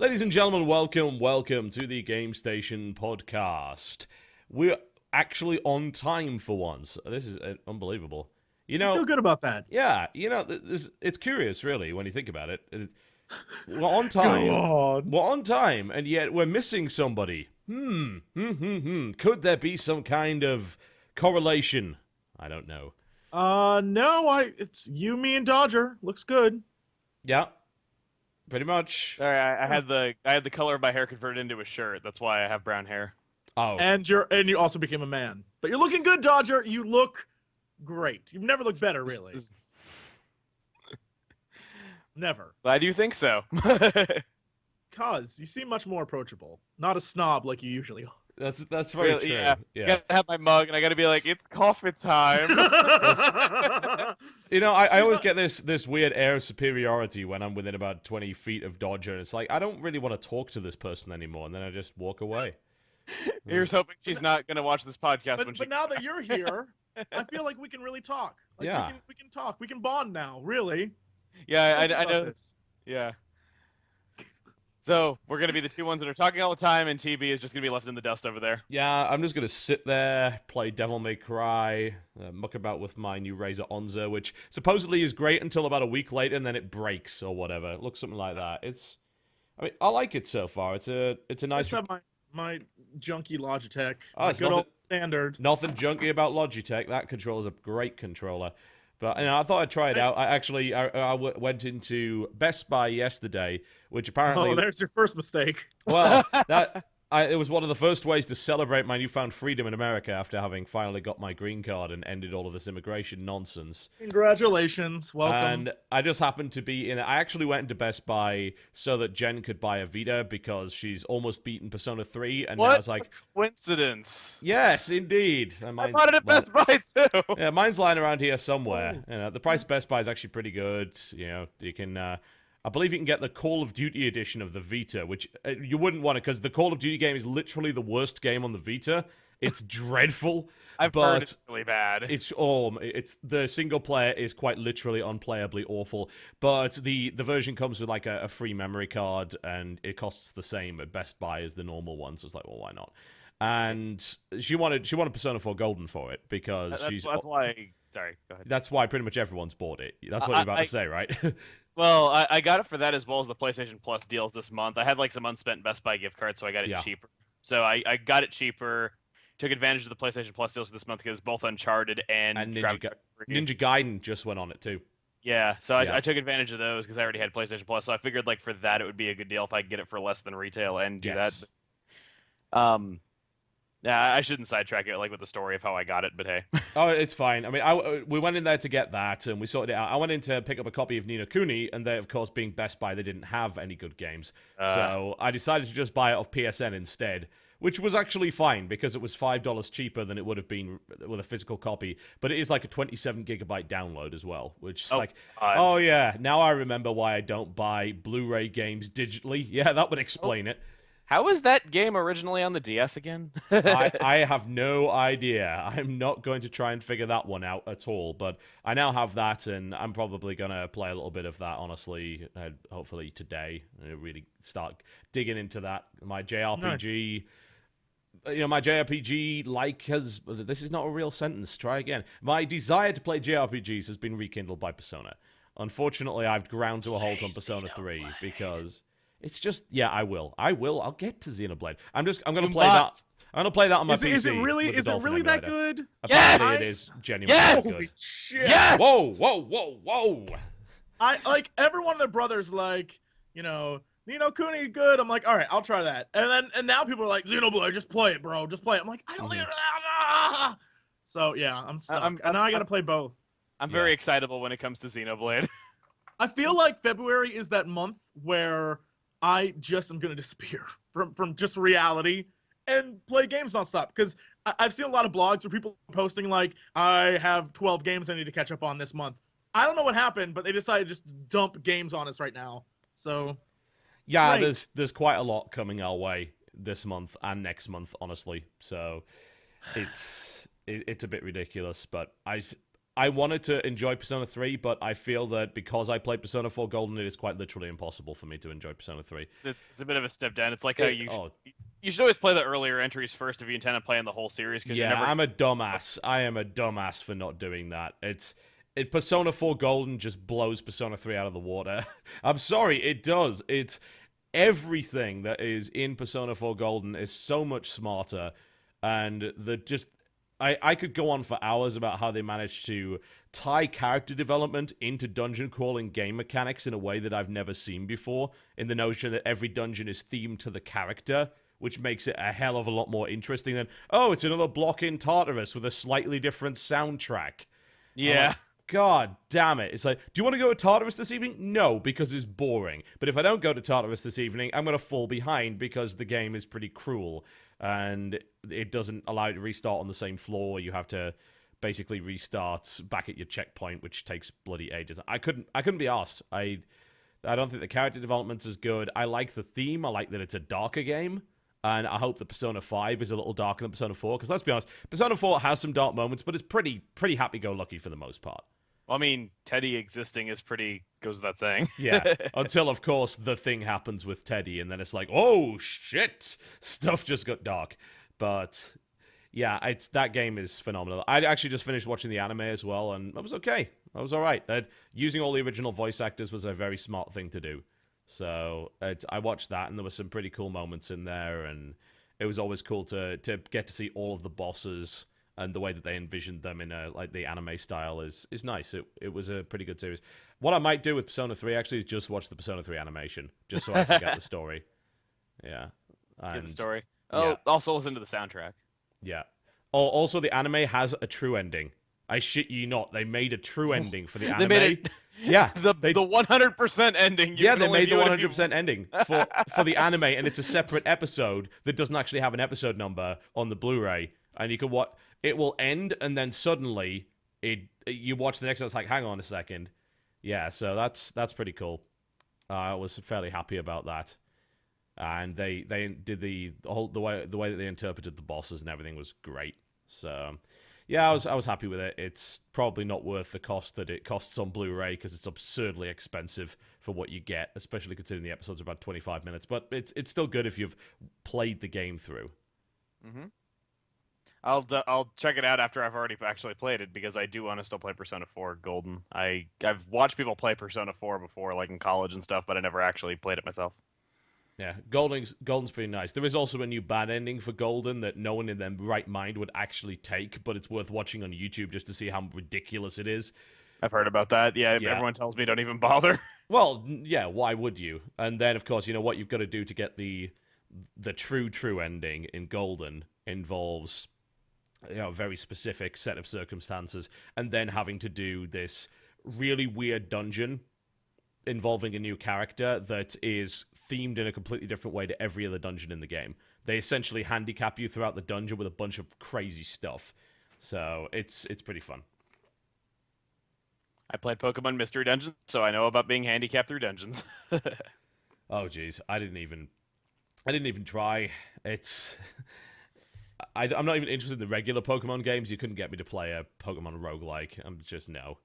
Ladies and gentlemen, welcome to the Game Station podcast. We're actually on time for once. This is unbelievable. I feel good about that. Yeah, it's curious, really, when you think about it. We're on Go time. on. We're on time, and yet we're missing somebody. Could there be some kind of correlation? I don't know. No, it's you, me, and Dodger. Looks good. Yeah, pretty much. Sorry, I had the color of my hair converted into a shirt. That's why I have brown hair. Oh, And you also became a man. But you're looking good, Dodger. You look great. You've never looked better, really. Never. I do think so. Cause you seem much more approachable. Not a snob like you usually are. that's very Really, true. yeah. I gotta have my mug, and I gotta be like, it's coffee time. I always get this weird air of superiority when I'm within about 20 feet of Dodger. It's like, I don't really want to talk to this person anymore, and then I just walk away. Here's hoping she's not gonna watch this podcast when she. But now that you're here, I feel like we can really talk. Like, Yeah. we can talk. We can bond now, really. Yeah, Think I about know. this. Yeah. So we're gonna be the two ones that are talking all the time, and TB is just gonna be left in the dust over there. Yeah, I'm just going to sit there, play Devil May Cry, muck about with my new Razer Onza, which supposedly is great until about a week later, and then it breaks or whatever. It looks something like that. I like it so far. It's a I nice... just have my junky Logitech. Oh, My it's good nothing- old standard. Nothing junky about Logitech. That controller's a great controller. But I thought I'd try it out. I went into Best Buy yesterday, which apparently... Oh, there's your first mistake. Well, it was one of the first ways to celebrate my newfound freedom in America after having finally got my green card and ended all of this immigration nonsense. Congratulations. Welcome. And I just happened to be in... I actually went into Best Buy so that Jen could buy a Vita because she's almost beaten Persona 3. And I What was like, a coincidence! yes, indeed. And I bought it at Best Buy too. Yeah, mine's lying around here somewhere. Oh. The price of Best Buy is actually pretty good. You can... I believe you can get the Call of Duty edition of the Vita, which you wouldn't want it because the Call of Duty game is literally the worst game on the Vita. It's dreadful. I've heard it's really bad. It's the single player is quite literally unplayably awful. But the version comes with like a free memory card, and it costs the same at Best Buy as the normal one. So it's like, well, why not? And she wanted Persona 4 Golden for it because That's why. Sorry, go ahead. that's why pretty much everyone's bought it. That's what you're about to say, right? Well, I got it for that as well as the PlayStation Plus deals this month. I had like some unspent Best Buy gift cards, so I got it cheaper. So I got it cheaper, took advantage of the PlayStation Plus deals this month because both Uncharted and Ninja Gaiden just went on it too. Yeah, so I took advantage of those because I already had PlayStation Plus. So I figured like for that it would be a good deal if I could get it for less than retail and do that. Yeah, I shouldn't sidetrack it like with the story of how I got it, but hey. Oh, it's fine. I mean, we went in there to get that, and we sorted it out. I went in to pick up a copy of Ni no Kuni, and they, of course, being Best Buy, they didn't have any good games. So I decided to just buy it off PSN instead, which was actually fine, because it was $5 cheaper than it would have been with a physical copy. But it is like a 27-gigabyte download as well, which is oh yeah, now I remember why I don't buy Blu-ray games digitally. Yeah, that would explain it. How was that game originally on the DS again? I have no idea. I'm not going to try and figure that one out at all, but I now have that, and I'm probably going to play a little bit of that, honestly, hopefully today, and really start digging into that. My JRPG... Nice. My JRPG this is not a real sentence, try again. My desire to play JRPGs has been rekindled by Persona. Unfortunately, I've ground to a halt on Persona 3 because... It's just, yeah, I will. I'll get to Xenoblade. I'm gonna play that. I'm gonna play that on my PC. Is it really that good? Apparently Yes! it is genuinely Yes! good. Holy shit. Yes! Whoa! I like every one of their brothers like, Ni no Kuni good. I'm like, all right, I'll try that. And now people are like, Xenoblade, just play it, bro. Just play it. I'm like, I don't think So yeah, I'm stuck. And now I gotta play both. I'm very excitable when it comes to Xenoblade. I feel like February is that month where I just am gonna disappear from just reality and play games nonstop. Because I've seen a lot of blogs where people are posting like, I have 12 games I need to catch up on this month. I don't know what happened, but they decided to just dump games on us right now. So yeah, great. there's quite a lot coming our way this month and next month, honestly. So it's a bit ridiculous, but I wanted to enjoy Persona 3, but I feel that because I played Persona 4 Golden, it is quite literally impossible for me to enjoy Persona 3. It's a bit of a step down. It's like how you should always play the earlier entries first if you intend on playing the whole series. Yeah, I'm a dumbass. I am a dumbass for not doing that. Persona 4 Golden just blows Persona 3 out of the water. I'm sorry, it does. It's everything that is in Persona 4 Golden is so much smarter, and I could go on for hours about how they managed to tie character development into dungeon crawling game mechanics in a way that I've never seen before, in the notion that every dungeon is themed to the character, which makes it a hell of a lot more interesting than, oh, it's another block in Tartarus with a slightly different soundtrack. Yeah. Like, God damn it. It's like, do you want to go to Tartarus this evening? No, because it's boring. But if I don't go to Tartarus this evening, I'm going to fall behind because the game is pretty cruel. And it doesn't allow you to restart on the same floor. You have to basically restart back at your checkpoint, which takes bloody ages. I couldn't be arsed. I don't think the character development is good. I like the theme. I like that it's a darker game. And I hope that Persona 5 is a little darker than Persona 4. Because let's be honest, Persona 4 has some dark moments, but it's pretty happy-go-lucky for the most part. Well, I mean, Teddy existing goes without saying. Yeah, until, of course, the thing happens with Teddy, and then it's like, oh, shit, stuff just got dark. But, yeah, that game is phenomenal. I actually just finished watching the anime as well, and it was okay. I was all right. Using all the original voice actors was a very smart thing to do. So, I watched that, and there were some pretty cool moments in there, and it was always cool to get to see all of the bosses. And the way that they envisioned them in the anime style is nice. It was a pretty good series. What I might do with Persona 3 actually is just watch the Persona 3 animation, just so I can get the story. Yeah. Get the story. Oh, yeah. Also listen to the soundtrack. Yeah. Oh, also the anime has a true ending. I shit you not. They made a true ending for the anime. They made it. Yeah. the 100% ending. Yeah, they made the 100% ending for the anime, and it's a separate episode that doesn't actually have an episode number on the Blu-ray, and you can watch. It will end, and then suddenly you watch the next one. It's like, hang on a second. Yeah, so that's pretty cool. I was fairly happy about that, and they did the way that they interpreted the bosses and everything was great. So yeah, I was happy with it. It's probably not worth the cost that it costs on Blu-ray because it's absurdly expensive for what you get, especially considering the episodes are about 25 minutes. But it's still good if you've played the game through. Mm-hmm. I'll check it out after I've already actually played it because I do want to still play Persona 4 Golden. I've watched people play Persona 4 before, like in college and stuff, but I never actually played it myself. Yeah, Golden's pretty nice. There is also a new bad ending for Golden that no one in their right mind would actually take, but it's worth watching on YouTube just to see how ridiculous it is. I've heard about that. Yeah, everyone tells me don't even bother. Well, yeah, why would you? And then, of course, you know what you've got to do to get the true ending in Golden involves a very specific set of circumstances, and then having to do this really weird dungeon involving a new character that is themed in a completely different way to every other dungeon in the game. They essentially handicap you throughout the dungeon with a bunch of crazy stuff. So it's pretty fun. I played Pokemon Mystery Dungeons, so I know about being handicapped through dungeons. Oh geez, I didn't even try. I'm not even interested in the regular Pokemon games. You couldn't get me to play a Pokemon roguelike. I'm just no.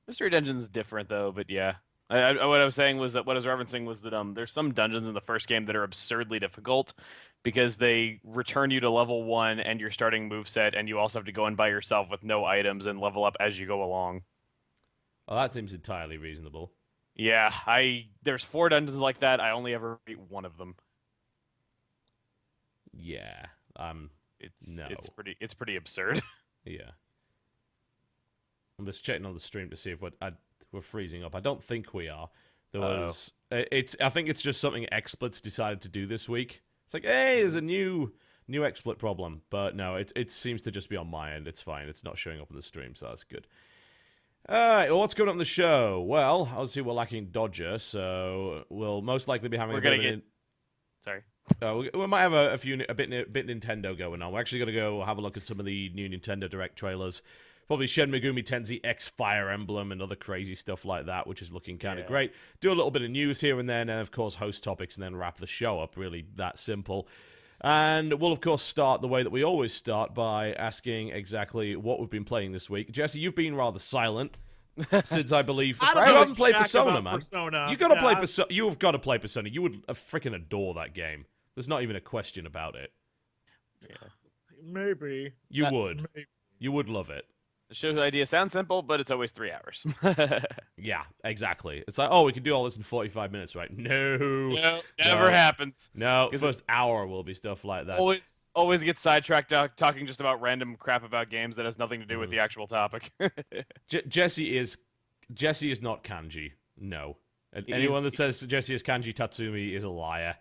Mystery Dungeon's different though, but yeah. What I was saying was that what I was referencing was that there's some dungeons in the first game that are absurdly difficult because they return you to level 1 and your starting moveset, and you also have to go in by yourself with no items and level up as you go along. Oh, that seems entirely reasonable. Yeah, there's 4 dungeons like that. I only ever beat one of them. Yeah. It's pretty absurd. Yeah. I'm just checking on the stream to see if we're freezing up. I don't think we are. I think it's just something XSplit's decided to do this week. It's like, hey, there's a new XSplit problem. But no, it seems to just be on my end. It's fine. It's not showing up on the stream, so that's good. Alright, well, what's going on in the show? Well, obviously we're lacking Dodger, so we'll most likely be having Sorry. We might have a bit Nintendo going on. We're actually going to go have a look at some of the new Nintendo Direct trailers. Probably Shin Megumi Tensei X Fire Emblem and other crazy stuff like that, which is looking kind of great. Do a little bit of news here and then, and of course host topics, and then wrap the show up. Really that simple. And we'll, of course, start the way that we always start by asking exactly what we've been playing this week. Jesse, you've been rather silent since I believe I you don't know haven't played jack Persona, about man. Persona. You gotta Yeah, play Persona. You have got to play Persona. You would freaking adore that game. There's not even a question about it. Maybe. You would. Maybe. You would love it. The show idea sounds simple, but it's always 3 hours. Yeah, exactly. It's like, oh, we can do all this in 45 minutes, right? No. Never happens. No, the first hour will be stuff like that. Always get sidetracked talking just about random crap about games that has nothing to do with the actual topic. Jesse is not kanji. No. Anyone that says Jesse is kanji Tatsumi is a liar.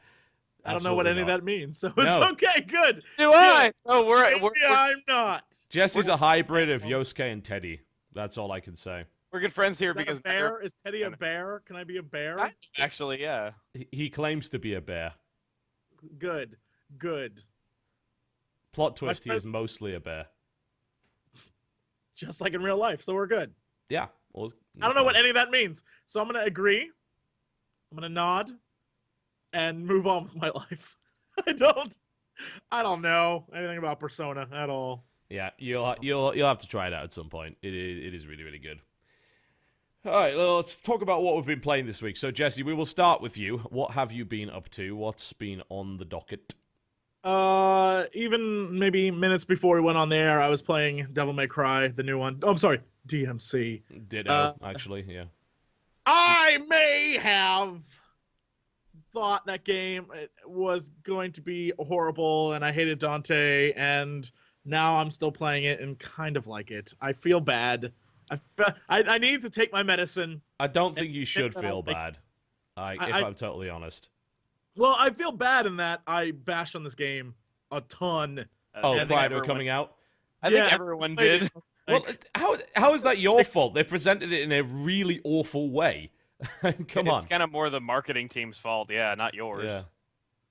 I don't know what any of that means, so it's No. okay. Good. Do I? Oh, Maybe I'm not. Jesse's a hybrid of Yosuke and Teddy. That's all I can say. we're good friends here Is that because a bear? Is Teddy a bear? Can I be a bear? Actually, yeah. He claims to be a bear. Good. Plot twist, he is mostly a bear. Just like in real life, so we're good. Yeah. Well, I don't know what any of that means, so I'm gonna agree. I'm gonna nod and move on with my life. I don't know anything about Persona at all. Yeah, you'll have to try it out at some point. It is really, really good. All right, well, let's talk about what we've been playing this week. So, Jesse, we will start with you. What have you been up to? What's been on the docket? Even maybe minutes before we went on the air, I was playing Devil May Cry, the new one. Oh, I'm sorry, DMC. Ditto, actually, yeah. I may have thought that game was going to be horrible, and I hated Dante, and now I'm still playing it and kind of like it. I feel bad. I need to take my medicine. I don't think you should feel bad, if I'm totally honest. Well, I feel bad in that I bashed on this game a ton. Prior to it coming out? I think everyone did. Well, how is that your fault? They presented it in a really awful way. Come on. It's kind of more the marketing team's fault, yeah, not yours. Yeah.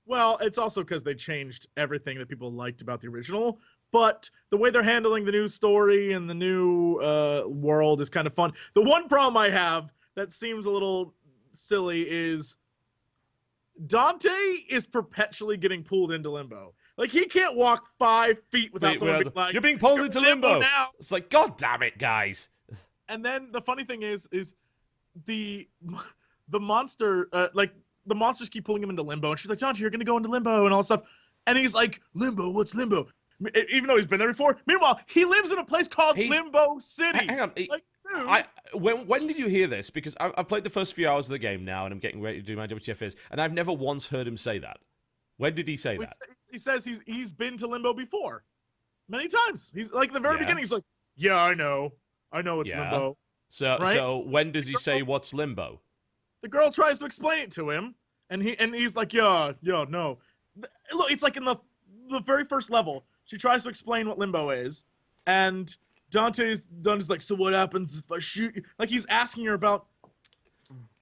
Well, it's also because they changed everything that people liked about the original. But the way they're handling the new story and the new world is kind of fun. The one problem I have that seems a little silly is Dante is perpetually getting pulled into limbo. Like, he can't walk 5 feet without someone being like, you're being pulled into limbo now. It's like, God damn it, guys. And then the funny thing is the monster, the monsters keep pulling him into limbo. And she's like, Dante, you're going to go into limbo and all this stuff. And he's like, limbo? What's limbo? Even though he's been there before. Meanwhile, he lives in a place called Limbo City. Hang on. Dude. When did you hear this? Because I've played the first few hours of the game now, and I'm getting ready to do my WTFs, and I've never once heard him say that. When did he say that? He says he's been to Limbo before. Many times. He's like, at the very beginning, he's like, yeah, I know it's Limbo. So when does he say what's Limbo? The girl tries to explain it to him, and he's like, yeah, no. Look, it's like in the very first level, she tries to explain what Limbo is, and Dante's like, so what happens if I shoot you? Like, he's asking her about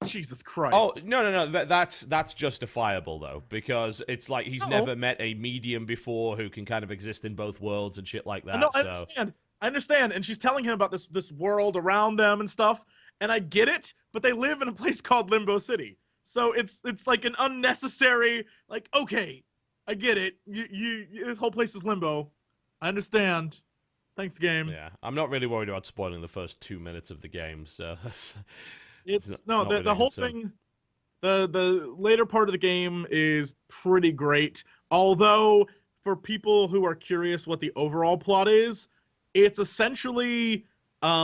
Jesus Christ. Oh, no. That's justifiable, though, because it's like he's never met a medium before who can kind of exist in both worlds and shit like that. No, I understand. And she's telling him about this world around them and stuff, and I get it, but they live in a place called Limbo City. So it's like an unnecessary, like, okay, I get it. You this whole place is Limbo. I understand. Thanks, game. Yeah, I'm not really worried about spoiling the first 2 minutes of the game, so the whole thing. The later part of the game is pretty great. Although, for people who are curious what the overall plot is, it's essentially a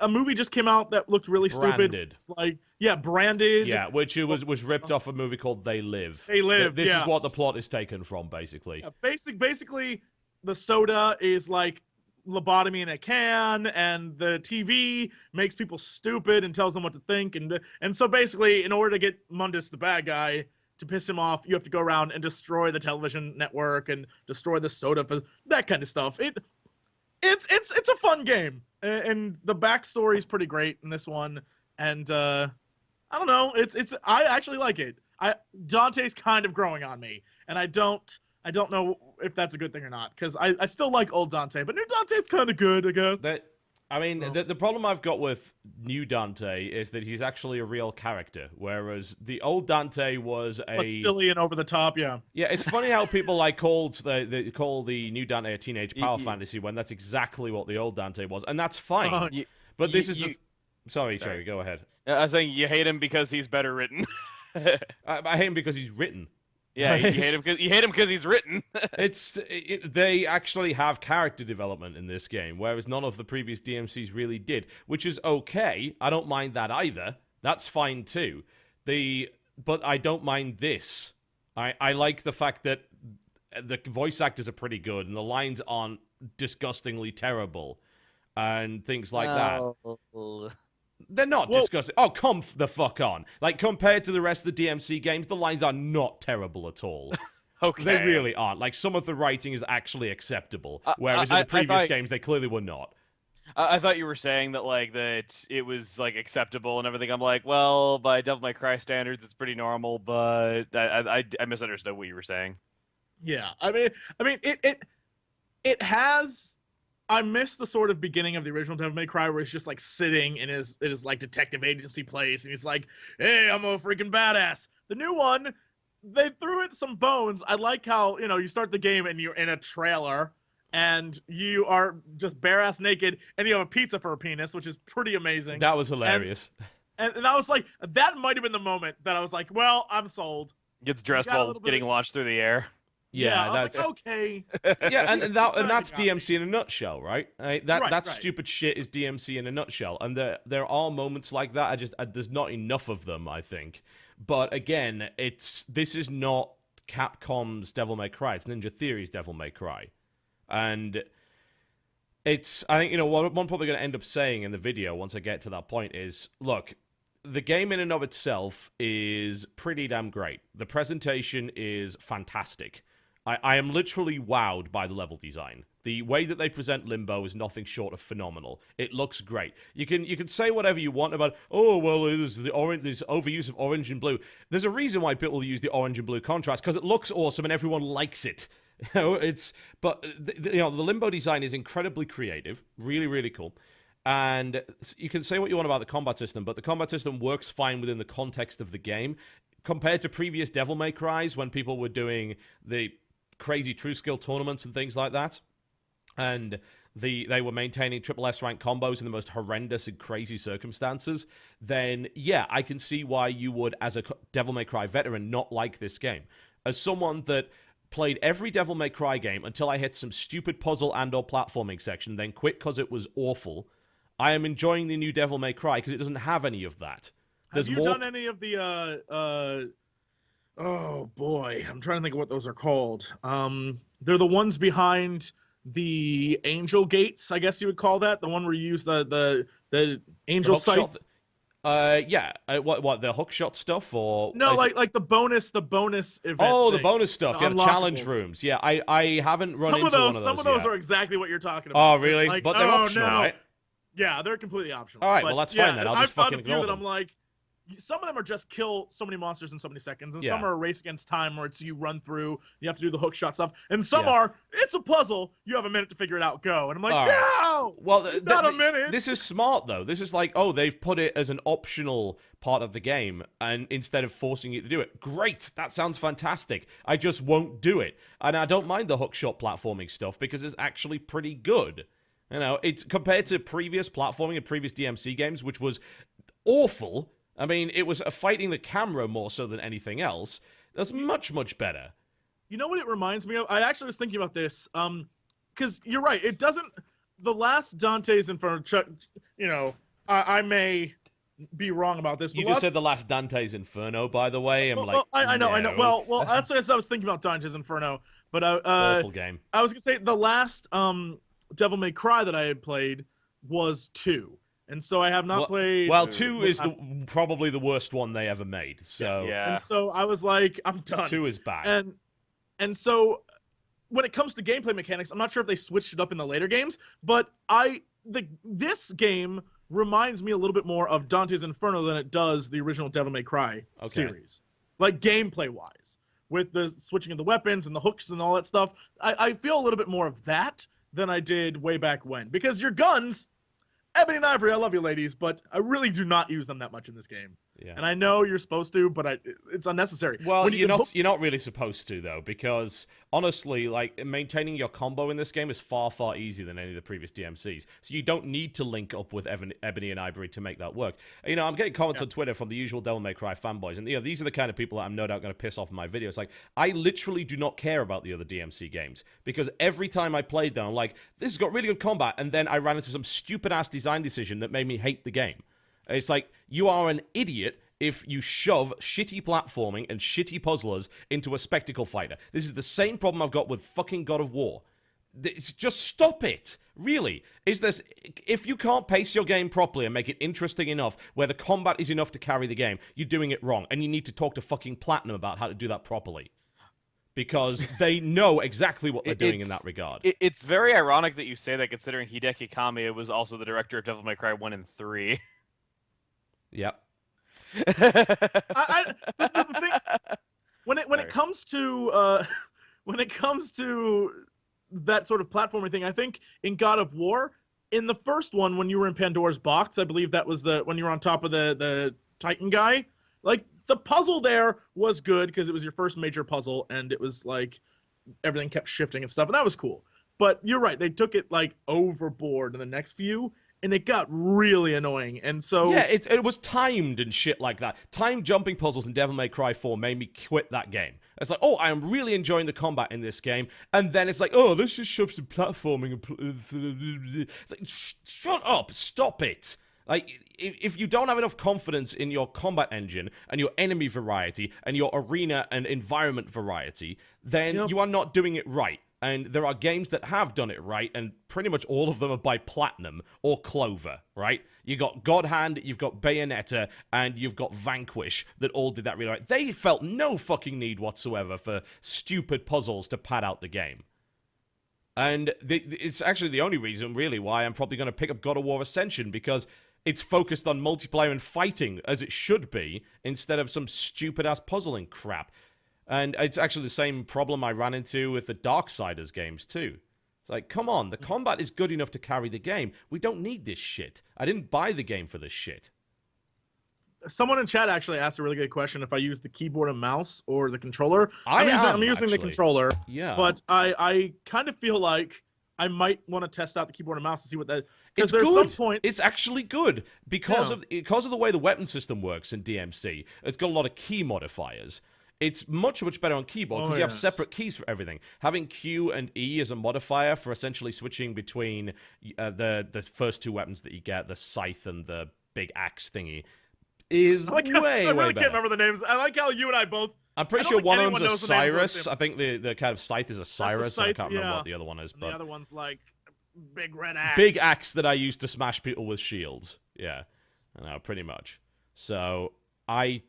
movie just came out that looked really stupid. It's like, Branded. Yeah, which was ripped off a movie called They Live. They Live. This is what the plot is taken from, basically. Yeah, basically, the soda is like lobotomy in a can, and the TV makes people stupid and tells them what to think, and so basically, in order to get Mundus, the bad guy, to piss him off, you have to go around and destroy the television network and destroy the soda, for that kind of stuff. It's a fun game, and the backstory is pretty great in this one, and I don't know, I actually like it. Dante's kind of growing on me, and I don't know if that's a good thing or not, because I still like old Dante, but new Dante's kind of good, I guess. I mean, the problem I've got with new Dante is that he's actually a real character, whereas the old Dante was silly and over the top. Yeah. Yeah, it's funny how people call the new Dante a teenage power fantasy when that's exactly what the old Dante was, and that's fine. But this is the. Sorry, Cherry, go ahead. I was saying you hate him because he's better written. I hate him because he's written. Yeah, you hate him because he's written. They actually have character development in this game, whereas none of the previous DMCs really did, which is okay. I don't mind that either. That's fine too. But I don't mind this. I like the fact that the voice actors are pretty good and the lines aren't disgustingly terrible and things like that. They're not disgusting. Oh, come the fuck on. Like, compared to the rest of the DMC games, the lines are not terrible at all. Okay. They really aren't. Like, some of the writing is actually acceptable, whereas in the previous games, they clearly were not. I thought you were saying that, like, that it was, like, acceptable and everything. I'm like, well, by Devil May Cry standards, it's pretty normal, but I misunderstood what you were saying. Yeah, I mean, it has. I miss the sort of beginning of the original Devil May Cry where he's just like sitting in his like detective agency place and he's like, "Hey, I'm a freaking badass." The new one, they threw it some bones. I like how, you start the game and you're in a trailer and you are just bare ass naked and you have a pizza for a penis, which is pretty amazing. That was hilarious. And I was like, that might have been the moment that I was like, well, I'm sold. Gets dress balls getting launched through the air. Yeah, that's like, okay. Yeah, and that's DMC in a nutshell, right? That stupid shit is DMC in a nutshell, and there are moments like that. There's not enough of them, I think. But again, this is not Capcom's Devil May Cry. It's Ninja Theory's Devil May Cry, and I think what I'm probably going to end up saying in the video once I get to that point is, look. The game in and of itself is pretty damn great. The presentation is fantastic. I am literally wowed by the level design. The way that they present Limbo is nothing short of phenomenal. It looks great. You can say whatever you want about, oh, well, there's overuse of orange and blue. There's a reason why people use the orange and blue contrast, because it looks awesome and everyone likes it. But the Limbo design is incredibly creative, really, really cool. And you can say what you want about the combat system, but the combat system works fine within the context of the game. Compared to previous Devil May Cries, when people were doing the crazy true skill tournaments and things like that, and they were maintaining triple S rank combos in the most horrendous and crazy circumstances, then yeah, I can see why you would, as a Devil May Cry veteran, not like this game. As someone that played every Devil May Cry game until I hit some stupid puzzle and or platforming section, then quit because it was awful, I am enjoying the new Devil May Cry because it doesn't have any of that. Have you done any of the oh boy, I'm trying to think of what those are called. They're the ones behind the angel gates, I guess you would call that. The one where you use the angel sight. Yeah. What the hookshot stuff or no, like the bonus event. Oh, the bonus stuff. Yeah, the challenge rooms. Yeah, I haven't run into one of those. Some of those yet. Are exactly what you're talking about. Oh, really? Like, but they're optional, right? Yeah, they're completely optional. All right, well that's fine then. I'll just fucking ignore them. That I'm like, some of them are just kill so many monsters in so many seconds, and some are a race against time where it's you run through, you have to do the hook shot stuff, and some are it's a puzzle, you have a minute to figure it out, go. And I'm like, no, well, not a minute. This is smart though. This is like, oh, they've put it as an optional part of the game, and instead of forcing you to do it, great. That sounds fantastic. I just won't do it, and I don't mind the hook shot platforming stuff because it's actually pretty good. It's compared to previous platforming and previous DMC games, which was awful. I mean, it was fighting the camera more so than anything else. That's much, much better. You know what it reminds me of? I actually was thinking about this, because you're right. It doesn't. The last Dante's Inferno. I may be wrong about this. But you just said the last Dante's Inferno, by the way. I know. Well, that's what I was thinking about Dante's Inferno. But awful game. I was gonna say the last Devil May Cry that I had played was 2. And so I have not played. Well, 2 is probably the worst one they ever made. So yeah. And so I was like, I'm done. 2 is bad. And so when it comes to gameplay mechanics, I'm not sure if they switched it up in the later games, but this game reminds me a little bit more of Dante's Inferno than it does the original Devil May Cry series. Like gameplay wise, with the switching of the weapons and the hooks and all that stuff. I feel a little bit more of that than I did way back when, because your guns, Ebony and Ivory, I love you, ladies, but I really do not use them that much in this game. Yeah. And I know you're supposed to, but it's unnecessary. Well, you're not really supposed to, though, because honestly, like, maintaining your combo in this game is far, far easier than any of the previous DMCs. So you don't need to link up with Ebony and Ivory to make that work. You know, I'm getting comments on Twitter from the usual Devil May Cry fanboys, and these are the kind of people that I'm no doubt going to piss off in my videos. Like, I literally do not care about the other DMC games, because every time I played them, I'm like, this has got really good combat, and then I ran into some stupid-ass design decision that made me hate the game. It's like, you are an idiot if you shove shitty platforming and shitty puzzlers into a spectacle fighter. This is the same problem I've got with fucking God of War. Just stop it. Really. If you can't pace your game properly and make it interesting enough where the combat is enough to carry the game, you're doing it wrong. And you need to talk to fucking Platinum about how to do that properly. Because they know exactly what they're doing in that regard. It's very ironic that you say that, considering Hideki Kamiya was also the director of Devil May Cry 1 and 3. Yep. The thing, when it comes to that sort of platforming thing, I think in God of War, in the first one, when you were in Pandora's box, I believe that was when you were on top of the Titan guy. Like, the puzzle there was good because it was your first major puzzle, and it was like everything kept shifting and stuff, and that was cool. But you're right, they took it like overboard in the next few, and it got really annoying. And so yeah, it was timed and shit like that. Time jumping puzzles in Devil May Cry 4 made me quit that game. It's like, oh, I am really enjoying the combat in this game, and then it's like, oh, let's just shove some platforming. It's like, shut up, stop it. Like, if you don't have enough confidence in your combat engine and your enemy variety and your arena and environment variety, then you are not doing it right. And there are games that have done it right, and pretty much all of them are by Platinum or Clover, right? You got God Hand, you've got Bayonetta, and you've got Vanquish that all did that really right. They felt no fucking need whatsoever for stupid puzzles to pad out the game. And it's actually the only reason, really, why I'm probably going to pick up God of War Ascension, because it's focused on multiplayer and fighting, as it should be, instead of some stupid-ass puzzling crap. And it's actually the same problem I ran into with the Darksiders games, too. It's like, come on, the combat is good enough to carry the game. We don't need this shit. I didn't buy the game for this shit. Someone in chat actually asked a really good question if I use the keyboard and mouse or the controller. I'm using the controller. Yeah. But I kind of feel like I might want to test out the keyboard and mouse to see what that... It's there's good. Some points... It's actually good because of the way the weapon system works in DMC. It's got a lot of key modifiers. It's much, much better on keyboard because you have separate keys for everything. Having Q and E as a modifier for essentially switching between the first two weapons that you get, the scythe and the big axe thingy, is way better. I really can't remember the names. I like how you and I both... I'm pretty sure one of them's a Cyrus. I think the kind of scythe is a Cyrus. I can't remember what the other one is. But the other one's like big red axe. Big axe that I use to smash people with shields. Yeah, I know, pretty much. So I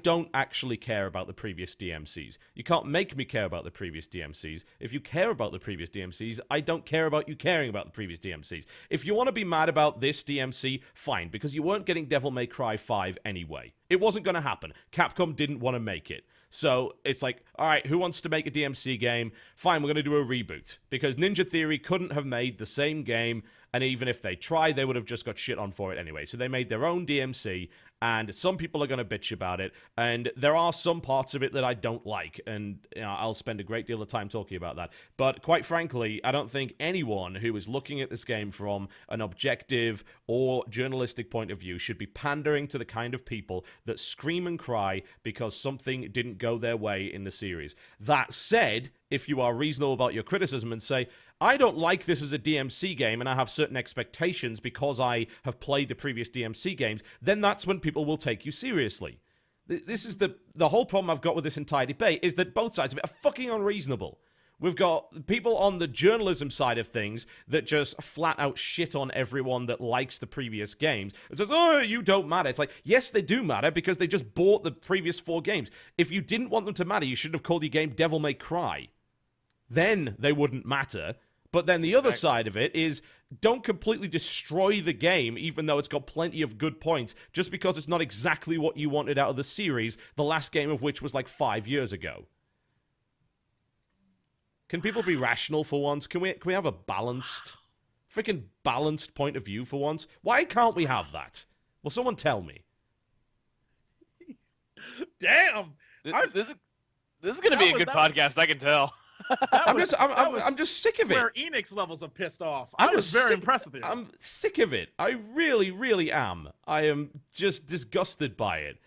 don't actually care about the previous DMCs. You can't make me care about the previous DMCs. If you care about the previous DMCs, I don't care about you caring about the previous DMCs. If you want to be mad about this DMC, fine, because you weren't getting Devil May Cry 5 anyway. It wasn't going to happen. Capcom didn't want to make it. So it's like, all right, who wants to make a DMC game? Fine, we're going to do a reboot. Because Ninja Theory couldn't have made the same game, and even if they tried, they would have just got shit on for it anyway. So they made their own DMC, and some people are going to bitch about it, and there are some parts of it that I don't like, and I'll spend a great deal of time talking about that. But quite frankly, I don't think anyone who is looking at this game from an objective or journalistic point of view should be pandering to the kind of people that scream and cry because something didn't go their way in the series. That said, if you are reasonable about your criticism and say, I don't like this as a DMC game and I have certain expectations because I have played the previous DMC games, then that's when people will take you seriously. This is the whole problem I've got with this entire debate, is that both sides of it are fucking unreasonable. We've got people on the journalism side of things that just flat out shit on everyone that likes the previous games. It says, oh, you don't matter. It's like, yes, they do matter because they just bought the previous 4 games. If you didn't want them to matter, you should have called your game Devil May Cry. Then they wouldn't matter. But then the other side of it is, don't completely destroy the game, even though it's got plenty of good points, just because it's not exactly what you wanted out of the series, the last game of which was like 5 years ago. Can people be rational for once? Can we have a balanced freaking balanced point of view for once. Why can't we have that? Will someone tell me? Damn. This is going to be a good podcast, I can tell. I'm just sick of it. Square Enix levels of pissed off. I was very impressed with you. I'm sick of it. I really, really am. I am just disgusted by it.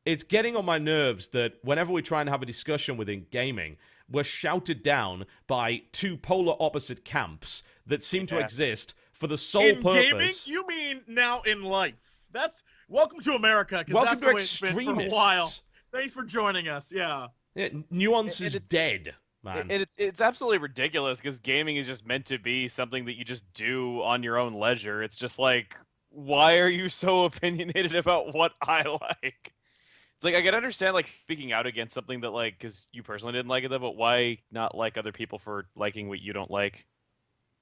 It's getting on my nerves that whenever we try and have a discussion within gaming, we're shouted down by two polar opposite camps that seem to exist for the sole purpose. In gaming? You mean now in life? That's welcome to America. Welcome that's to extremists. Been for a while. Thanks for joining us. Yeah. Nuance is dead. Man. It's absolutely ridiculous because gaming is just meant to be something that you just do on your own leisure. It's just like, why are you so opinionated about what I like? It's like I can understand like speaking out against something that like because you personally didn't like it, though, but why not like other people for liking what you don't like?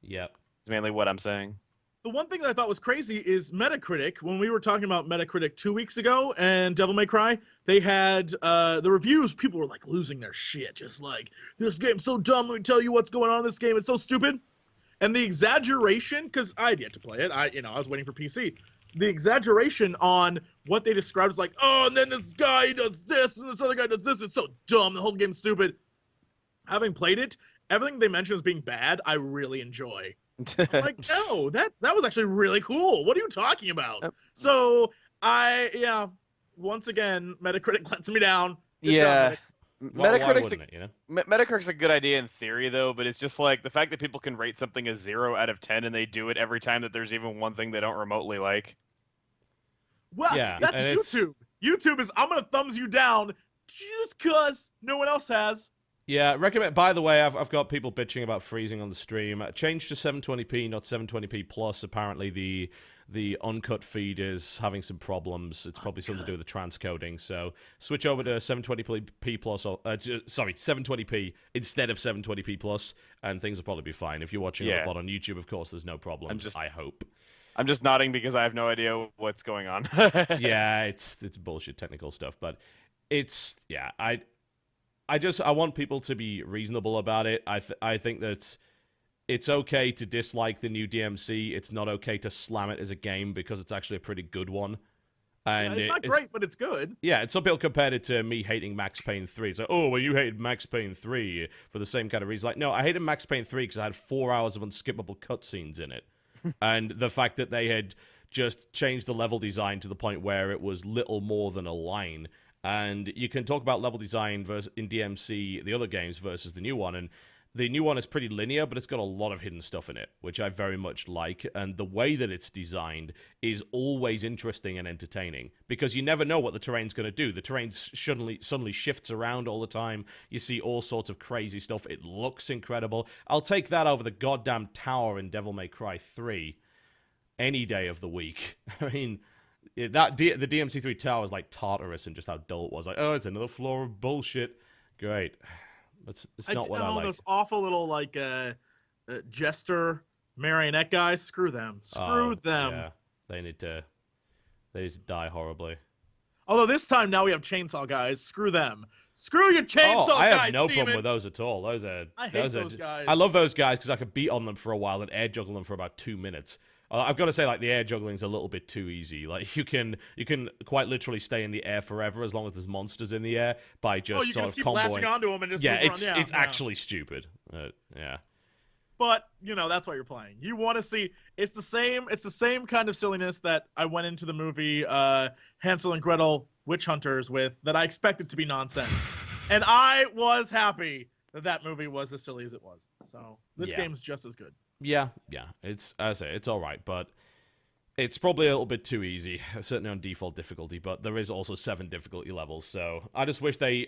Yep, it's mainly what I'm saying. The one thing that I thought was crazy is Metacritic. When we were talking about Metacritic 2 weeks ago and Devil May Cry, they had the reviews. People were like losing their shit, just like, this game's so dumb. Let me tell you what's going on in this game. It's so stupid. And the exaggeration, because I had yet to play it. I was waiting for PC. The exaggeration on what they described as like, oh, and then this guy does this, and this other guy does this. It's so dumb. The whole game's stupid. Having played it, everything they mentioned as being bad, I really enjoy. I'm like, no, that was actually really cool. What are you talking about? So once again, Metacritic lets me down. Good job, Metacritic's a good idea in theory, though, but it's just like the fact that people can rate something a 0 out of 10 and they do it every time that there's even one thing they don't remotely like. Well, that's YouTube. YouTube is, I'm going to thumbs you down just because no one else has. Yeah, recommend. By the way, I've got people bitching about freezing on the stream. Change to 720p, not 720p plus. Apparently, the uncut feed is having some problems. It's probably something to do with the transcoding. So switch over to 720p plus, or 720p instead of 720p plus, and things will probably be fine. If you're watching a lot on YouTube, of course, there's no problem. I hope. I'm just nodding because I have no idea what's going on. Yeah, it's bullshit technical stuff, but it's I want people to be reasonable about it. I think that it's okay to dislike the new DMC. It's not okay to slam it as a game because it's actually a pretty good one. And it's not great, but it's good. Yeah, and some people compared it to me hating Max Payne 3. It's like, oh, well, you hated Max Payne 3 for the same kind of reason. Like, no, I hated Max Payne 3 because I had 4 hours of unskippable cutscenes in it. And the fact that they had just changed the level design to the point where it was little more than a line. And you can talk about level design in DMC, the other games, versus the new one. And the new one is pretty linear, but it's got a lot of hidden stuff in it, which I very much like. And the way that it's designed is always interesting and entertaining, because you never know what the terrain's going to do. The terrain suddenly shifts around all the time. You see all sorts of crazy stuff. It looks incredible. I'll take that over the goddamn tower in Devil May Cry 3 any day of the week. I mean... the DMC3 tower is like Tartarus and just how dull it was. Like, oh, it's another floor of bullshit. Great. It's not what I like. Those awful little, like, jester marionette guys, screw them. Screw them. Yeah, they need to die horribly. Although this time now we have chainsaw guys. Screw them. Screw your chainsaw guys, I have no demons. problem with those at all. I hate those guys. I love those guys because I could beat on them for a while and air juggle them for about 2 minutes. I've got to say, like, the air juggling's a little bit too easy. Like, you can quite literally stay in the air forever as long as there's monsters in the air by just sort of keep comboing. latching onto them and just move around. It's actually stupid. Yeah. But that's what you're playing. You want to see it's the same kind of silliness that I went into the movie Hansel and Gretel Witch Hunters with, that I expected to be nonsense, and I was happy that movie was as silly as it was. So this game's just as good. Yeah. It's, as I say, it's all right, but it's probably a little bit too easy, certainly on default difficulty, but there is also 7 difficulty levels, so I just wish I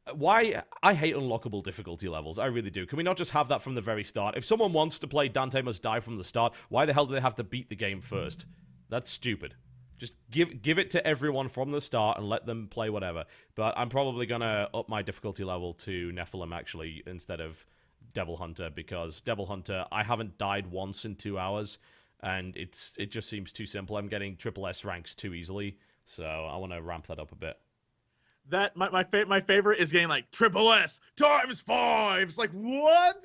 hate unlockable difficulty levels, I really do. Can we not just have that from the very start? If someone wants to play Dante Must Die from the start, why the hell do they have to beat the game first? That's stupid. Just give it to everyone from the start and let them play whatever. But I'm probably going to up my difficulty level to Nephilim, actually, instead of Devil Hunter, because Devil Hunter, I haven't died once in 2 hours, and it just seems too simple. I'm getting triple S ranks too easily, so I want to ramp that up a bit. That my favorite is getting like triple S ×5. It's like, what?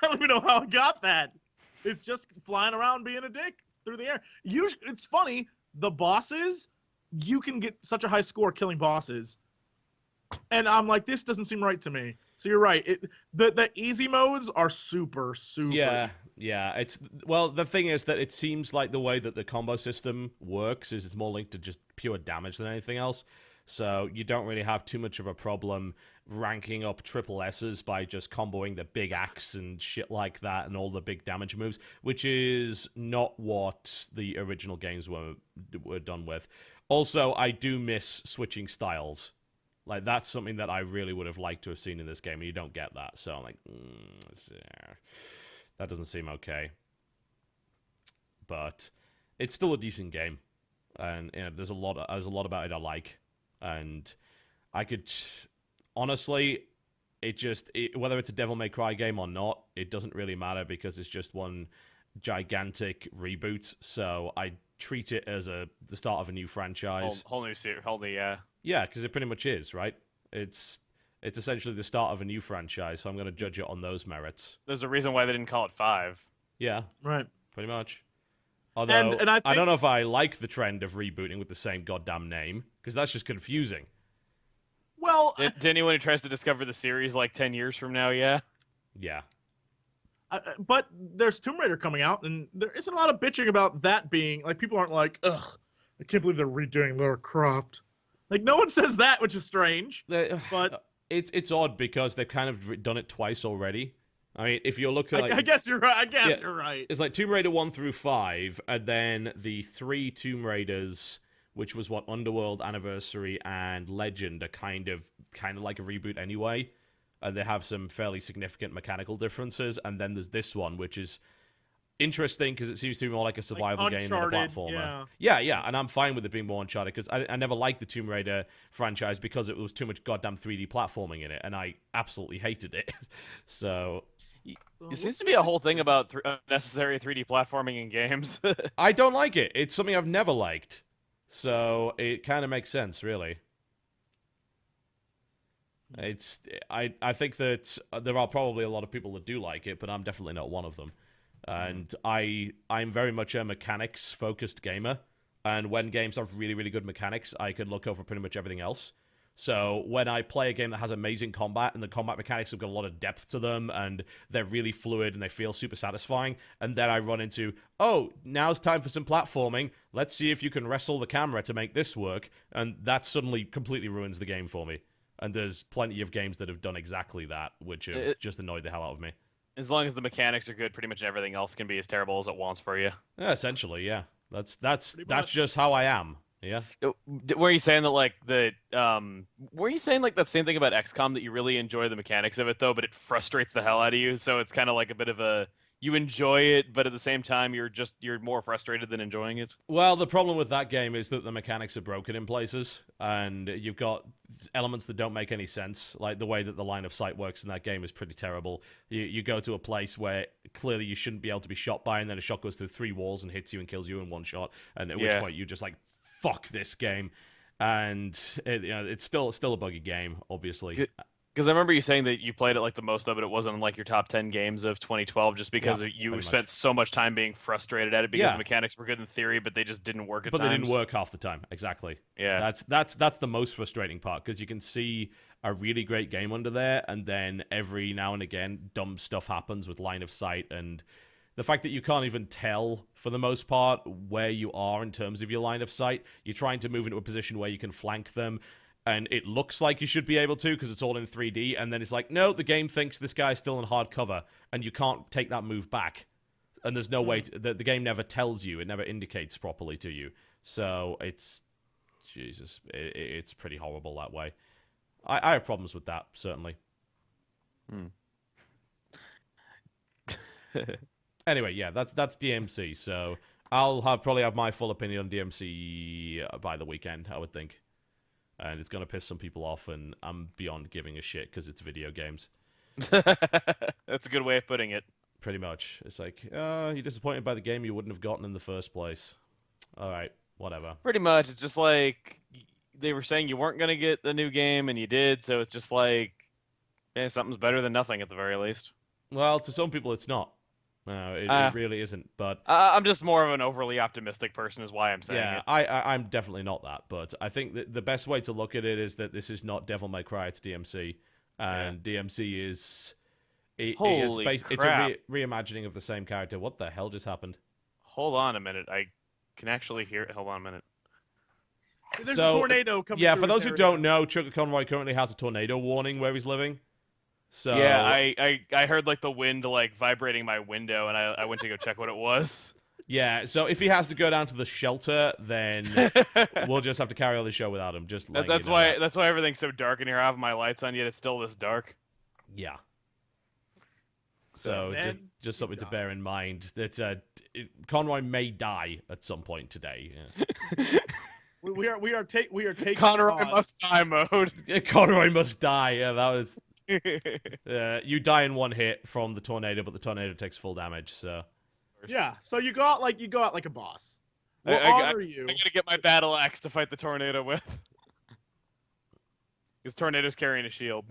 I don't even know how I got that. It's just flying around being a dick through the air. It's funny, the bosses, you can get such a high score killing bosses. And I'm like, this doesn't seem right to me. So you're right. The easy modes are super. Yeah. Well, the thing is that it seems like the way that the combo system works is it's more linked to just pure damage than anything else. So you don't really have too much of a problem ranking up triple S's by just comboing the big axe and shit like that and all the big damage moves, which is not what the original games were done with. Also, I do miss switching styles. Like, that's something that I really would have liked to have seen in this game, and you don't get that. So I'm like, that doesn't seem okay. But it's still a decent game, and there's a lot about it I like, and I could honestly, whether it's a Devil May Cry game or not, it doesn't really matter because it's just one gigantic reboot. So I treat it as the start of a new franchise, whole new series, Yeah, because it pretty much is, right? It's essentially the start of a new franchise, so I'm going to judge it on those merits. There's a reason why they didn't call it 5. Yeah, right. Pretty much. Although, and I don't know if I like the trend of rebooting with the same goddamn name, because that's just confusing. Well, to anyone who tries to discover the series like 10 years from now, yeah. Yeah. But there's Tomb Raider coming out, and there isn't a lot of bitching about that being, like, people aren't like, ugh, I can't believe they're redoing Lara Croft. Like, no one says that, which is strange. But it's odd because they've kind of done it twice already. I mean, if you look at I guess you're right. You're right. It's like Tomb Raider 1 through 5, and then the 3 Tomb Raiders, which was what Underworld, Anniversary, and Legend are kind of like a reboot anyway. And they have some fairly significant mechanical differences. And then there's this one, which is interesting because it seems to be more like a survival game than a platformer. Yeah, and I'm fine with it being more Uncharted because I never liked the Tomb Raider franchise because it was too much goddamn 3D platforming in it, and I absolutely hated it. So it seems to be a whole thing about necessary 3D platforming in games. I don't like it. It's something I've never liked. So it kind of makes sense, really. I think that there are probably a lot of people that do like it, but I'm definitely not one of them. And I'm very much a mechanics-focused gamer, and when games have really, really good mechanics, I can look over pretty much everything else. So when I play a game that has amazing combat, and the combat mechanics have got a lot of depth to them, and they're really fluid, and they feel super satisfying, and then I run into, oh, now's time for some platforming, let's see if you can wrestle the camera to make this work, and that suddenly completely ruins the game for me. And there's plenty of games that have done exactly that, which have just annoyed the hell out of me. As long as the mechanics are good, pretty much everything else can be as terrible as it wants for you. Yeah, essentially, yeah. That's just how I am. Yeah. Were you saying that were you saying like that same thing about XCOM, that you really enjoy the mechanics of it though, but it frustrates the hell out of you? So it's kind of like a bit of you enjoy it, but at the same time you're more frustrated than enjoying it. Well, the problem with that game is that the mechanics are broken in places, and you've got elements that don't make any sense. Like the way that the line of sight works in that game is pretty terrible. You go to a place where clearly you shouldn't be able to be shot by, and then a shot goes through 3 walls and hits you and kills you in one shot, and at which point you're just like, fuck this game. And it's still a buggy game, obviously. Because I remember you saying that you played it like the most of it. It wasn't like your top 10 games of 2012, just because you spent so much time being frustrated at it because the mechanics were good in theory, but they just didn't work at times. But they didn't work half the time. Exactly. Yeah. That's the most frustrating part, because you can see a really great game under there, and then every now and again, dumb stuff happens with line of sight, and the fact that you can't even tell, for the most part, where you are in terms of your line of sight. You're trying to move into a position where you can flank them, and it looks like you should be able to because it's all in 3D, and then it's like, no, the game thinks this guy's still in hard cover, and you can't take that move back. And there's no way the game never tells you, it never indicates properly to you. So it's pretty horrible that way. I have problems with that, certainly. Anyway, yeah, that's DMC, so I'll probably have my full opinion on DMC by the weekend, I would think. And it's going to piss some people off, and I'm beyond giving a shit because it's video games. That's a good way of putting it. Pretty much. It's like, you're disappointed by the game you wouldn't have gotten in the first place. All right, whatever. Pretty much. It's just like they were saying you weren't going to get the new game, and you did, so it's just like, something's better than nothing at the very least. Well, to some people it's not. No, it really isn't. But I'm just more of an overly optimistic person, is why I'm saying it. I'm definitely not that. But I think that the best way to look at it is that this is not Devil May Cry, it's DMC, and DMC is Holy crap. it's a reimagining of the same character. What the hell just happened? Hold on a minute. I can actually hear it. Hold on a minute. There's a tornado coming. Yeah, for those who don't know, Chuggaaconroy currently has a tornado warning where he's living. So yeah, I heard like the wind like vibrating my window, and I went to go check what it was. Yeah, so if he has to go down to the shelter, then we'll just have to carry on the show without him. That's why everything's so dark in here. I have my lights on, yet it's still this dark. Yeah. So just something to bear in mind that Conroy may die at some point today. Yeah. we are taking Conroy must die mode. Conroy must die. Yeah, that was. You die in one hit from the tornado, but the tornado takes full damage. So. Yeah, so you go out like a boss. We'll honor you. I gotta get my battle axe to fight the tornado with. Because tornado's carrying a shield.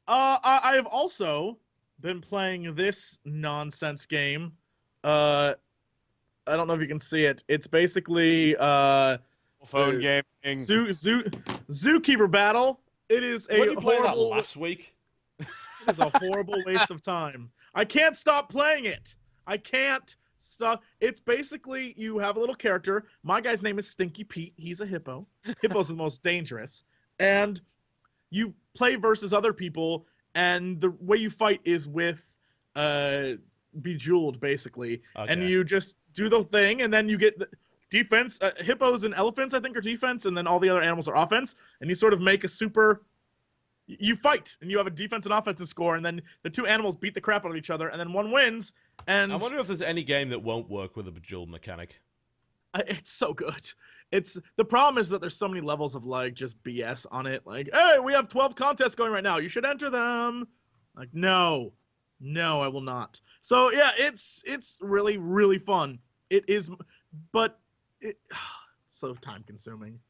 I have also been playing this nonsense game. I don't know if you can see it. It's basically phone gaming. Zookeeper Battle. It is a horrible. Last week. It is a horrible waste of time. I can't stop playing it. I can't stop. It's basically you have a little character. My guy's name is Stinky Pete. He's a hippo. Hippo's the most dangerous. And you play versus other people, and the way you fight is with Bejeweled, basically. Okay. And you just do the thing, and then you get the defense. Hippos and elephants, I think, are defense, and then all the other animals are offense. And you sort of make a super... You fight, and you have a defense and offensive score, and then the two animals beat the crap out of each other, and then one wins. And I wonder if there's any game that won't work with a Bejeweled mechanic. It's so good. The problem is that there's so many levels of like just BS on it. Like, hey, we have 12 contests going right now. You should enter them. Like, no, I will not. So yeah, it's really, really fun. It is, but so time consuming.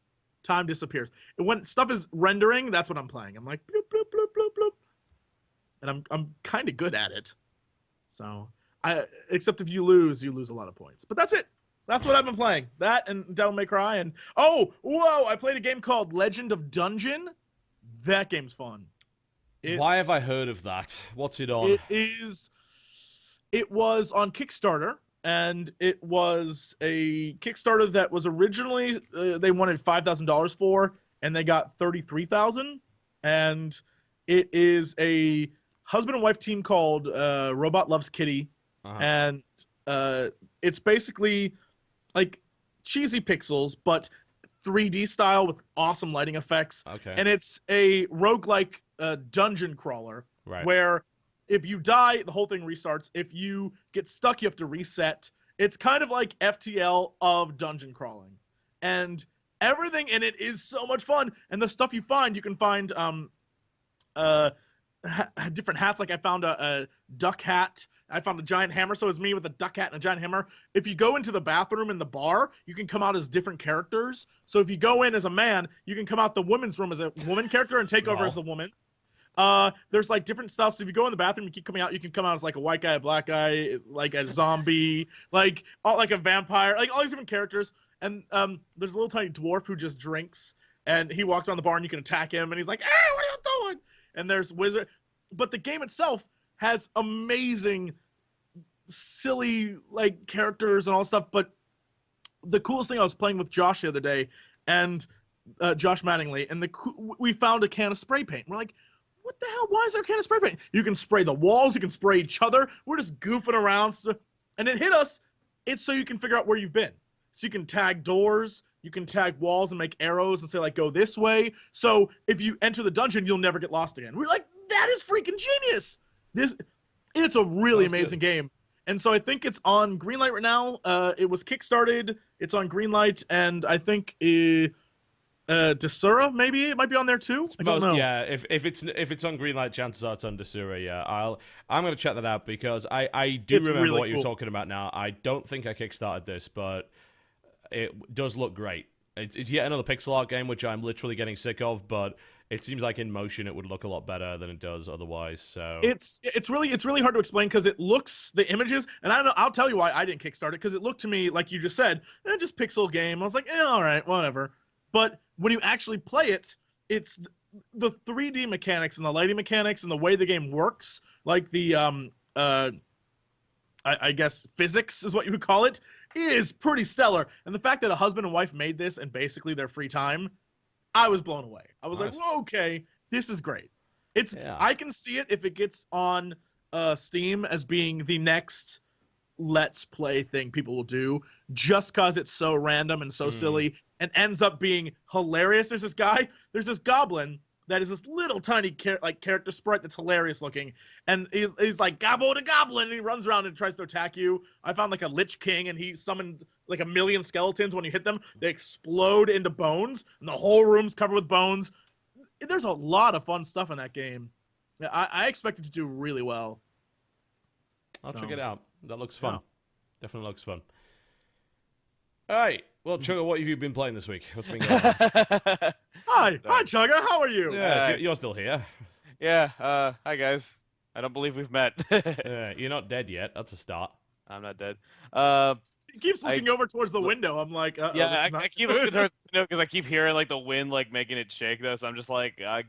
Time disappears. And when stuff is rendering, that's what I'm playing. I'm like, bloop, bloop, bloop, bloop, bloop. And I'm kind of good at it. So except if you lose a lot of points. But that's it. That's what I've been playing. That and Devil May Cry and I played a game called Legend of Dungeon. That game's fun. Why have I heard of that? What's it on? It was on Kickstarter, and it was a Kickstarter that was originally they wanted $5,000 for, and they got $33,000. And it is a husband and wife team called Robot Loves Kitty, and it's basically like cheesy pixels, but 3D style with awesome lighting effects. Okay. And it's a roguelike dungeon crawler, right, where if you die, the whole thing restarts. If you get stuck, you have to reset. It's kind of like FTL of dungeon crawling. And everything in it is so much fun. And the stuff you can find different hats. Like I found a duck hat. I found a giant hammer, so it's me with a duck hat and a giant hammer. If you go into the bathroom in the bar, you can come out as different characters. So if you go in as a man, you can come out the women's room as a woman character and take over as the woman. There's like different stuff. So if you go in the bathroom, you keep coming out. You can come out as like a white guy, a black guy, like a zombie, like a vampire, like all these different characters. And there's a little tiny dwarf who just drinks, and he walks around the bar, and you can attack him, and he's like, "Hey, what are you doing?" And there's wizard, but the game itself has amazing, silly like characters and all stuff. But the coolest thing, I was playing with Josh the other day, and Josh Mattingly, and we found a can of spray paint. We're like, what the hell? Why is there a can of spray paint? You can spray the walls, you can spray each other. We're just goofing around, and it hit us. It's so you can figure out where you've been. So you can tag doors, you can tag walls and make arrows and say like, go this way. So if you enter the dungeon, you'll never get lost again. We're like, that is freaking genius. It's a really amazing game. And so I think it's on Greenlight right now. It was kickstarted. It's on Greenlight, and I think Desura, maybe it might be on there too. I don't know. Yeah, if it's on Greenlight, chances are it's on Desura. Yeah, I'm gonna check that out because I do remember really what you're talking about now. I don't think I kickstarted this, but it does look great. It's yet another pixel art game, which I'm literally getting sick of, but it seems like in motion it would look a lot better than it does otherwise. So it's really hard to explain because it looks the images, and I don't know. I'll tell you why I didn't kickstart it because it looked to me like you just said, just pixel game. I was like, all right, whatever. But when you actually play it, it's the 3D mechanics and the lighting mechanics and the way the game works, like the I guess physics is what you would call it, is pretty stellar. And the fact that a husband and wife made this in basically their free time, I was blown away. I was like, whoa, okay, this is great. I can see it if it gets on Steam as being the next Let's Play thing people will do, just because it's so random and so silly and ends up being hilarious. There's this goblin that is this little tiny character sprite that's hilarious looking, and he's like gobble the goblin, and he runs around and tries to attack you. I found like a Lich King, and he summoned like 1 million skeletons. When you hit them, they explode into bones, and the whole room's covered with bones. There's a lot of fun stuff in that game. I expect it to do really well. I'll check it out. That looks fun. Yeah. Definitely looks fun. All right. Well, Chugga, what have you been playing this week? What's been going on? Hi, Chugga. How are you? Yeah, you're still here. Yeah. Hi, guys. I don't believe we've met. You're not dead yet. That's a start. I'm not dead. He keeps looking over towards the window. I'm like, yeah, I keep looking towards the window because I keep hearing like the wind like making it shake though. So I'm just like, I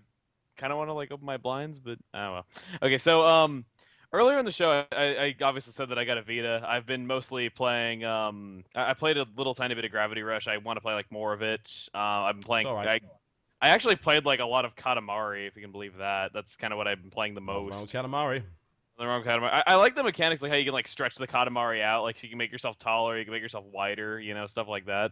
kind of want to like open my blinds, but I don't know. Okay, so earlier in the show, I obviously said that I got a Vita. I've been mostly playing. I played a little tiny bit of Gravity Rush. I want to play like more of it. I've been playing. Right. I actually played like a lot of Katamari, if you can believe that. That's kind of what I've been playing the most. Katamari. I like the mechanics, like how you can like stretch the Katamari out, like you can make yourself taller, you can make yourself wider, stuff like that.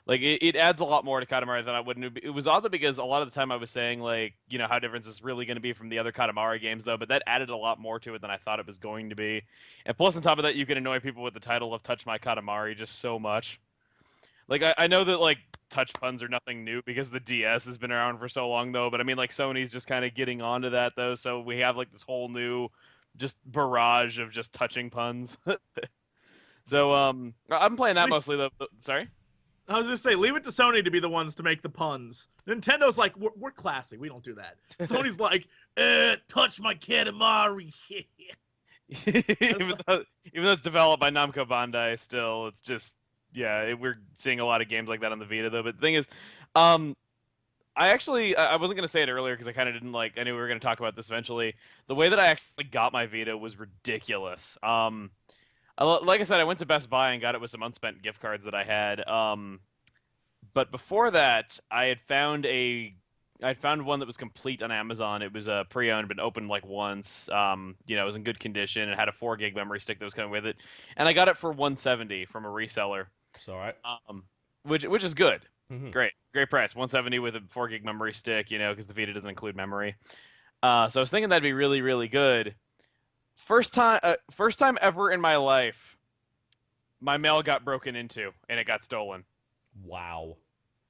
Like it adds a lot more to Katamari than I wouldn't. It was odd because a lot of the time I was saying like, how different is really going to be from the other Katamari games though, but that added a lot more to it than I thought it was going to be. And plus on top of that, you can annoy people with the title of Touch My Katamari just so much. Like I know that like touch puns are nothing new because the DS has been around for so long though, but I mean like Sony's just kind of getting onto that though, so we have like this whole new just barrage of just touching puns. So I'm playing that mostly though. Sorry? I was just say, leave it to Sony to be the ones to make the puns. Nintendo's like, we're classy. We don't do that. Sony's like, touch my Katamari. even though it's developed by Namco Bandai, still, it's just, we're seeing a lot of games like that on the Vita, though. But the thing is, I wasn't going to say it earlier because I kind of didn't I knew we were going to talk about this eventually. The way that I actually got my Vita was ridiculous. Like I said, I went to Best Buy and got it with some unspent gift cards that I had. But before that, I had found one that was complete on Amazon. It was pre-owned, been opened like once. It was in good condition. It had a 4 gig memory stick that was coming with it, and I got it for $170 from a reseller. It's all right. Which is good. Mm-hmm. Great price. $170 with a 4 gig memory stick. Because the Vita doesn't include memory. So I was thinking that'd be really, really good. First time ever in my life, my mail got broken into and it got stolen. Wow.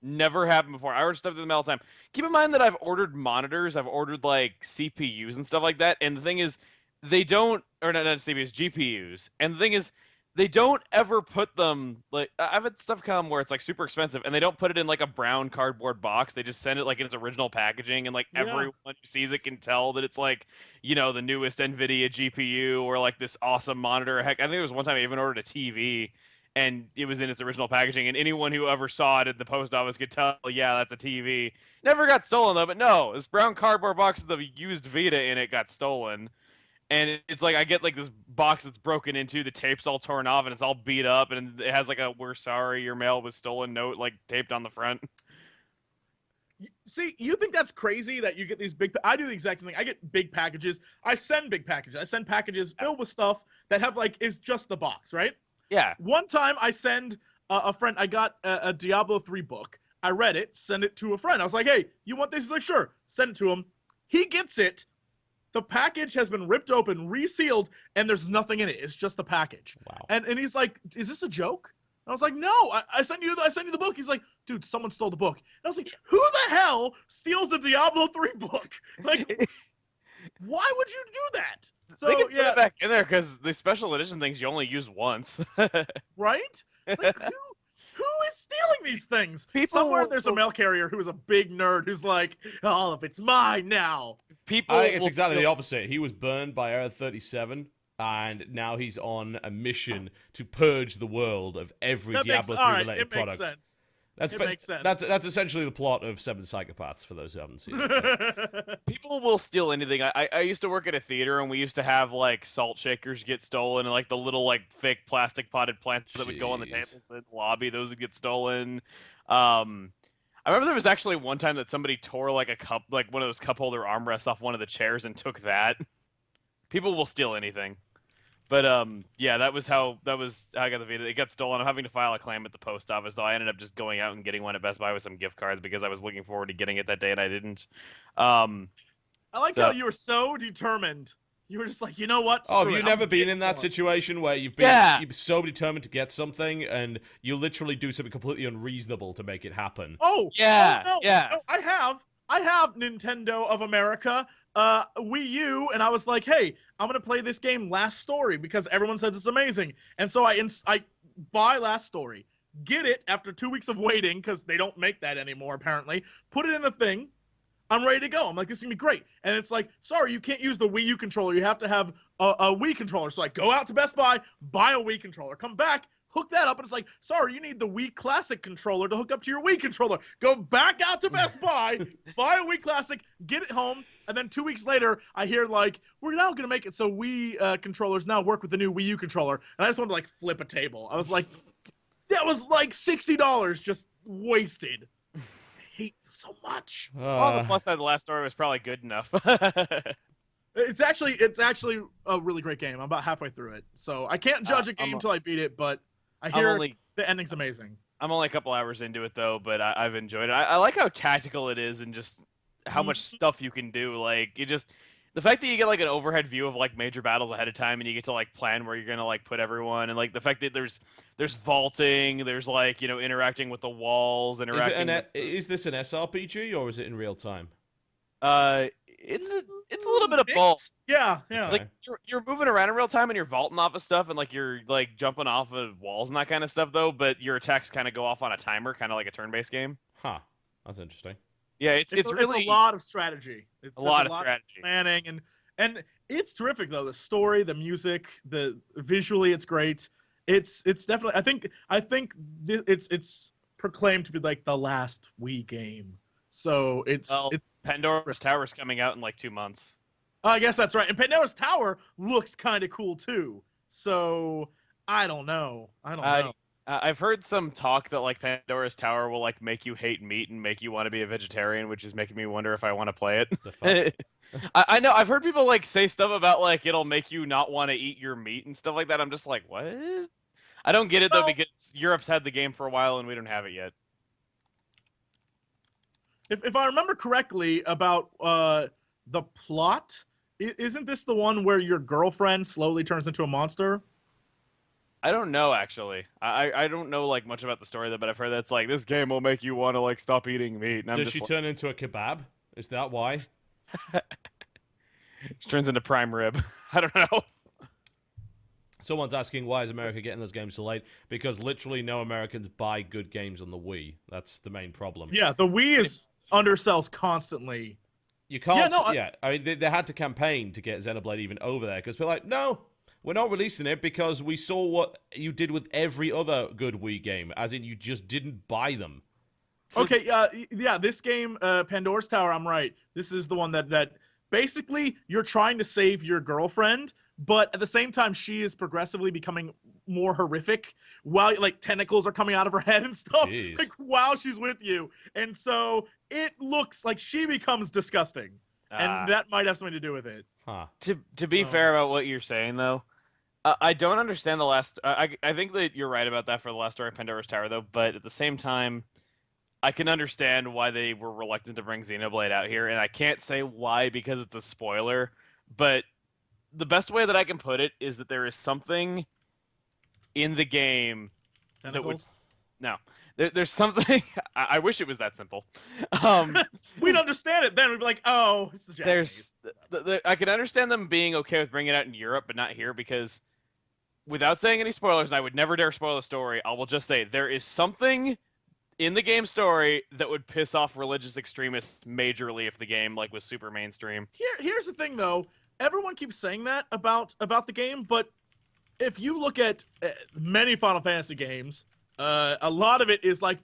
Never happened before. I ordered stuff through the mail all the time. Keep in mind that I've ordered monitors, I've ordered like CPUs and stuff like that, and the thing is, they don't, or not CPUs, GPUs, and the thing is, they don't ever put them, like, I've had stuff come where it's like super expensive, and they don't put it in like a brown cardboard box. They just send it like in its original packaging, and like everyone who sees it can tell that it's like, the newest NVIDIA GPU or like this awesome monitor. Heck, I think there was one time I even ordered a TV, and it was in its original packaging, and anyone who ever saw it at the post office could tell, yeah, that's a TV. Never got stolen though, but no, this brown cardboard box with the used Vita in it got stolen. And it's like I get like this box that's broken into, the tape's all torn off, and it's all beat up, and it has like a "We're sorry, your mail was stolen" note like taped on the front. See, you think that's crazy that you get these big... I do the exact same thing. I get big packages. I send big packages. I send packages filled with stuff that have like, is just the box, right? Yeah. One time I send a friend, I got a Diablo 3 book. I read it, send it to a friend. I was like, hey, you want this? He's like, sure. Send it to him. He gets it. The package has been ripped open, resealed, and there's nothing in it. It's just the package. Wow. And he's like, is this a joke? And I was like, no, I sent you the book. He's like, dude, someone stole the book. And I was like, who the hell steals the Diablo 3 book? Like, why would you do that? So they can put it back in there because the special edition things you only use once. Right? It's like, who is stealing these things? People Somewhere there's a mail carrier who is a big nerd who's like, all of it's mine now. It's exactly the opposite. He was burned by Area 37, and now he's on a mission to purge the world of every Diablo 3 related product. Makes sense. Makes sense. That's essentially the plot of Seven Psychopaths, for those who haven't seen it. People will steal anything. I used to work at a theater, and we used to have like salt shakers get stolen, and like the little like fake plastic potted plants that would go on the tables in the lobby. Those would get stolen. I remember there was actually one time that somebody tore like a cup, like one of those cup holder armrests off one of the chairs and took that. People will steal anything. But yeah, that was how I got the Vita. It got stolen. I'm having to file a claim at the post office, though I ended up just going out and getting one at Best Buy with some gift cards because I was looking forward to getting it that day and I didn't. I like how you were so determined. You were just like, you know what? Have you never been in that situation where you're so determined to get something and you literally do something completely unreasonable to make it happen? No, I have Nintendo of America, Wii U, and I was like, hey, I'm gonna play this game Last Story because everyone says it's amazing, and so I buy Last Story, get it after 2 weeks of waiting because they don't make that anymore apparently. Put it in the thing. I'm ready to go. I'm like, this is gonna be great, and it's like, sorry, you can't use the Wii U controller. You have to have a Wii controller. So I go out to Best Buy, buy a Wii controller, come back, hook that up, and it's like, sorry, you need the Wii Classic controller to hook up to your Wii controller. Go back out to Best Buy, buy a Wii Classic, get it home, and then 2 weeks later, I hear, like, we're now going to make it so Wii controllers now work with the new Wii U controller. And I just wanted to, like, flip a table. I was like, that was, like, $60 just wasted. I hate so much. Well, the plus side of the Last Story was probably good enough. It's actually a really great game. I'm about halfway through it. So I can't judge a game until I beat it, but I hear the ending's amazing. I'm only a couple hours into it, though, but I've enjoyed it. I like how tactical it is and just how much stuff you can do. Like, the fact that you get, like, an overhead view of, like, major battles ahead of time and you get to, like, plan where you're going to, like, put everyone. And, like, the fact that there's vaulting, there's, like, you know, interacting with the walls, Is this an SRPG or is it in real time? It's a little bit of both. Yeah. Like you're moving around in real time and you're vaulting off of stuff and like you're like jumping off of walls and that kind of stuff though. But your attacks kind of go off on a timer, kind of like a turn-based game. Huh. That's interesting. Yeah, it's really a lot of strategy. It's a lot of strategy, planning, and it's terrific though. The story, the music, the visually, it's great. It's definitely. I think it's proclaimed to be like the last Wii game. So it's Pandora's Tower is coming out in like 2 months. I guess that's right. And Pandora's Tower looks kind of cool too. So I don't know. I've heard some talk that like Pandora's Tower will like make you hate meat and make you want to be a vegetarian, which is making me wonder if I want to play it. The fuck? I know I've heard people like say stuff about like it'll make you not want to eat your meat and stuff like that. I'm just like, what? I don't get it though because Europe's had the game for a while and we don't have it yet. If I remember correctly about the plot, isn't this the one where your girlfriend slowly turns into a monster? I don't know actually. I don't know like much about the story though, but I've heard that's like this game will make you want to like stop eating meat. And Does she turn into a kebab? Is that why? She turns into prime rib. I don't know. Someone's asking why is America getting those games so late? Because literally no Americans buy good games on the Wii. That's the main problem. Yeah, the Wii is undersells constantly. You can't. I mean, they had to campaign to get Xenoblade even over there because we're like, no, we're not releasing it because we saw what you did with every other good Wii game, as in you just didn't buy them. Okay, this game, Pandora's Tower, I'm right. This is the one that basically you're trying to save your girlfriend, but at the same time she is progressively becoming more horrific while like tentacles are coming out of her head and stuff like while she's with you, and so it looks like she becomes disgusting, and that might have something to do with it. To be fair about what you're saying though, I don't understand the last. I think that you're right about that for the last story of Pandora's Tower though, but at the same time, I can understand why they were reluctant to bring Xenoblade out here, and I can't say why because it's a spoiler, but the best way that I can put it is that there is something in the game Tentacles? that would there's something. I wish it was that simple. We'd understand it then. We'd be like, oh, it's the Japanese. I can understand them being okay with bringing it out in Europe, but not here because, without saying any spoilers, and I would never dare spoil the story, I will just say there is something in the game story that would piss off religious extremists majorly if the game like was super mainstream. Here's the thing, though. Everyone keeps saying that about the game, but if you look at many Final Fantasy games, a lot of it is like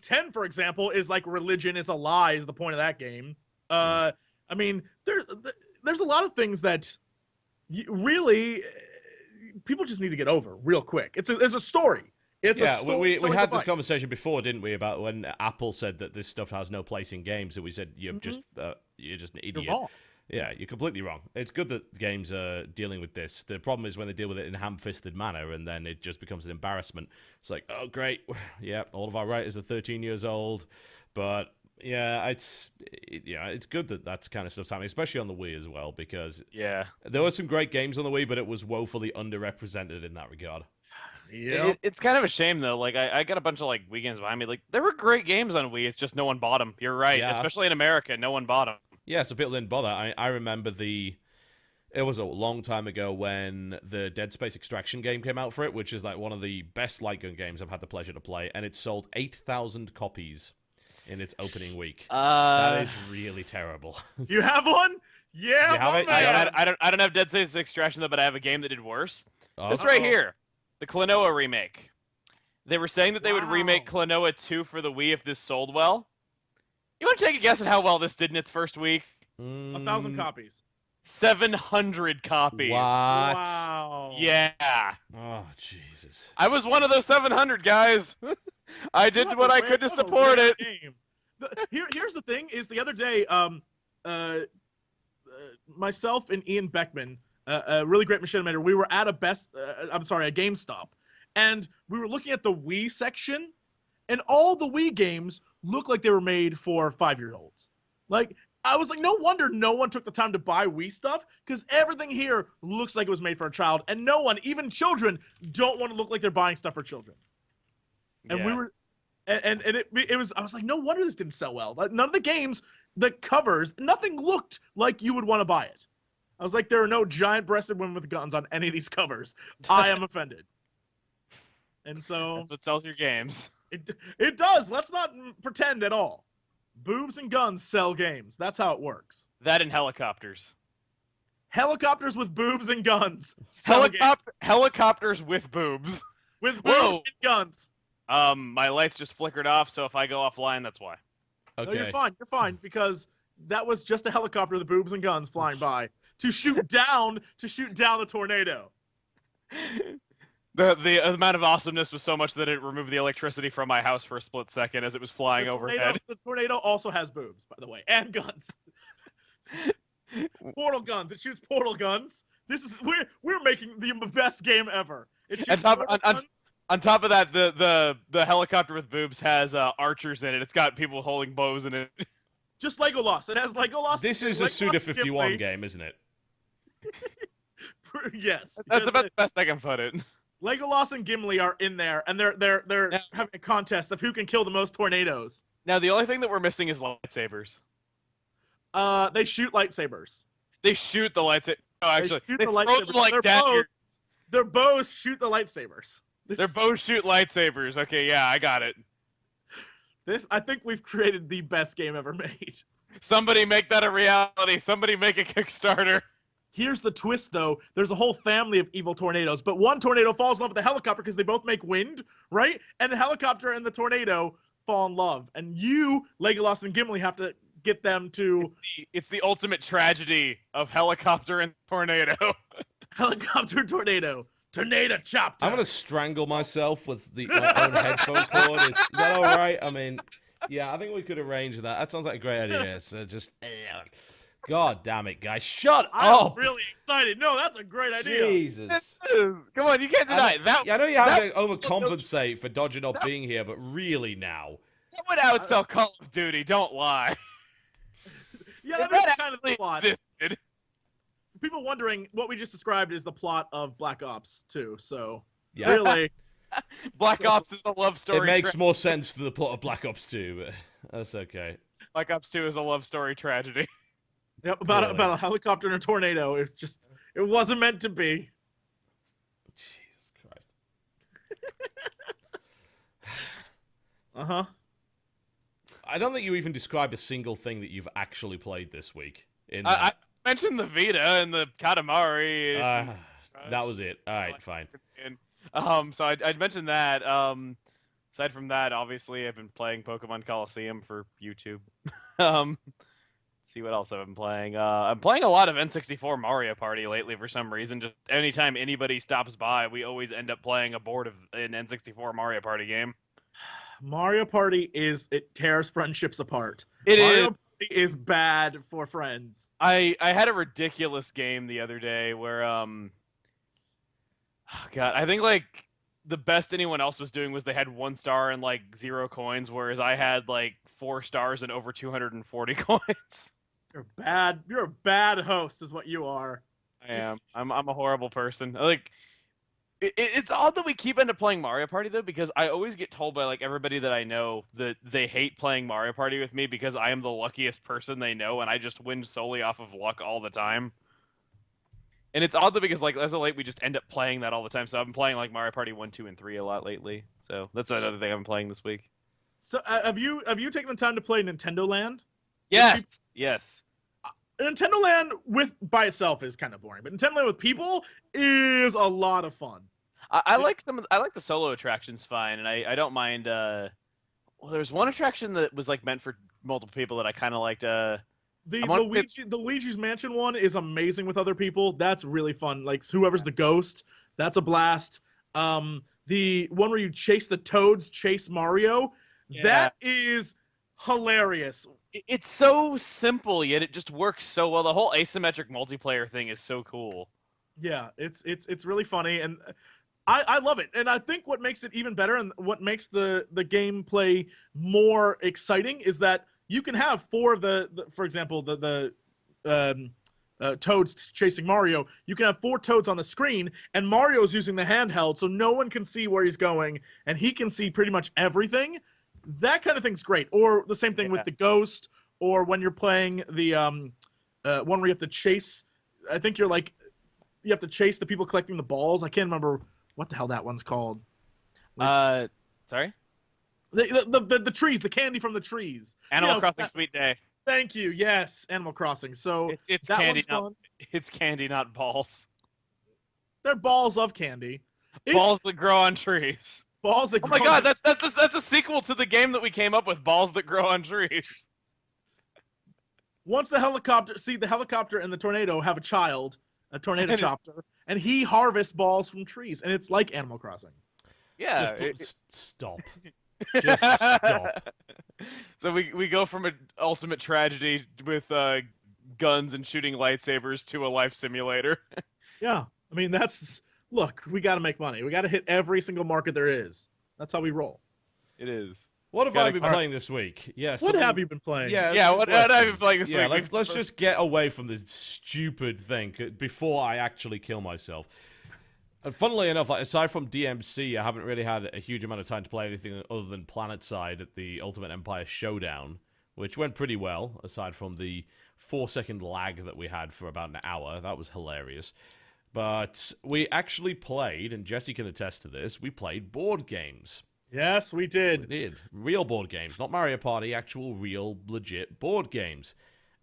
10, for example, is like religion is a lie is the point of that game. I mean, there's a lot of things that really people just need to get over real quick. It's a story. It's a story. We had this conversation before, didn't we, about when Apple said that this stuff has no place in games, and we said you're just an idiot. You're wrong. Yeah, you're completely wrong. It's good that games are dealing with this. The problem is when they deal with it in a ham-fisted manner, and then it just becomes an embarrassment. It's like, oh, great. Yeah, all of our writers are 13 years old. But, yeah, it's good that that's kind of stuff's happening, especially on the Wii as well, because there were some great games on the Wii, but it was woefully underrepresented in that regard. Yeah, it's kind of a shame though. Like I got a bunch of like Wii games behind me. Like there were great games on Wii. It's just no one bought them. You're right, especially in America, no one bought them. Yeah, so people didn't bother. I remember it was a long time ago when the Dead Space Extraction game came out for it, which is like one of the best light gun games I've had the pleasure to play, and it sold 8,000 copies in its opening week. That is really terrible. Do you have one? Yeah, I don't have Dead Space Extraction though, but I have a game that did worse. This right here. The Klonoa remake. They were saying that they would remake Klonoa 2 for the Wii if this sold well. You want to take a guess at how well this did in its first week? 1,000 copies. 700 copies. What? Wow. Yeah. Oh, Jesus. I was one of those 700 guys. I did what I could to support it. Here's the thing: is the other day, myself and Ian Beckman, a really great machine animator, we were at a GameStop, and we were looking at the Wii section, and all the Wii games look like they were made for 5-year-olds. Like, I was like, no wonder no one took the time to buy Wii stuff, because everything here looks like it was made for a child, and no one, even children, don't want to look like they're buying stuff for children. And we were, and it was, I was like, no wonder this didn't sell well. None of the games, the covers, nothing looked like you would want to buy it. I was like, there are no giant-breasted women with guns on any of these covers. I am offended. And so that's what sells your games. It does. Let's not pretend at all. Boobs and guns sell games. That's how it works. That and helicopters. Helicopters with boobs and guns. Helicopters with boobs. With boobs and guns. My lights just flickered off, so if I go offline, that's why. Okay. No, you're fine. You're fine, because that was just a helicopter with boobs and guns flying by to shoot down the tornado. The amount of awesomeness was so much that it removed the electricity from my house for a split second as it was flying overhead. The tornado also has boobs, by the way, and guns. Portal guns. It shoots portal guns. We're making the best game ever. It shoots on top of that, the helicopter with boobs has archers in it. It's got people holding bows in it. Just Legolas. It has Legolas. This is a Suda51 game, isn't it? Yes. That's about the best I can put it. Legolas and Gimli are in there, and they're having a contest of who can kill the most tornadoes. Now, the only thing that we're missing is lightsabers. They shoot lightsabers. They shoot the lightsaber. Oh, actually, they throw them like their daggers. Their bows shoot the lightsabers. Their bows shoot lightsabers. Okay, yeah, I got it. I think we've created the best game ever made. Somebody make that a reality. Somebody make a Kickstarter. Here's the twist, though. There's a whole family of evil tornadoes, but one tornado falls in love with the helicopter because they both make wind, right? And the helicopter and the tornado fall in love. And you, Legolas and Gimli, have to get them to... It's the ultimate tragedy of helicopter and tornado. Helicopter, tornado. Tornado chapter. I'm going to strangle myself with my own headphone cord. Is that all right? I mean, yeah, I think we could arrange that. That sounds like a great idea. So just... God damn it, guys. Shut up! I'm really excited. No, that's a great idea. Jesus. Come on, you can't deny that. I know you have to overcompensate for Dodger not being here, but really now. That would outsell Call of Duty, don't lie. Yeah, that's kind of the plot. Existed. People wondering, what we just described is the plot of Black Ops 2, so yeah. Really. Black Ops is a love story. It makes more sense to the plot of Black Ops 2, but that's okay. Black Ops 2 is a love story tragedy. Yep, about a helicopter and a tornado. It wasn't meant to be. Jesus Christ. Uh-huh. I don't think you even described a single thing that you've actually played this week. I mentioned the Vita and the Katamari. That was it. All right, fine. So I'd mentioned that. Aside from that, obviously, I've been playing Pokemon Coliseum for YouTube. See what else I've been playing. I'm playing a lot of N64 Mario Party lately for some reason. Just anytime anybody stops by, we always end up playing a board of an N64 Mario Party game. Mario Party it tears friendships apart. Mario Party is bad for friends. I had a ridiculous game the other day where oh God, I think like the best anyone else was doing was they had 1 star and like 0 coins, whereas I had like 4 stars and over 240 coins. You're a bad host, is what you are. I am. I'm a horrible person. Like, it's odd that we keep end up playing Mario Party though, because I always get told by like everybody that I know that they hate playing Mario Party with me because I am the luckiest person they know, and I just win solely off of luck all the time. And it's odd though because like as of late we just end up playing that all the time. So I've been playing like Mario Party 1, 2, and 3 a lot lately. So that's another thing I've been playing this week. So have you taken the time to play Nintendo Land? Yes. Yes. Nintendo Land by itself is kind of boring, but Nintendo Land with people is a lot of fun. I like the solo attractions fine, and I don't mind. Well, there's one attraction that was like meant for multiple people that I kind of liked. The Luigi's Mansion one is amazing with other people. That's really fun. Like whoever's the ghost, that's a blast. The one where you chase the toads, chase Mario, that is hilarious. It's so simple, yet it just works so well. The whole asymmetric multiplayer thing is so cool. Yeah, it's really funny, and I love it. And I think what makes it even better and what makes the gameplay more exciting is that you can have 4 of for example, the toads chasing Mario. You can have 4 toads on the screen, and Mario's using the handheld, so no one can see where he's going, and he can see pretty much everything. That kind of thing's great. Or the same thing with the ghost, or when you're playing the one where you have to chase. I think you have to chase the people collecting the balls. I can't remember what the hell that one's called. Sorry? The trees, the candy from the trees. Animal Crossing Sweet Day. Thank you. Yes, Animal Crossing. So it's that candy, it's candy, not balls. They're balls of candy. Balls that grow on trees. Balls that. Oh my God, that's a sequel to the game that we came up with. Balls that grow on trees. Once the helicopter and the tornado have a child, a tornado chopper, and he harvests balls from trees, and it's like Animal Crossing. Yeah. Stop. Just stop. So we go from an ultimate tragedy with guns and shooting lightsabers to a life simulator. Yeah, I mean look, we got to make money. We got to hit every single market there is. That's how we roll. It is. What have I been playing this week? Yeah, what have you been playing? Yeah, what have you been playing this week? Let's just get away from this stupid thing before I actually kill myself. And funnily enough, aside from DMC, I haven't really had a huge amount of time to play anything other than Planetside at the Ultimate Empire Showdown, which went pretty well, aside from the 4-second lag that we had for about an hour. That was hilarious. But we actually played, and Jesse can attest to this, we played board games. Yes, we did. We did. Real board games. Not Mario Party, actual, real, legit board games.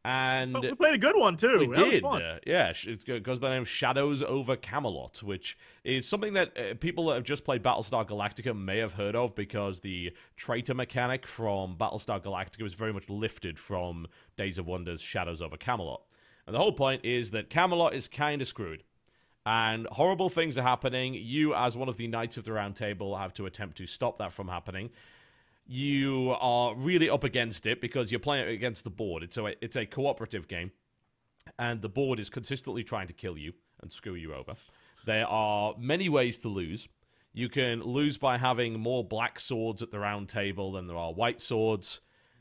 And we played a good one, too. We did. Was fun. It goes by the name Shadows over Camelot, which is something that people that have just played Battlestar Galactica may have heard of because the traitor mechanic from Battlestar Galactica was very much lifted from Days of Wonder's Shadows over Camelot. And the whole point is that Camelot is kind of screwed. And horrible things are happening. You, as one of the Knights of the Round Table, have to attempt to stop that from happening. You are really up against it because you're playing it against the board. It's a cooperative game, and the board is consistently trying to kill you and screw you over. There are many ways to lose. You can lose by having more black swords at the round table than there are white swords,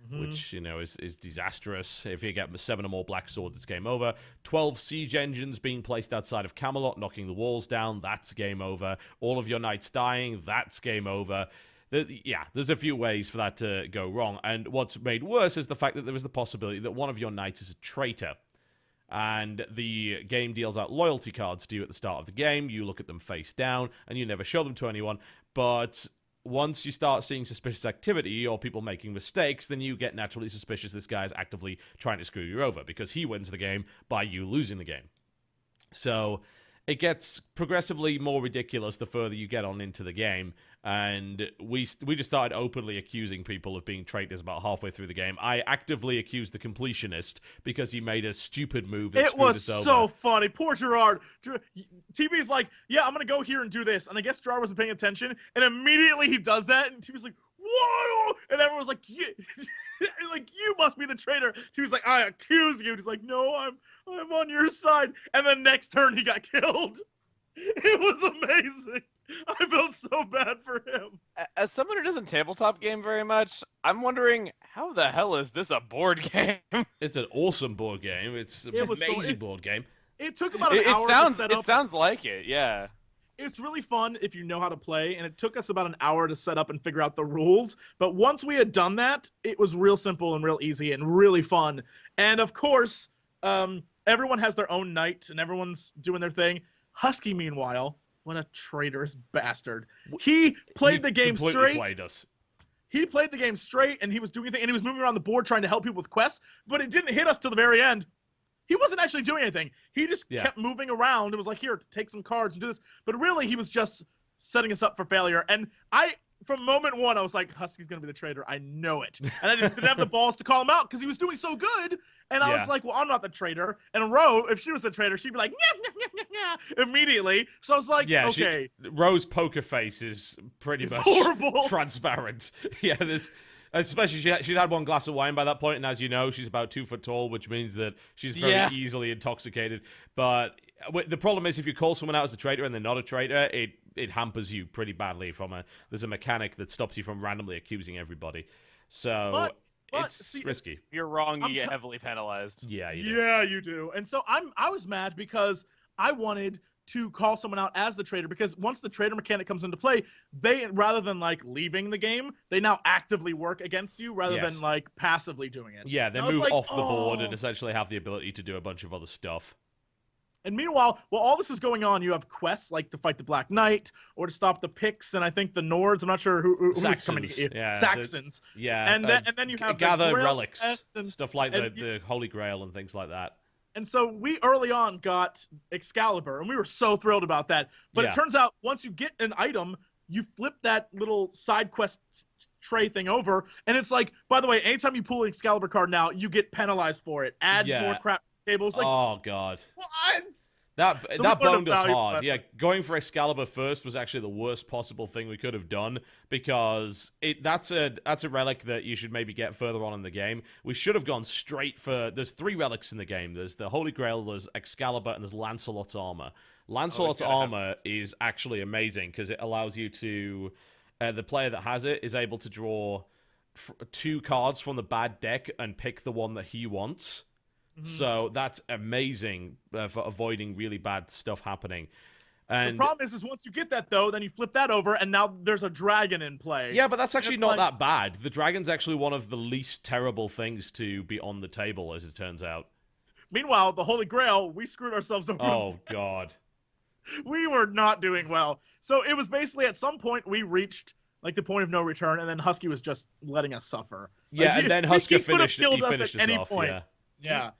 which, is disastrous. If you get 7 or more black swords, it's game over. 12 siege engines being placed outside of Camelot, knocking the walls down, that's game over. All of your knights dying, that's game over. There's a few ways for that to go wrong. And what's made worse is the fact that there is the possibility that one of your knights is a traitor. And the game deals out loyalty cards to you at the start of the game. You look at them face down, and you never show them to anyone. But once you start seeing suspicious activity or people making mistakes, then you get naturally suspicious this guy is actively trying to screw you over because he wins the game by you losing the game. So it gets progressively more ridiculous the further you get on into the game, and we just started openly accusing people of being traitors about halfway through the game. I actively accused the completionist because he made a stupid move that screwed us over. It was so funny. Poor Gerard. TB's like, yeah, I'm going to go here and do this. And I guess Gerard wasn't paying attention, and immediately he does that, and TB's like, whoa! And everyone was like, yeah. Like, you must be the traitor. TB's like, I accuse you. And he's like, no, I'm on your side. And the next turn, he got killed. It was amazing. I felt so bad for him. As someone who doesn't tabletop game very much, I'm wondering, how the hell is this a board game? It's an awesome board game. It's an amazing board game. It took about an hour to set up. It sounds like it, yeah. It's really fun if you know how to play, and it took us about an hour to set up and figure out the rules. But once we had done that, it was real simple and real easy and really fun. And of course, everyone has their own night, and everyone's doing their thing. Husky, meanwhile, what a traitorous bastard. He played the game straight. Played us. He played the game straight, and he was doing things, and he was moving around the board trying to help people with quests, but it didn't hit us till the very end. He wasn't actually doing anything. He just kept moving around and was like, here, take some cards and do this. But really, he was just setting us up for failure. And from moment one, I was like, Husky's going to be the traitor. I know it. And I just didn't have the balls to call him out because he was doing so good. And I was like, well, I'm not the traitor. And Ro, if she was the traitor, she'd be like, immediately. So I was like, okay. Ro's poker face is pretty much horrible. Transparent. Yeah, especially she'd had one glass of wine by that point, and as you know, she's about 2 foot tall, which means that she's very easily intoxicated. But the problem is, if you call someone out as a traitor and they're not a traitor, it hampers you pretty badly. There's a mechanic that stops you from randomly accusing everybody. So it's risky. If you're wrong, you get heavily penalized. Yeah, you do. Yeah, you do. And so I was mad because I wanted to call someone out as the traitor, because once the traitor mechanic comes into play, they, rather than like leaving the game, they now actively work against you rather than like passively doing it. Yeah, they move off the board and essentially have the ability to do a bunch of other stuff. And meanwhile, while all this is going on, you have quests like to fight the Black Knight or to stop the Picts, and I think the Nords. I'm not sure who's coming to you. Yeah, Saxons. And then you have gather the relics, and stuff like the Holy Grail and things like that. And so we early on got Excalibur, and we were so thrilled about that. But it turns out once you get an item, you flip that little side quest tray thing over, and it's like, by the way, anytime you pull an Excalibur card now, you get penalized for it. Add more crap tables. Like, oh god, what? That boned us hard. Yeah, going for Excalibur first was actually the worst possible thing we could have done, because that's a relic that you should maybe get further on in the game. We should have gone straight for... There's 3 relics in the game. There's the Holy Grail, there's Excalibur, and there's Lancelot's armor. Lancelot's armor is actually amazing because it allows you to... the player that has it is able to draw 2 cards from the bad deck and pick the one that he wants. So that's amazing for avoiding really bad stuff happening. And the problem is once you get that, though, then you flip that over, and now there's a dragon in play. Yeah, but that's actually not that bad. The dragon's actually one of the least terrible things to be on the table, as it turns out. Meanwhile, the Holy Grail, we screwed ourselves over. Oh, God. We were not doing well. So it was basically at some point we reached like the point of no return, and then Husky was just letting us suffer. Yeah, like, and then Husky finished us at any off, point. Yeah.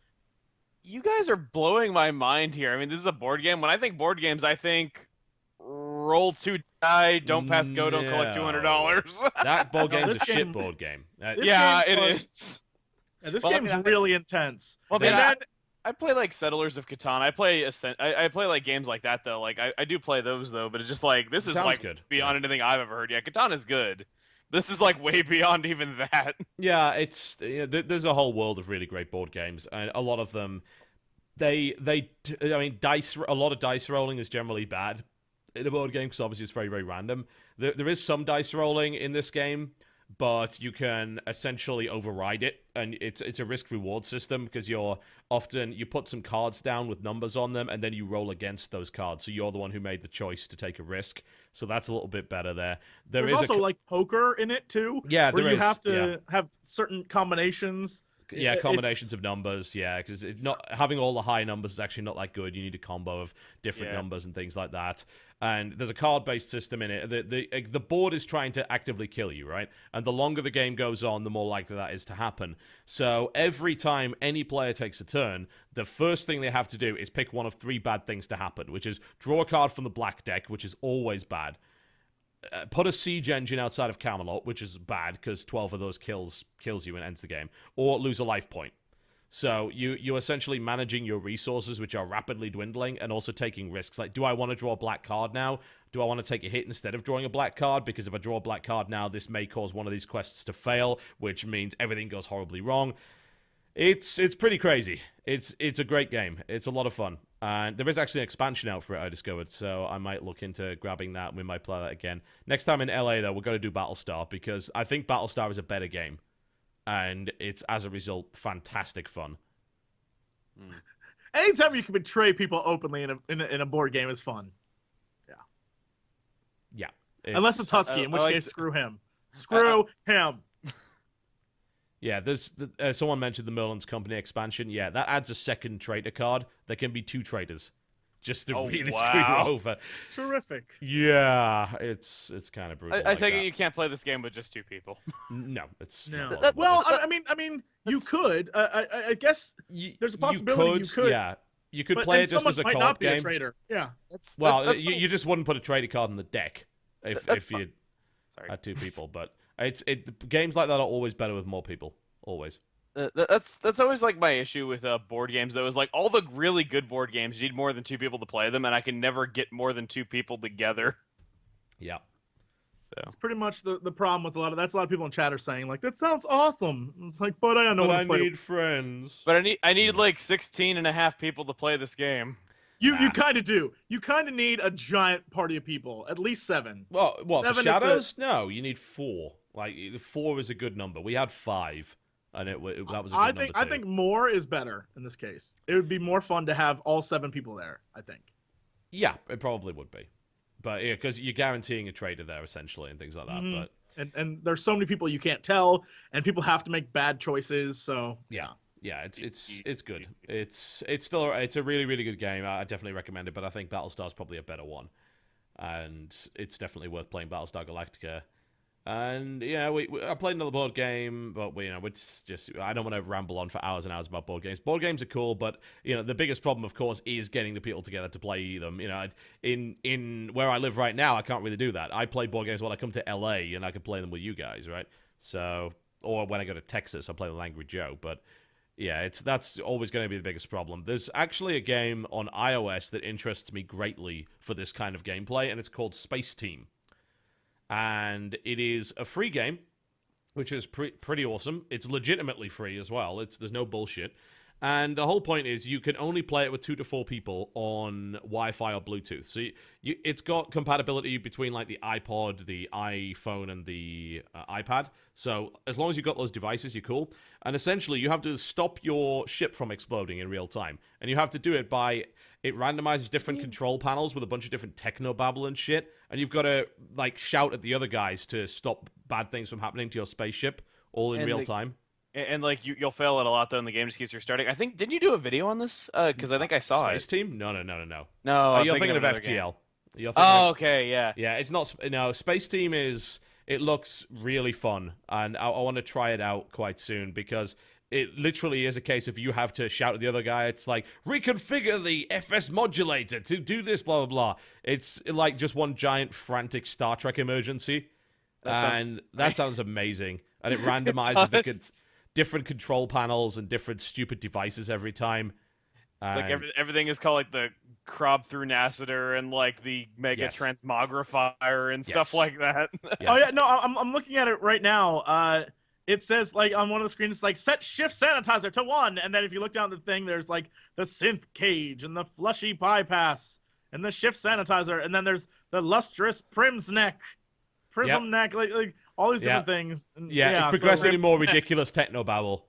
You guys are blowing my mind here. I mean, this is a board game. When I think board games, I think roll 2 die, don't pass go, don't collect $200. That board game's a shit board game. It is. Yeah, this game's really intense. Well, I play like Settlers of Catan. I play like games like that though. Like I do play those though, but it's just like this is like good. Beyond anything I've ever heard. Yeah, Catan is good. This is like way beyond even that. Yeah, there's a whole world of really great board games, and a lot of them, I mean, a lot of dice rolling is generally bad in a board game because obviously it's very, very random. There is some dice rolling in this game, but you can essentially override it, and it's a risk-reward system because you put some cards down with numbers on them, and then you roll against those cards, so you're the one who made the choice to take a risk. So that's a little bit better there. There's also like poker in it too. Yeah, where you have to have certain combinations Yeah, combinations of numbers. Yeah, because not having all the high numbers is actually not that good. You need a combo of different numbers and things like that. And there's a card-based system in it. The board is trying to actively kill you, right? And the longer the game goes on, the more likely that is to happen. So every time any player takes a turn, the first thing they have to do is pick one of 3 bad things to happen, which is draw a card from the black deck, which is always bad. Put a siege engine outside of Camelot, which is bad because 12 of those kills you and ends the game, or lose a life point. So you're essentially managing your resources, which are rapidly dwindling, and also taking risks. Like, do I want to draw a black card now? Do I want to take a hit instead of drawing a black card? Because if I draw a black card now, this may cause one of these quests to fail, which means everything goes horribly wrong. It's pretty crazy. It's a great game. It's a lot of fun. And there is actually an expansion out for it, I discovered, so I might look into grabbing that, and we might play that again. Next time in LA, though, we're going to do Battlestar, because I think Battlestar is a better game. And it's, as a result, fantastic fun. Anytime you can betray people openly in a board game is fun. Yeah. Unless it's Husky, in which case, screw him. Screw him. Yeah, there's someone mentioned the Merlin's Company expansion. Yeah, that adds a second traitor card. There can be 2 traitors, just to really screw you over. Terrific. Yeah, it's kind of brutal. I take it you can't play this game with just 2 people. No, it's no. Well, I mean, you could. I guess there's a possibility you could. Yeah, you could play it just as a co-op game. Might not be a traitor. Yeah. You just wouldn't put a traitor card in the deck if you had 2 people, but. Games like that are always better with more people. Always. That's always like my issue with board games. Though, is like all the really good board games, you need more than 2 people to play them, and I can never get more than 2 people together. Yeah. So. It's pretty much the problem with a lot of people in chat are saying like that sounds awesome. It's like, but I know. But I need friends. But I need like 16 and a half people to play this game. You kind of do. You kind of need a giant party of people, at least 7. Well, what, for Shadows? No, you need 4. Like 4 is a good number. We had 5, and that was a good number too. I think more is better in this case. It would be more fun to have all 7 people there, I think. Yeah, it probably would be. But yeah, because you're guaranteeing a trader there essentially and things like that. But and there's so many people you can't tell, and people have to make bad choices. So yeah, it's good. It's a really, really good game. I definitely recommend it. But I think Battlestar is probably a better one, and it's definitely worth playing Battlestar Galactica. And yeah, I played another board game, but we're just I don't want to ramble on for hours and hours about board games. Board games are cool, but the biggest problem, of course, is getting the people together to play them. In where I live right now, I can't really do that. I play board games when I come to LA, and I can play them with you guys, right? So, or when I go to Texas, I play with Angry Joe. But yeah, that's always going to be the biggest problem. There's actually a game on iOS that interests me greatly for this kind of gameplay, and it's called Space Team. And it is a free game, which is pretty awesome. It's legitimately free as well. There's no bullshit. And the whole point is you can only play it with 2 to 4 people on Wi-Fi or Bluetooth. So it's got compatibility between like the iPod, the iPhone, and the iPad. So as long as you've got those devices, you're cool. And essentially, you have to stop your ship from exploding in real time. And you have to do it by... It randomizes different control panels with a bunch of different technobabble and shit. And you've got to like shout at the other guys to stop bad things from happening to your spaceship all in real time. And like you'll fail it a lot though, and the game just keeps restarting. I think didn't you do a video on this? Because I think I saw Space Team? No. No, you're thinking of FTL. Okay, yeah. Yeah, it's not. No, Space Team is. It looks really fun, and I want to try it out quite soon because it literally is a case of you have to shout at the other guy. It's like reconfigure the FS modulator to do this, blah blah blah. It's like just one giant frantic Star Trek emergency, that sounds amazing. And it randomizes the different control panels and different stupid devices every time. It's like everything is called like the Crob through Nassiter and like the Mega Transmogrifier and stuff like that. Oh yeah, no, I'm looking at it right now. It says like on one of the screens, it's like set shift sanitizer to 1, and then if you look down the thing, there's like the synth cage and the flushy bypass and the shift sanitizer, and then there's the lustrous prism neck, like all these different things. And, progressively more ridiculous technobabble.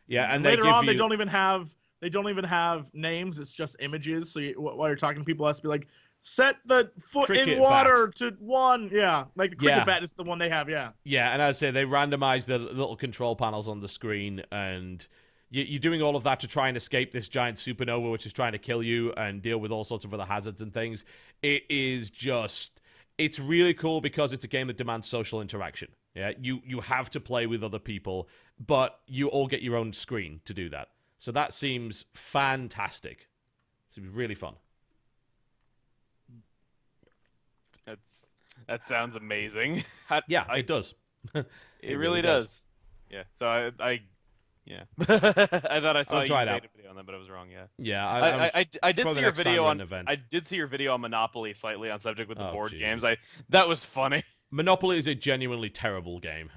Yeah, and later on, they don't even have names. It's just images. So while you're talking to people, it has to be like set the foot Cricket in water bat. to 1. Yeah, like the cricket bat is the one they have. Yeah. Yeah, and as I say, they randomize the little control panels on the screen, and you're doing all of that to try and escape this giant supernova, which is trying to kill you, and deal with all sorts of other hazards and things. It is just, it's really cool because it's a game that demands social interaction. Yeah, you have to play with other people, but you all get your own screen to do that. So that seems fantastic. It seems really fun. That sounds amazing. It does. It really does. Yeah. So I I thought I saw you made a video on that, but I was wrong. Yeah. Yeah. I did see your video on event. I did see your video on Monopoly, slightly on subject with the board games. That was funny. Monopoly is a genuinely terrible game.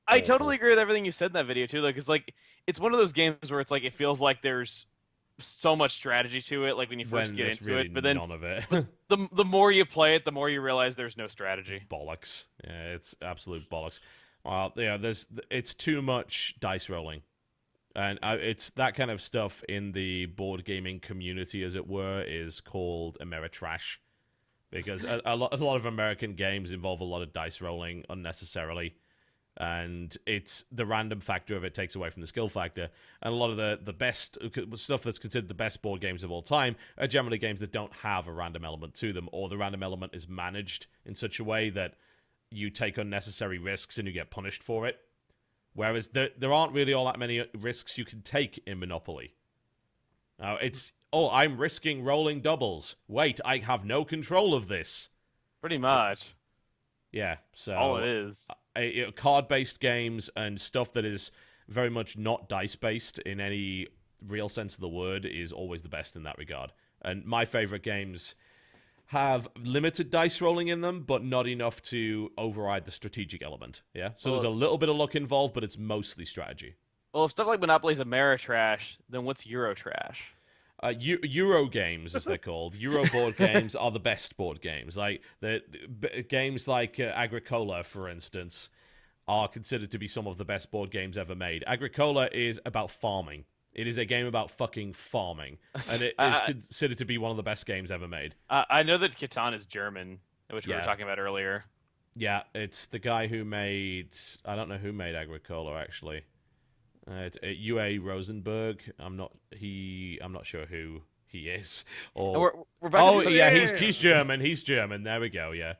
I totally agree with everything you said in that video too. Like, it's one of those games where it's like it feels like there's so much strategy to it. Like when you first get into it, but then none of it. the more you play it, the more you realize there's no strategy. Bollocks. Yeah, it's absolute bollocks. Well, yeah, it's too much dice rolling, and it's that kind of stuff in the board gaming community, as it were, is called Ameritrash. Because a lot of American games involve a lot of dice rolling unnecessarily, and it's the random factor of it takes away from the skill factor. And a lot of the best stuff that's considered the best board games of all time are generally games that don't have a random element to them, or the random element is managed in such a way that you take unnecessary risks and you get punished for it. Whereas there aren't really all that many risks you can take in Monopoly. Now it's, I'm risking rolling doubles. Wait, I have no control of this. Pretty much. Yeah, so all it is. Card-based games and stuff that is very much not dice-based in any real sense of the word is always the best in that regard. And my favorite games have limited dice rolling in them, but not enough to override the strategic element. Yeah, so there's a little bit of luck involved, but it's mostly strategy. Well, if stuff like Monopoly's Ameritrash, then what's Eurotrash? Euro games, as they're called. Euro board games are the best board games. Like the games like Agricola, for instance, are considered to be some of the best board games ever made. Agricola is about farming. It is a game about fucking farming, and it is considered to be one of the best games ever made. I know that Catan is German, which we were talking about earlier. Yeah, it's the guy who made... I don't know who made Agricola, actually. UA Rosenberg. I'm not sure who he is. Or we're back he's German. He's German. There we go. Yeah.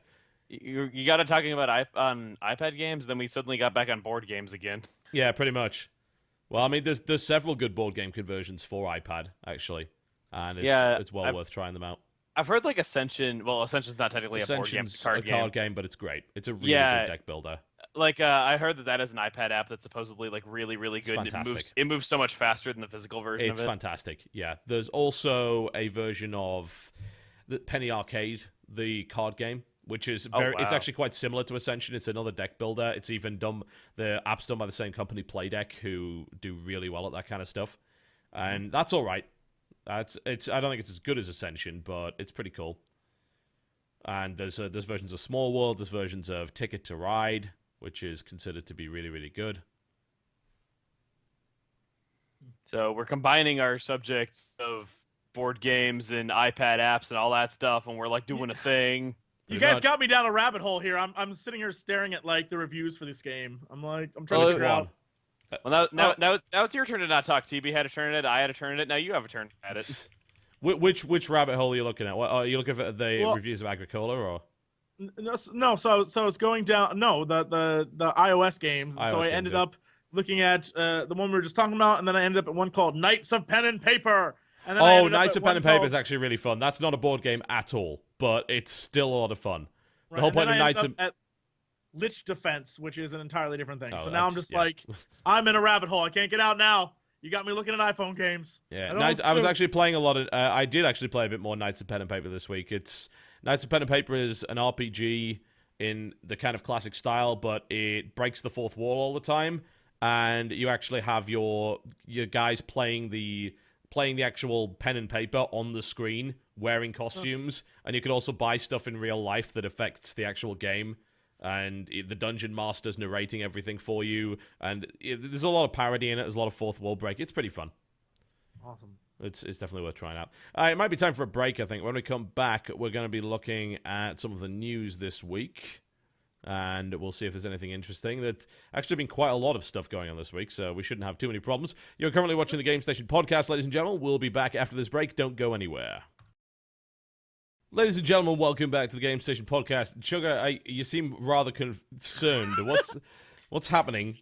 You got it talking about on iPad games, then we suddenly got back on board games again. Yeah, pretty much. Well, I mean, there's several good board game conversions for iPad actually, and it's well worth trying them out. I've heard like Ascension. Well, Ascension's not technically a board game; it's a card game, but it's great. It's a really good deck builder. Like I heard that is an iPad app that's supposedly like really, really good. And it moves so much faster than the physical version of it. It's fantastic. Yeah. There's also a version of the Penny Arcade, the card game, which is it's actually quite similar to Ascension. It's another deck builder. It's even done. The app's done by the same company, Playdeck, who do really well at that kind of stuff. And that's all right. I don't think it's as good as Ascension, but it's pretty cool. And there's versions of Small World. There's versions of Ticket to Ride, which is considered to be really, really good. So we're combining our subjects of board games and iPad apps and all that stuff, and we're like doing a thing. You guys got me down a rabbit hole here. I'm sitting here staring at like the reviews for this game. I'm trying to figure out. Well, now it's your turn to not talk. TB had a turn at it. I had a turn at it. Now you have a turn at it. Which rabbit hole are you looking at? What, are you looking at the reviews of Agricola or? No. So I was going down. No, the iOS games. So I ended up looking at the one we were just talking about, and then I ended up at one called Knights of Pen and Paper. And then Knights of Pen and Paper is actually really fun. That's not a board game at all, but it's still a lot of fun. Right. The whole point of Knights of Lich Defense, which is an entirely different thing. So now I'm just like, I'm in a rabbit hole. I can't get out now. You got me looking at iPhone games. Yeah, I was actually playing a lot of... I did actually play a bit more Knights of Pen and Paper this week. Knights of Pen and Paper is an RPG in the kind of classic style, but it breaks the fourth wall all the time, and you actually have your guys playing the actual pen and paper on the screen, wearing costumes, and you can also buy stuff in real life that affects the actual game. And the dungeon master's narrating everything for you, and there's a lot of parody in it. There's a lot of fourth wall break. It's pretty fun. Awesome. It's definitely worth trying out. It might be time for a break, I think. When we come back, we're going to be looking at some of the news this week. And we'll see if there's anything interesting. There's actually been quite a lot of stuff going on this week, so we shouldn't have too many problems. You're currently watching the Game Station podcast, ladies and gentlemen. We'll be back after this break. Don't go anywhere. Ladies and gentlemen, welcome back to the Game Station podcast. Chugga, you seem rather concerned. What's happening?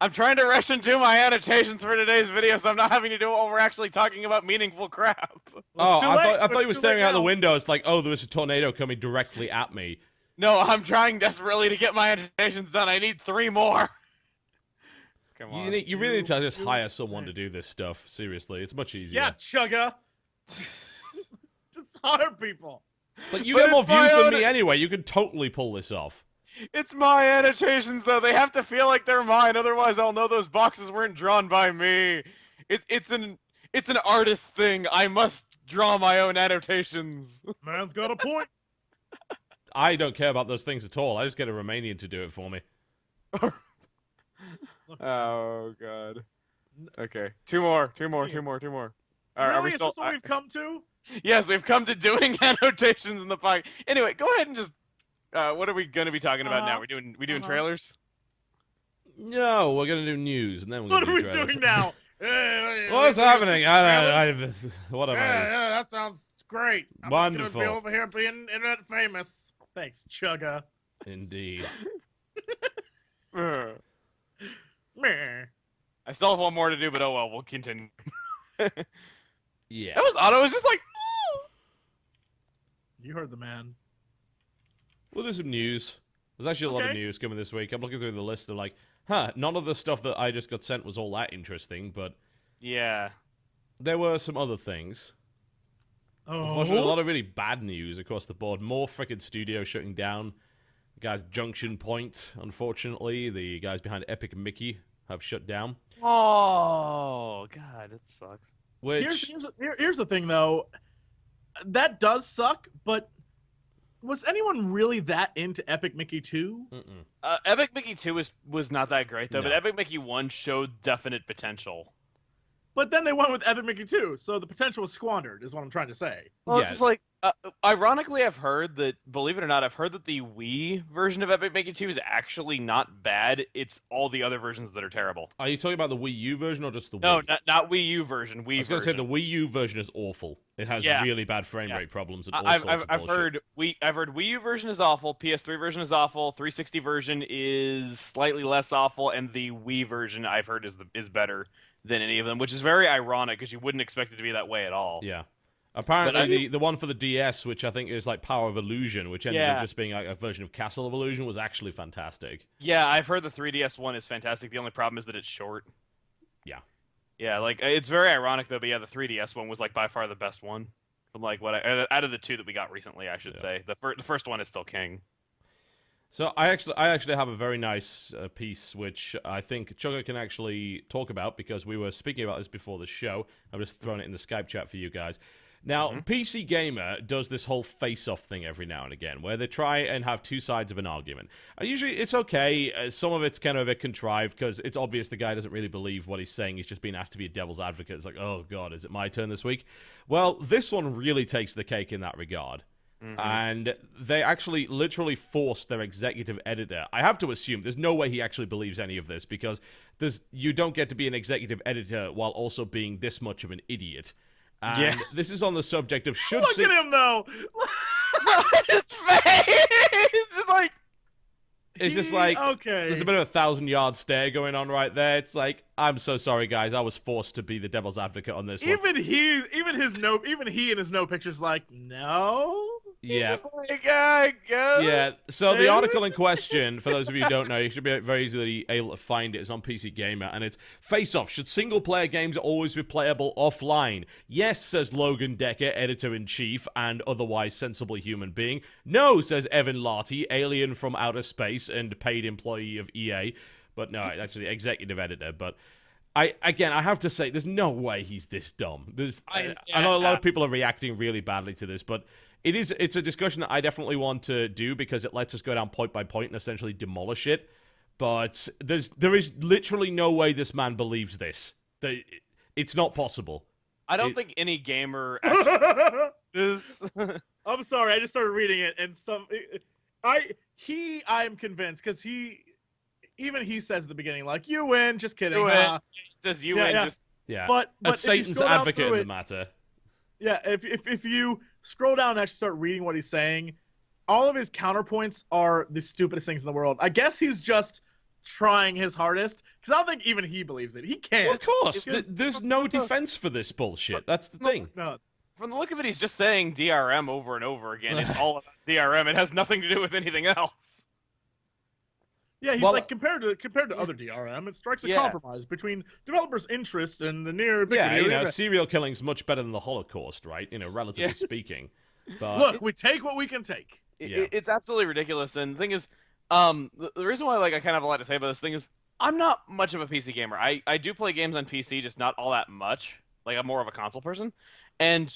I'm trying to rush and do my annotations for today's video, so I'm not having to do it while we're actually talking about meaningful crap. I thought you were staring out the window. It's like, oh, there was a tornado coming directly at me. No, I'm trying desperately to get my annotations done. I need 3 more. Come on. You really need to just hire someone to do this stuff. Seriously, it's much easier. Yeah, Chugga. Just hire people. But you get more views than me anyway. You can totally pull this off. It's my annotations, though. They have to feel like they're mine. Otherwise, I'll know those boxes weren't drawn by me. It's an artist thing. I must draw my own annotations. Man's got a point. I don't care about those things at all. I just get a Romanian to do it for me. Oh, God. Okay. 2 more. All right, Really? Is this what we've come to? Yes, we've come to doing annotations in the podcast. Anyway, go ahead and just... what are we going to be talking about now? We doing trailers? No, we're going to do news, and then we're What going are to we do trailers. doing now? What's happening? Whatever. Yeah, that sounds great. I'm Wonderful. gonna be over here being internet famous. Thanks, Chugga. Indeed. Ugh. Meh. I still have 1 more to do, but oh well, we'll continue. Yeah. That was Otto. It was just like... You heard the man. We'll do some news. There's actually a lot of news coming this week. I'm looking through the list of like, none of the stuff that I just got sent was all that interesting, but Yeah. there were some other things. Oh. Unfortunately, a lot of really bad news across the board. More frickin' studios shutting down. The guys Junction Point, unfortunately. The guys behind Epic Mickey have shut down. Oh, God, it sucks. Which... Here's the thing, though. That does suck, but was anyone really that into Epic Mickey 2? Epic Mickey 2 was not that great, though, No. but Epic Mickey 1 showed definite potential. But then they went with Epic Mickey 2, so the potential was squandered, is what I'm trying to say. Well, Yeah. it's just like, ironically, I've heard that, believe it or not, I've heard that the Wii version of Epic Mickey 2 is actually not bad. It's all the other versions that are terrible. Are you talking about the Wii U version or just the Wii? No, not Wii U version. Wii I was going to say version. the Wii U version is awful. It has really bad frame rate problems and all sorts of I've bullshit. heard Wii U version is awful, PS3 version is awful, 360 version is slightly less awful, and the Wii version I've heard is better than any of them, which is very ironic because you wouldn't expect it to be that way at all. Yeah. Apparently, the one for the DS, which I think is like Power of Illusion, which ended up just being like a version of Castle of Illusion, was actually fantastic. Yeah, I've heard the 3DS one is fantastic. The only problem is that it's short. Yeah. Yeah, like it's very ironic though, but yeah, the 3DS one was like by far the best one. From like out of the 2 that we got recently, I should say. The first one is still king. So I actually have a very nice piece which I think Chugga can actually talk about because we were speaking about this before the show. I'm just throwing it in the Skype chat for you guys. Now, PC Gamer does this whole face-off thing every now and again, where they try and have 2 sides of an argument. Usually, it's okay. Some of it's kind of a bit contrived, because it's obvious the guy doesn't really believe what he's saying. He's just being asked to be a devil's advocate. It's like, oh, God, is it my turn this week? Well, this one really takes the cake in that regard. And they actually literally forced their executive editor. I have to assume there's no way he actually believes any of this, because you don't get to be an executive editor while also being this much of an idiot. And this is on the subject of should... Look at him, though! His face! It's just like... It's just like, okay. There's a bit of a 1,000-yard stare going on right there. It's like, I'm so sorry, guys. I was forced to be the devil's advocate on this one. Even he in his no picture's like, no? Yeah. He's just like, I guess. Yeah, so the article in question, for those of you who don't know, you should be very easily able to find it. It's on PC Gamer, and it's Face-Off. Should single-player games always be playable offline? Yes, says Logan Decker, editor-in-chief and otherwise sensible human being. No, says Evan Larty, alien from outer space and paid employee of EA. But no, actually, executive editor. But I have to say, there's no way he's this dumb. I know a lot of people are reacting really badly to this, but... It's a discussion that I definitely want to do because it lets us go down point by point and essentially demolish it. But there is literally no way this man believes this. It's not possible. I don't think any gamer actually is. I'm sorry, I just started reading it, and I am convinced because even he says at the beginning, like, you win, just kidding. He says you win, just But as Satan's advocate in the matter. Yeah, if you scroll down and actually start reading what he's saying, all of his counterpoints are the stupidest things in the world. I guess he's just trying his hardest because I don't think even he believes it. He can't. Well, of course, there's no defense for this bullshit. That's the thing. No. From the look of it, he's just saying DRM over and over again. It's all about DRM. It has nothing to do with anything else. Yeah, he's like compared to other DRM, it strikes a compromise between developers' interest and the near. Yeah, serial killing's much better than the Holocaust, right? Relatively speaking. But look, we take what we can take. It's absolutely ridiculous. And the thing is, the reason why I kind of have a lot to say about this thing is I'm not much of a PC gamer. I do play games on PC, just not all that much. Like I'm more of a console person, and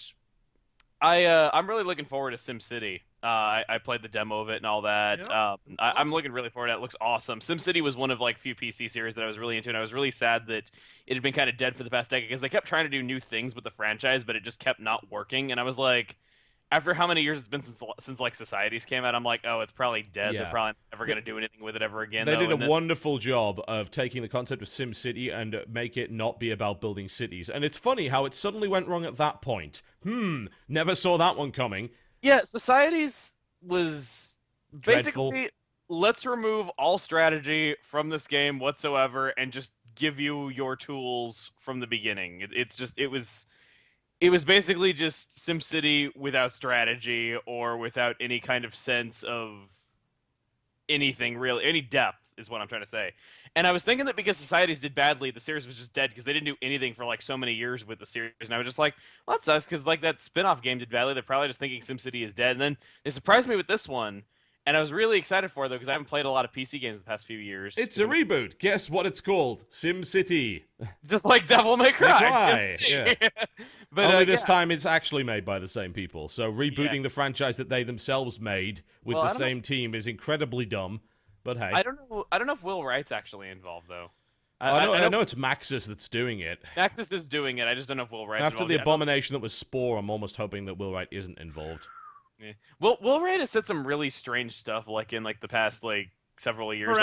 I'm really looking forward to SimCity. I played the demo of it and all that. Yeah, I'm looking really forward to it. It looks awesome. SimCity was one of few PC series that I was really into, and I was really sad that it had been kind of dead for the past decade because they kept trying to do new things with the franchise, but it just kept not working. And I was like, after how many years it's been since Societies came out, I'm like, oh, it's probably dead. They're probably never going to do anything with it ever again. They did a wonderful job of taking the concept of SimCity and make it not be about building cities. And it's funny how it suddenly went wrong at that point. Never saw that one coming. Yeah, Societies was Dreadful. basically, let's remove all strategy from this game whatsoever and just give you your tools from the beginning. It was basically just SimCity without strategy or without any kind of sense of anything really, any depth is what I'm trying to say. And I was thinking that because Societies did badly, the series was just dead because they didn't do anything for so many years with the series. And I was just like, well, that sucks because that spin-off game did badly. They're probably just thinking SimCity is dead. And then they surprised me with this one. And I was really excited for it, though, because I haven't played a lot of PC games the past few years. It's a reboot. Guess what it's called? SimCity. Just like Devil May Cry. Yeah. But only this time it's actually made by the same people. So rebooting the franchise that they themselves made with the same team is incredibly dumb. But hey. I don't know if Will Wright's actually involved, though. I know it's Maxis that's doing it. Maxis is doing it. I just don't know if Will Wright's After involved the yet. abomination that was Spore, I'm almost hoping that Will Wright isn't involved. Yeah. Will Wright has said some really strange stuff, in the past several years.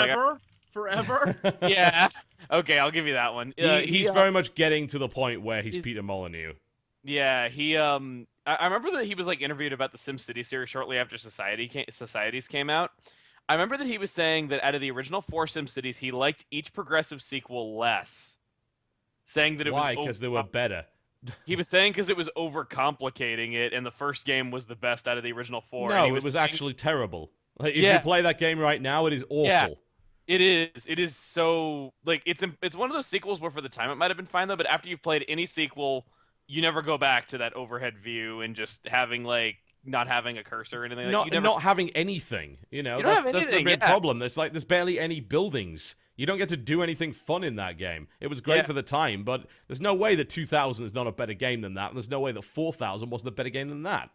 Forever. Yeah. Okay, I'll give you that one. He's very much getting to the point where he's Peter Molyneux. Yeah, I remember that he was interviewed about the SimCity series shortly after Societies came out. I remember that he was saying that out of the original 4 SimCities, he liked each progressive sequel less, saying that it was because they were better. He was saying because it was overcomplicating it, and the first game was the best out of the original 4. No, it was actually terrible. If you play that game right now, it is awful. Yeah, it is. It is so it's one of those sequels where for the time it might have been fine though, but after you've played any sequel, you never go back to that overhead view and just having not having a cursor or anything. Not having anything. That's a big problem. There's barely any buildings. You don't get to do anything fun in that game. It was great for the time, but there's no way that 2000 is not a better game than that. And there's no way that 4000 wasn't a better game than that.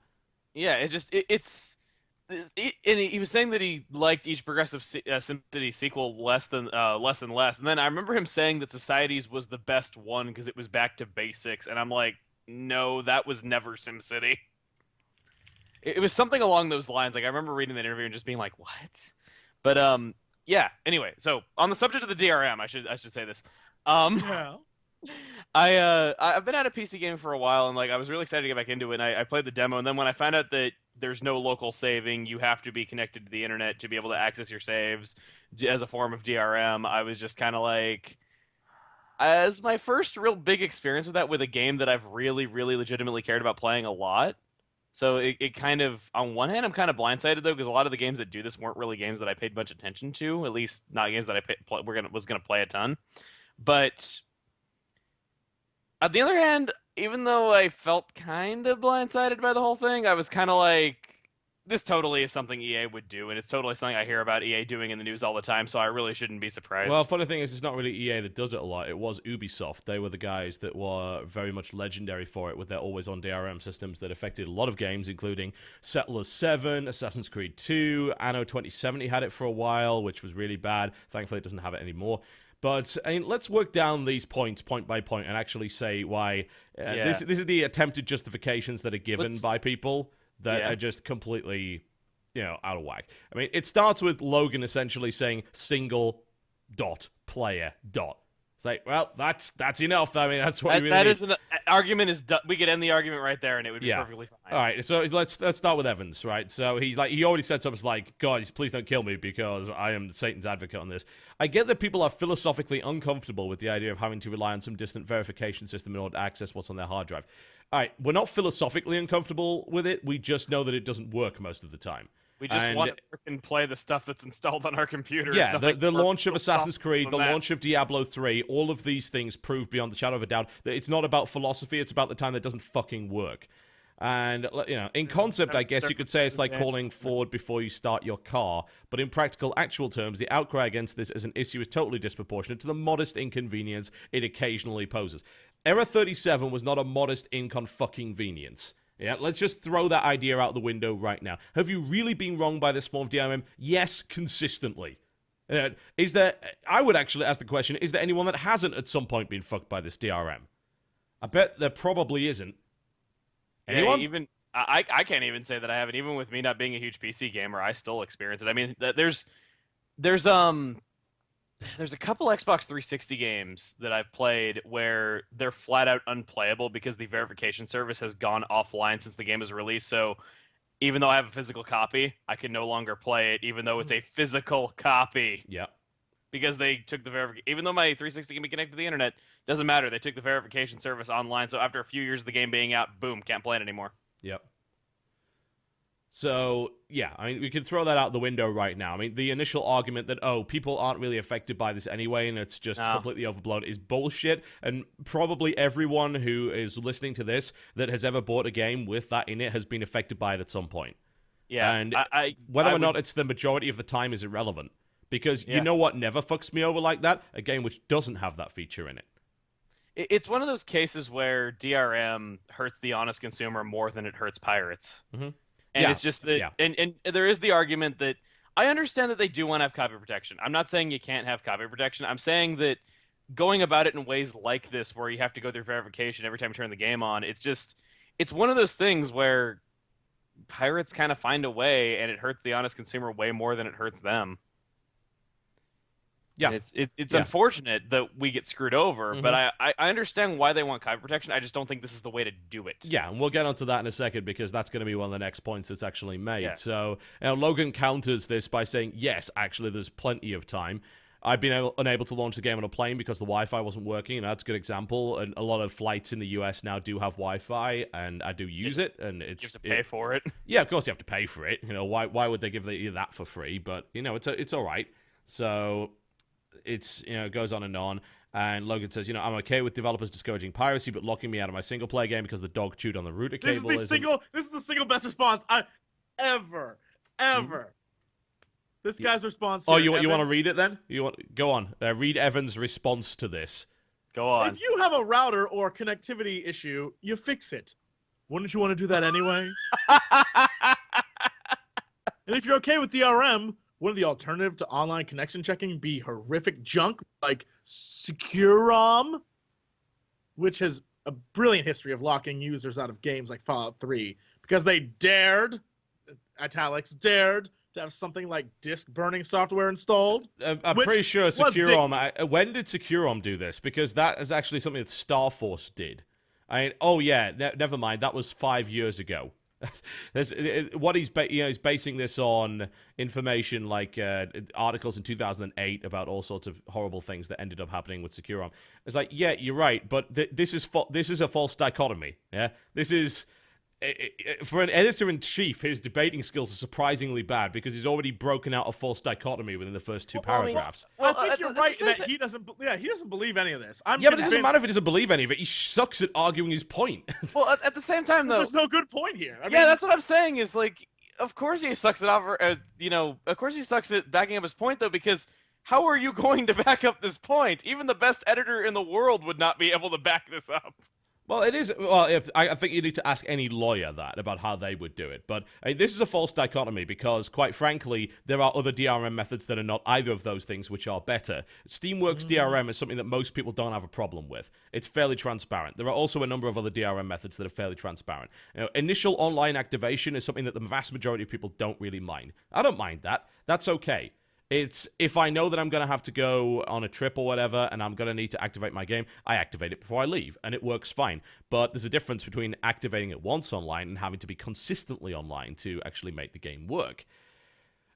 Yeah, it's just and he was saying that he liked each progressive SimCity sequel less and less. And then I remember him saying that Societies was the best one because it was back to basics. And I'm like, no, that was never SimCity. It was something along those lines. I remember reading that interview and just being like, what? But yeah. Anyway, so on the subject of the DRM, I should say this. Yeah. I've been out of PC gaming for a while, and I was really excited to get back into it. And I played the demo, and then when I found out that there's no local saving, you have to be connected to the internet to be able to access your saves as a form of DRM. I was just kind of as my first real big experience with that with a game that I've really, really legitimately cared about playing a lot. So it kind of, on one hand, I'm kind of blindsided though, because a lot of the games that do this weren't really games that I paid much attention to. At least not games that I was gonna play a ton. But on the other hand, even though I felt kind of blindsided by the whole thing, I was kind of this totally is something EA would do, and it's totally something I hear about EA doing in the news all the time, so I really shouldn't be surprised. Well, funny thing is, it's not really EA that does it a lot. It was Ubisoft. They were the guys that were very much legendary for it with their always-on DRM systems that affected a lot of games, including Settlers 7, Assassin's Creed 2, Anno 2070 had it for a while, which was really bad. Thankfully, it doesn't have it anymore. But I mean, let's work down these points point by point and actually say why this is the attempted justifications that are given by people that are just completely, out of whack. I mean, it starts with Logan essentially saying single.player. It's like, well, that's enough. I mean, that's what we really that need. is an argument. We could end the argument right there, and it would be perfectly fine. All right, so let's start with Evans, right? So he already said something like, "God, please don't kill me because I am Satan's advocate on this." I get that people are philosophically uncomfortable with the idea of having to rely on some distant verification system in order to access what's on their hard drive. All right, we're not philosophically uncomfortable with it. We just know that it doesn't work most of the time. We just want to freaking play the stuff that's installed on our computer. Yeah, the launch of Assassin's Creed, the launch of Diablo 3, all of these things prove beyond the shadow of a doubt that it's not about philosophy, it's about the time that doesn't fucking work. And, in concept, I guess you could say it's like calling Ford before you start your car, but in practical, actual terms, the outcry against this as an issue is totally disproportionate to the modest inconvenience it occasionally poses. Error 37 was not a modest inconvenience. Yeah, let's just throw that idea out the window right now. Have you really been wrong by this form of DRM? Yes, consistently. I would actually ask the question, is there anyone that hasn't at some point been fucked by this DRM? I bet there probably isn't. Anyone? Yeah, I can't even say that I haven't. Even with me not being a huge PC gamer, I still experience it. I mean, there's a couple Xbox 360 games that I've played where they're flat out unplayable because the verification service has gone offline since the game was released. So even though I have a physical copy, I can no longer play it, even though it's a physical copy. Yeah. Because they took the verification. Even though my 360 can be connected to the internet, doesn't matter. They took the verification service online. So after a few years of the game being out, boom, can't play it anymore. Yep. So, yeah, I mean, we can throw that out the window right now. I mean, the initial argument that, people aren't really affected by this anyway, and it's just completely overblown is bullshit, and probably everyone who is listening to this that has ever bought a game with that in it has been affected by it at some point. Yeah. And whether or not it's the majority of the time is irrelevant, because you know what never fucks me over like that? A game which doesn't have that feature in it. It's one of those cases where DRM hurts the honest consumer more than it hurts pirates. Mm-hmm. And it's just that, and there is the argument that I understand that they do want to have copy protection. I'm not saying you can't have copy protection. I'm saying that going about it in ways like this, where you have to go through verification every time you turn the game on, it's one of those things where pirates kind of find a way, and it hurts the honest consumer way more than it hurts them. Yeah, and it's unfortunate that we get screwed over, but I understand why they want copy protection. I just don't think this is the way to do it. Yeah, and we'll get onto that in a second because that's going to be one of the next points that's actually made. Yeah. So Logan counters this by saying, yes, actually, there's plenty of time. I've been unable to launch the game on a plane because the Wi-Fi wasn't working, and that's a good example. And a lot of flights in the US now do have Wi-Fi, and I do use it. And you have to pay for it. Yeah, of course you have to pay for it. Why would they give you that for free? But it's all right. So it's it goes on, and Logan says, I'm okay with developers discouraging piracy, but locking me out of my single player game because the dog chewed on the router cable. This is the single best response I ever. This guy's response. Oh, you want to read it then? Go on. Read Evan's response to this. Go on. If you have a router or connectivity issue, you fix it. Wouldn't you want to do that anyway? And if you're okay with DRM, wouldn't the alternative to online connection checking be horrific junk like SecureROM, which has a brilliant history of locking users out of games like Fallout 3 because they dared, italics, dared to have something like disk burning software installed? I'm pretty sure SecureROM. When did SecureROM do this? Because that is actually something that Starforce did. Never mind. That was 5 years ago. What he's basing this on information like articles in 2008 about all sorts of horrible things that ended up happening with SecureROM. It's like, yeah, you're right, but this is a false dichotomy. Yeah, this is. For an editor-in-chief, his debating skills are surprisingly bad because he's already broken out a false dichotomy within the first two paragraphs. I think you're right in that he doesn't believe any of this. But it doesn't matter if he doesn't believe any of it. He sucks at arguing his point. Well, at the same time, though, there's no good point here. That's what I'm saying is, like, of course he sucks at of course he sucks at backing up his point though, because how are you going to back up this point? Even the best editor in the world would not be able to back this up. Well, it is. Well, I think you need to ask any lawyer that about how they would do it. But this is a false dichotomy because, quite frankly, there are other DRM methods that are not either of those things which are better. Steamworks DRM is something that most people don't have a problem with. It's fairly transparent. There are also a number of other DRM methods that are fairly transparent. Initial online activation is something that the vast majority of people don't really mind. I don't mind that. That's okay. It's if I know that I'm going to have to go on a trip or whatever and I'm going to need to activate my game, I activate it before I leave, and it works fine. But there's a difference between activating it once online and having to be consistently online to actually make the game work.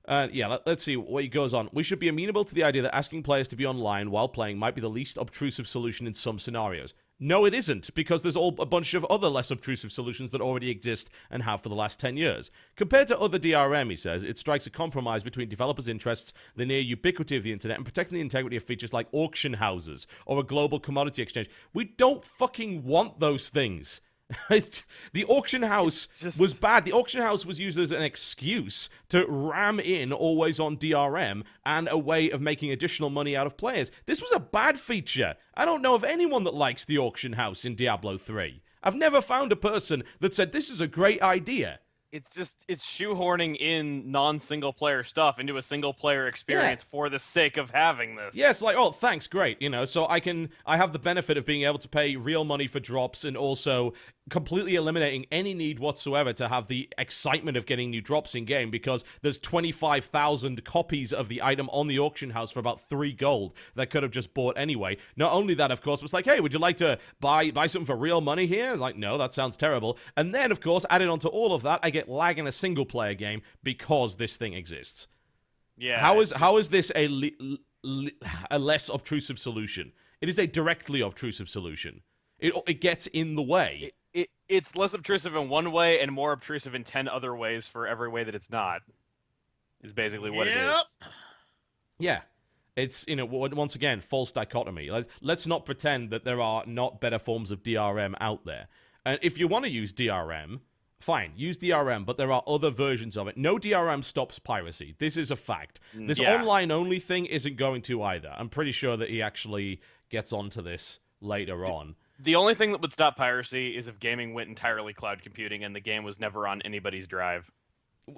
Let's see what he goes on. We should be amenable to the idea that asking players to be online while playing might be the least obtrusive solution in some scenarios. No, it isn't, because there's a bunch of other less obtrusive solutions that already exist and have for the last 10 years. Compared to other DRM, he says, it strikes a compromise between developers' interests, the near ubiquity of the internet, and protecting the integrity of features like auction houses or a global commodity exchange. We don't fucking want those things. The auction house was bad. The auction house was used as an excuse to ram in always-on DRM and a way of making additional money out of players. This was a bad feature. I don't know of anyone that likes the auction house in Diablo 3. I've never found a person that said this is a great idea. It's shoehorning in non-single player stuff into a single player experience for the sake of having this. Yeah, it's like, oh, thanks, great, so I have the benefit of being able to pay real money for drops and also completely eliminating any need whatsoever to have the excitement of getting new drops in game because there's 25,000 copies of the item on the auction house for about 3 gold that could have just bought anyway. Not only that, of course, it was like, hey, would you like to buy something for real money here? Like, no, that sounds terrible. And then, of course, added onto all of that, I get lag in a single player game because this thing exists. Yeah. How is this a less obtrusive solution? It is a directly obtrusive solution. It gets in the way. It's less obtrusive in one way and more obtrusive in 10 other ways for every way that it's not. Is basically what it is. Yeah. It's, once again, false dichotomy. Let's not pretend that there are not better forms of DRM out there. And if you want to use DRM, fine, use DRM, but there are other versions of it. No DRM stops piracy. This is a fact. This online-only thing isn't going to either. I'm pretty sure that he actually gets onto this later on. The only thing that would stop piracy is if gaming went entirely cloud computing and the game was never on anybody's drive.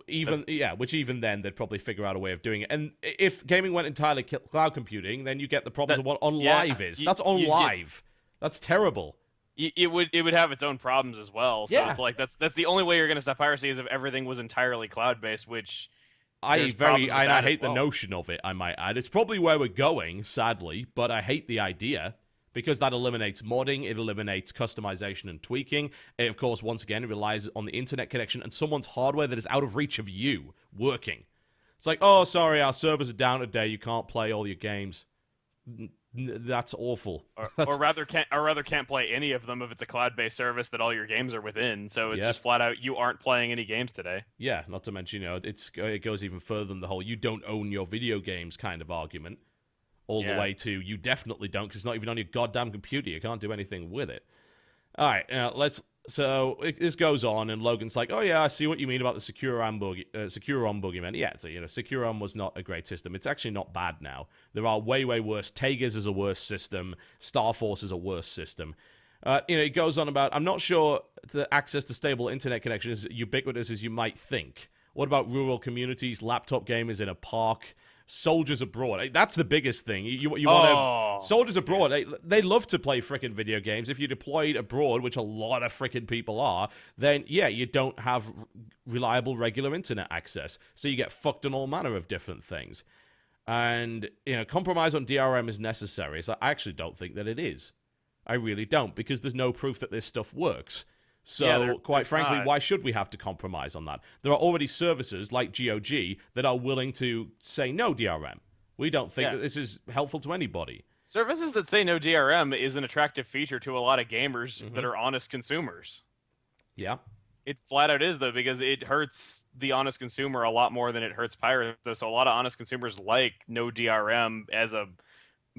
Which even then they'd probably figure out a way of doing it. And if gaming went entirely cloud computing, then you get the problems of what OnLive is. That's OnLive. That's terrible. It would have its own problems as well. So it's like that's the only way you're going to stop piracy is if everything was entirely cloud based, which I hate the notion of it. I might add, it's probably where we're going, sadly, but I hate the idea. Because that eliminates modding, it eliminates customization and tweaking. It, of course, once again, relies on the internet connection and someone's hardware that is out of reach of you working. It's like, oh, sorry, our servers are down today. You can't play all your games. That's awful. Or rather can't play any of them if it's a cloud-based service that all your games are within. So it's just flat out, you aren't playing any games today. Yeah, not to mention, it goes even further than the whole you don't own your video games kind of argument. All the way to you definitely don't because it's not even on your goddamn computer. You can't do anything with it. All right, so this goes on, and Logan's like, "Oh yeah, I see what you mean about the Secure ROM boogeyman." Yeah, so Secure ROM was not a great system. It's actually not bad now. There are way worse. Tegas is a worse system. Star Force is a worse system. It goes on about, I'm not sure the access to stable internet connection is ubiquitous as you might think. What about rural communities, laptop gamers in a park? Soldiers abroad. That's the biggest thing. You want to soldiers abroad. They love to play frickin' video games. If you're deployed abroad, which a lot of frickin' people are, then yeah, you don't have reliable regular internet access. So you get fucked on all manner of different things. And compromise on DRM is necessary. So I actually don't think that it is. I really don't, because there's no proof that this stuff works. So, quite frankly, why should we have to compromise on that? There are already services like GOG that are willing to say no DRM. We don't think that this is helpful to anybody. Services that say no DRM is an attractive feature to a lot of gamers that are honest consumers. Yeah. It flat out is, though, because it hurts the honest consumer a lot more than it hurts pirates. So a lot of honest consumers like no DRM as a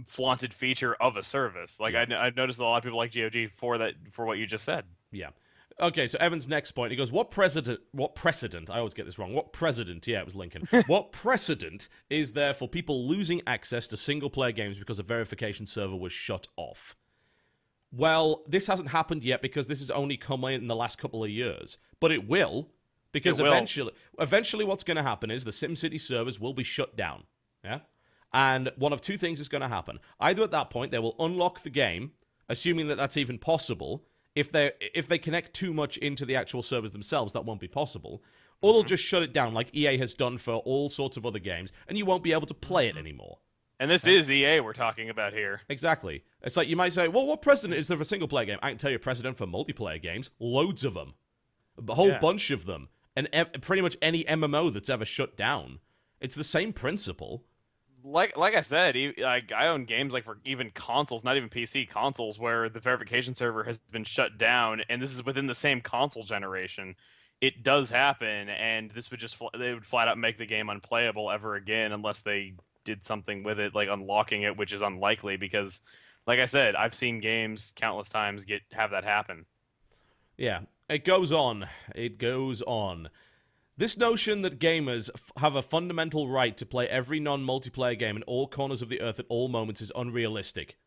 flaunted feature of a service. Like I've noticed a lot of people like GOG for what you just said. Yeah. Okay, so Evan's next point, he goes, what precedent, I always get this wrong, what precedent, yeah, it was Lincoln, what precedent is there for people losing access to single-player games because a verification server was shut off? Well, this hasn't happened yet because this has only come in the last couple of years, but it will, because eventually what's going to happen is the SimCity servers will be shut down, yeah? And one of two things is going to happen. Either at that point, they will unlock the game, assuming that that's even possible. If they connect too much into the actual servers themselves, that won't be possible. Or they'll just shut it down like EA has done for all sorts of other games, and you won't be able to play it anymore. And this is EA we're talking about here. Exactly. It's like you might say, well, what precedent is there for single-player game? I can tell you a precedent for multiplayer games. Loads of them. A whole bunch of them. And pretty much any MMO that's ever shut down. It's the same principle. Like I said, I own games like for even consoles, not even PC consoles, where the verification server has been shut down, and this is within the same console generation. It does happen, and this would they would flat out make the game unplayable ever again unless they did something with it, like unlocking it, which is unlikely because, like I said, I've seen games countless times have that happen. Yeah, it goes on. It goes on. This notion that gamers have a fundamental right to play every non-multiplayer game in all corners of the earth at all moments is unrealistic.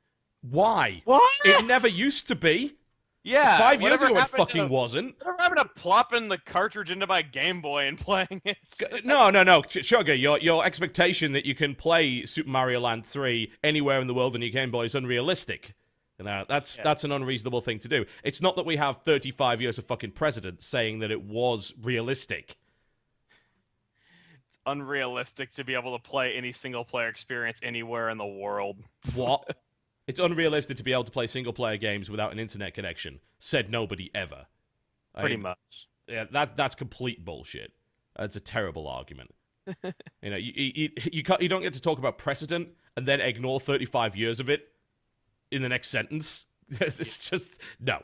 Why? What? It never used to be. Yeah. 5 years ago it fucking wasn't. Whatever happened to plopping the cartridge into my Game Boy and playing it? No. Chugga, your expectation that you can play Super Mario Land 3 anywhere in the world on your Game Boy is unrealistic. That's an unreasonable thing to do. It's not that we have 35 years of fucking precedent saying that it was realistic. Unrealistic to be able to play any single-player experience anywhere in the world. What? It's unrealistic to be able to play single-player games without an internet connection. Said nobody ever. Pretty much. Yeah, that's complete bullshit. That's a terrible argument. You don't get to talk about precedent and then ignore 35 years of it in the next sentence. It's just no.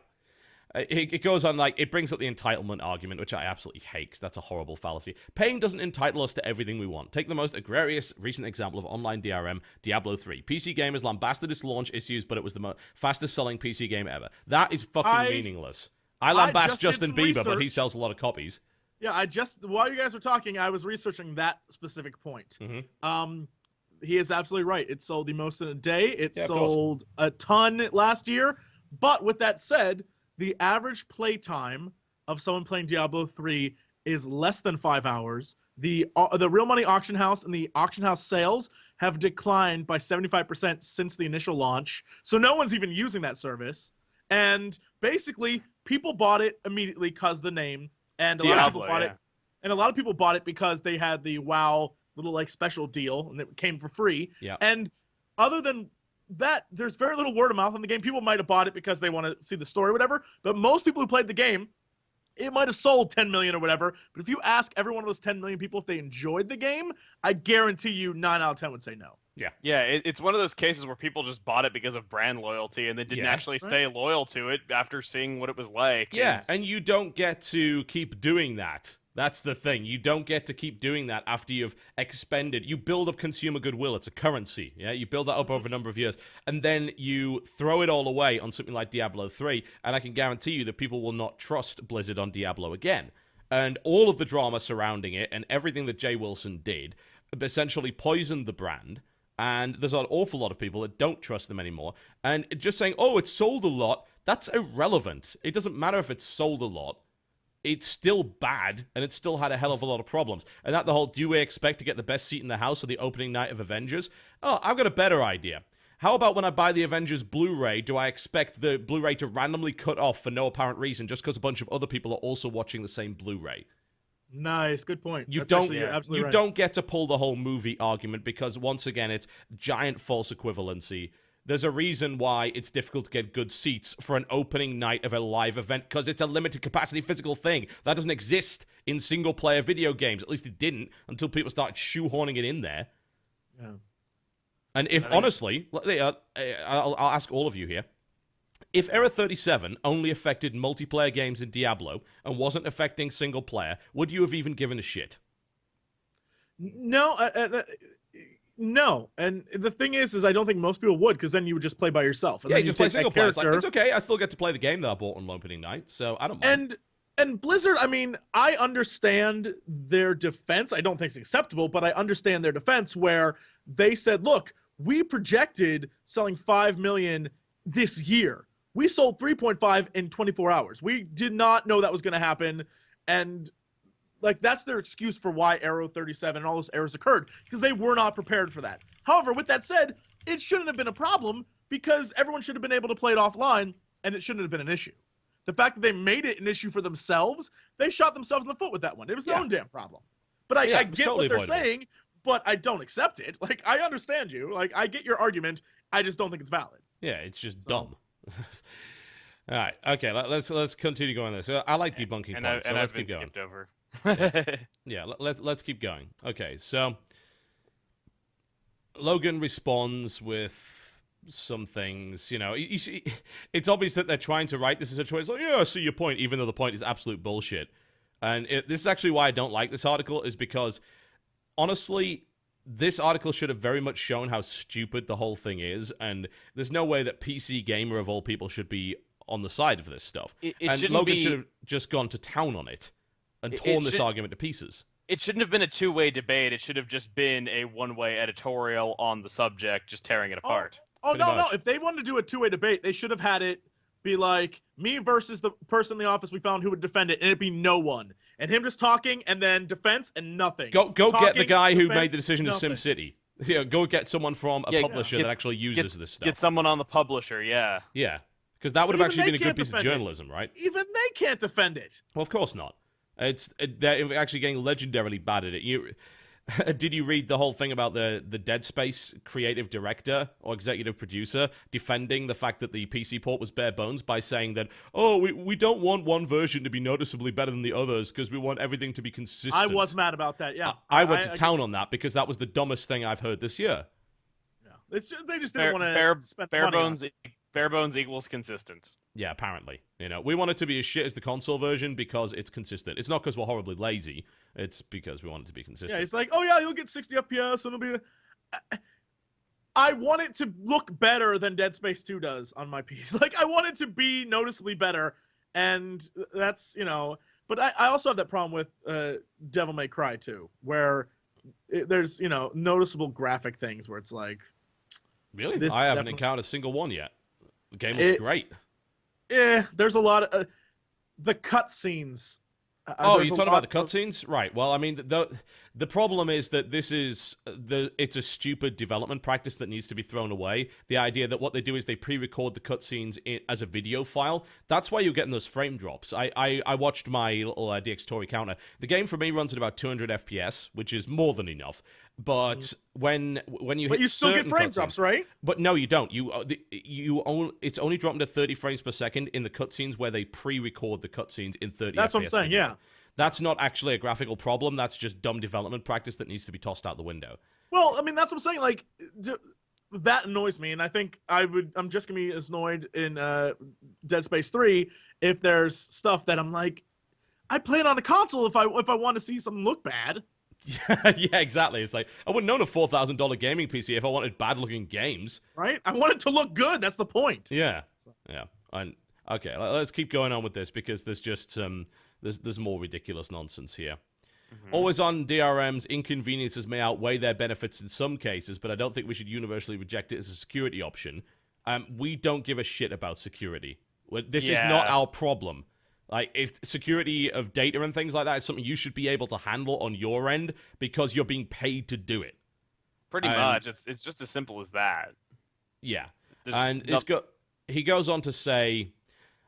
It goes on like, it brings up the entitlement argument, which I absolutely hate, because that's a horrible fallacy. Paying doesn't entitle us to everything we want. Take the most egregious recent example of online DRM, Diablo 3. PC gamers lambasted its launch issues, but it was the fastest selling PC game ever. That is fucking meaningless. I lambast Justin Bieber, but he sells a lot of copies. Yeah, while you guys were talking, I was researching that specific point. Mm-hmm. He is absolutely right. It sold the most in a day. It sold a ton last year. But with that said, the average play time of someone playing Diablo 3 is less than 5 hours. The real money auction house and the auction house sales have declined by 75% since the initial launch. So no one's even using that service. And basically, people bought it immediately because the name. And a lot of people bought it. And a lot of people bought it because they had the WoW little like special deal and it came for free. Yeah. And other than that, there's very little word of mouth on the game. People might have bought it because they want to see the story or whatever, but most people who played the game, it might have sold 10 million or whatever, but if you ask every one of those 10 million people if they enjoyed the game, I guarantee you 9 out of 10 would say no. Yeah, it's one of those cases where people just bought it because of brand loyalty and they didn't actually stay loyal to it after seeing what it was like. Yeah, and you don't get to keep doing that. That's the thing. You don't get to keep doing that after you've expended. You build up consumer goodwill. It's a currency. Yeah, you build that up over a number of years, and then you throw it all away on something like Diablo 3, and I can guarantee you that people will not trust Blizzard on Diablo again. And all of the drama surrounding it and everything that Jay Wilson did essentially poisoned the brand, and there's an awful lot of people that don't trust them anymore. And just saying, oh, it sold a lot, that's irrelevant. It doesn't matter if it's sold a lot. It's still bad, and it still had a hell of a lot of problems. And that the whole, do we expect to get the best seat in the house on the opening night of Avengers? Oh, I've got a better idea. How about when I buy the Avengers Blu-ray, do I expect the Blu-ray to randomly cut off for no apparent reason just because a bunch of other people are also watching the same Blu-ray? Nice, good point. You don't get to pull the whole movie argument because, once again, it's giant false equivalency. There's a reason why it's difficult to get good seats for an opening night of a live event, because it's a limited capacity physical thing. That doesn't exist in single-player video games. At least it didn't until people started shoehorning it in there. Yeah. And honestly, I'll ask all of you here, if Era 37 only affected multiplayer games in Diablo and wasn't affecting single-player, would you have even given a shit? No, No, and the thing is I don't think most people would, because then you would just play by yourself. And Yeah, then you just play single player. It's like, it's okay. I still get to play the game that I bought on opening night, so I don't mind. And Blizzard, I mean, I understand their defense. I don't think it's acceptable, but I understand their defense where they said, look, we projected selling 5 million this year. We sold 3.5 in 24 hours. We did not know that was going to happen. And like, that's their excuse for why Arrow 37 and all those errors occurred, because they were not prepared for that. However, with that said, it shouldn't have been a problem, because everyone should have been able to play it offline, and it shouldn't have been an issue. The fact that they made it an issue for themselves, they shot themselves in the foot with that one. It was their own damn problem. But I get totally what they're avoidable. saying, but I don't accept it. Like, I understand you. Like, I get your argument. I just don't think it's valid. Yeah, it's just dumb. All right, okay, let's continue going this. I like debunking points, so let's keep going. Skipped over. Yeah, let's keep going. Okay, so Logan responds with some things, you know, it's obvious that they're trying to write this as a choice. Like, yeah, I see your point, even though the point is absolute bullshit. And this is actually why I don't like this article, is because, honestly, this article should have very much shown how stupid the whole thing is, and there's no way that PC Gamer, of all people, should be on the side of this stuff. And Logan should have just gone to town on it and torn this argument to pieces. It shouldn't have been a two-way debate. It should have just been a one-way editorial on the subject, just tearing it apart. Oh, no. If they wanted to do a two-way debate, they should have had it be like, me versus the person in the office we found who would defend it, and it'd be no one. And him just talking, and then defense, and nothing. Go get the guy who made the decision to SimCity. Yeah, go get someone from a publisher that actually uses this stuff. Get someone on the publisher, yeah. Yeah, because that would have actually been a good piece of journalism, right? Even they can't defend it. Well, of course not. They're actually getting legendarily bad at it. Did you read the whole thing about the Dead Space creative director or executive producer defending the fact that the PC port was bare bones by saying that, oh, we don't want one version to be noticeably better than the others because we want everything to be consistent? I was mad about that, yeah. I went to town on that because that was the dumbest thing I've heard this year. Yeah, they just didn't want to spend money. Bare bones equals consistent. Yeah, apparently. You know, we want it to be as shit as the console version because it's consistent. It's not because we're horribly lazy. It's because we want it to be consistent. Yeah, it's like, oh yeah, you'll get 60 FPS and it'll be... I want it to look better than Dead Space 2 does on my PC. Like, I want it to be noticeably better, and that's, you know... But I also have that problem with Devil May Cry 2, where there's, you know, noticeable graphic things where it's like... Really? I haven't encountered a single one yet. The game looks great. Yeah, there's a lot of... the cutscenes... Oh, you're talking about the cutscenes? Right. Well, I mean, the problem is that it's a stupid development practice that needs to be thrown away. The idea that what they do is they pre-record the cutscenes as a video file. That's why you're getting those frame drops. I watched my little DxTory counter. The game for me runs at about 200 FPS, which is more than enough. But when you hit but you still get frame cutscenes, drops, right? But no, you don't. It's only dropping to 30 frames per second in the cutscenes where they pre-record the cutscenes in 30 FPS. That's what I'm saying, yeah. That's not actually a graphical problem. That's just dumb development practice that needs to be tossed out the window. Well, I mean, that's what I'm saying. Like, that annoys me, and I think I'm just gonna be as annoyed in Dead Space 3 if there's stuff that I'm like, I play it on a console if I want to see something look bad. Yeah, exactly. It's like, I wouldn't own a $4,000 gaming PC if I wanted bad-looking games. Right? I want it to look good. That's the point. Yeah. Yeah. And okay, let's keep going on with this because there's just there's more ridiculous nonsense here. Mm-hmm. Always on DRM's inconveniences may outweigh their benefits in some cases, but I don't think we should universally reject it as a security option. We don't give a shit about security. This is not our problem. Like, if security of data and things like that is something you should be able to handle on your end because you're being paid to do it. Pretty much. It's just as simple as that. Yeah. He goes on to say,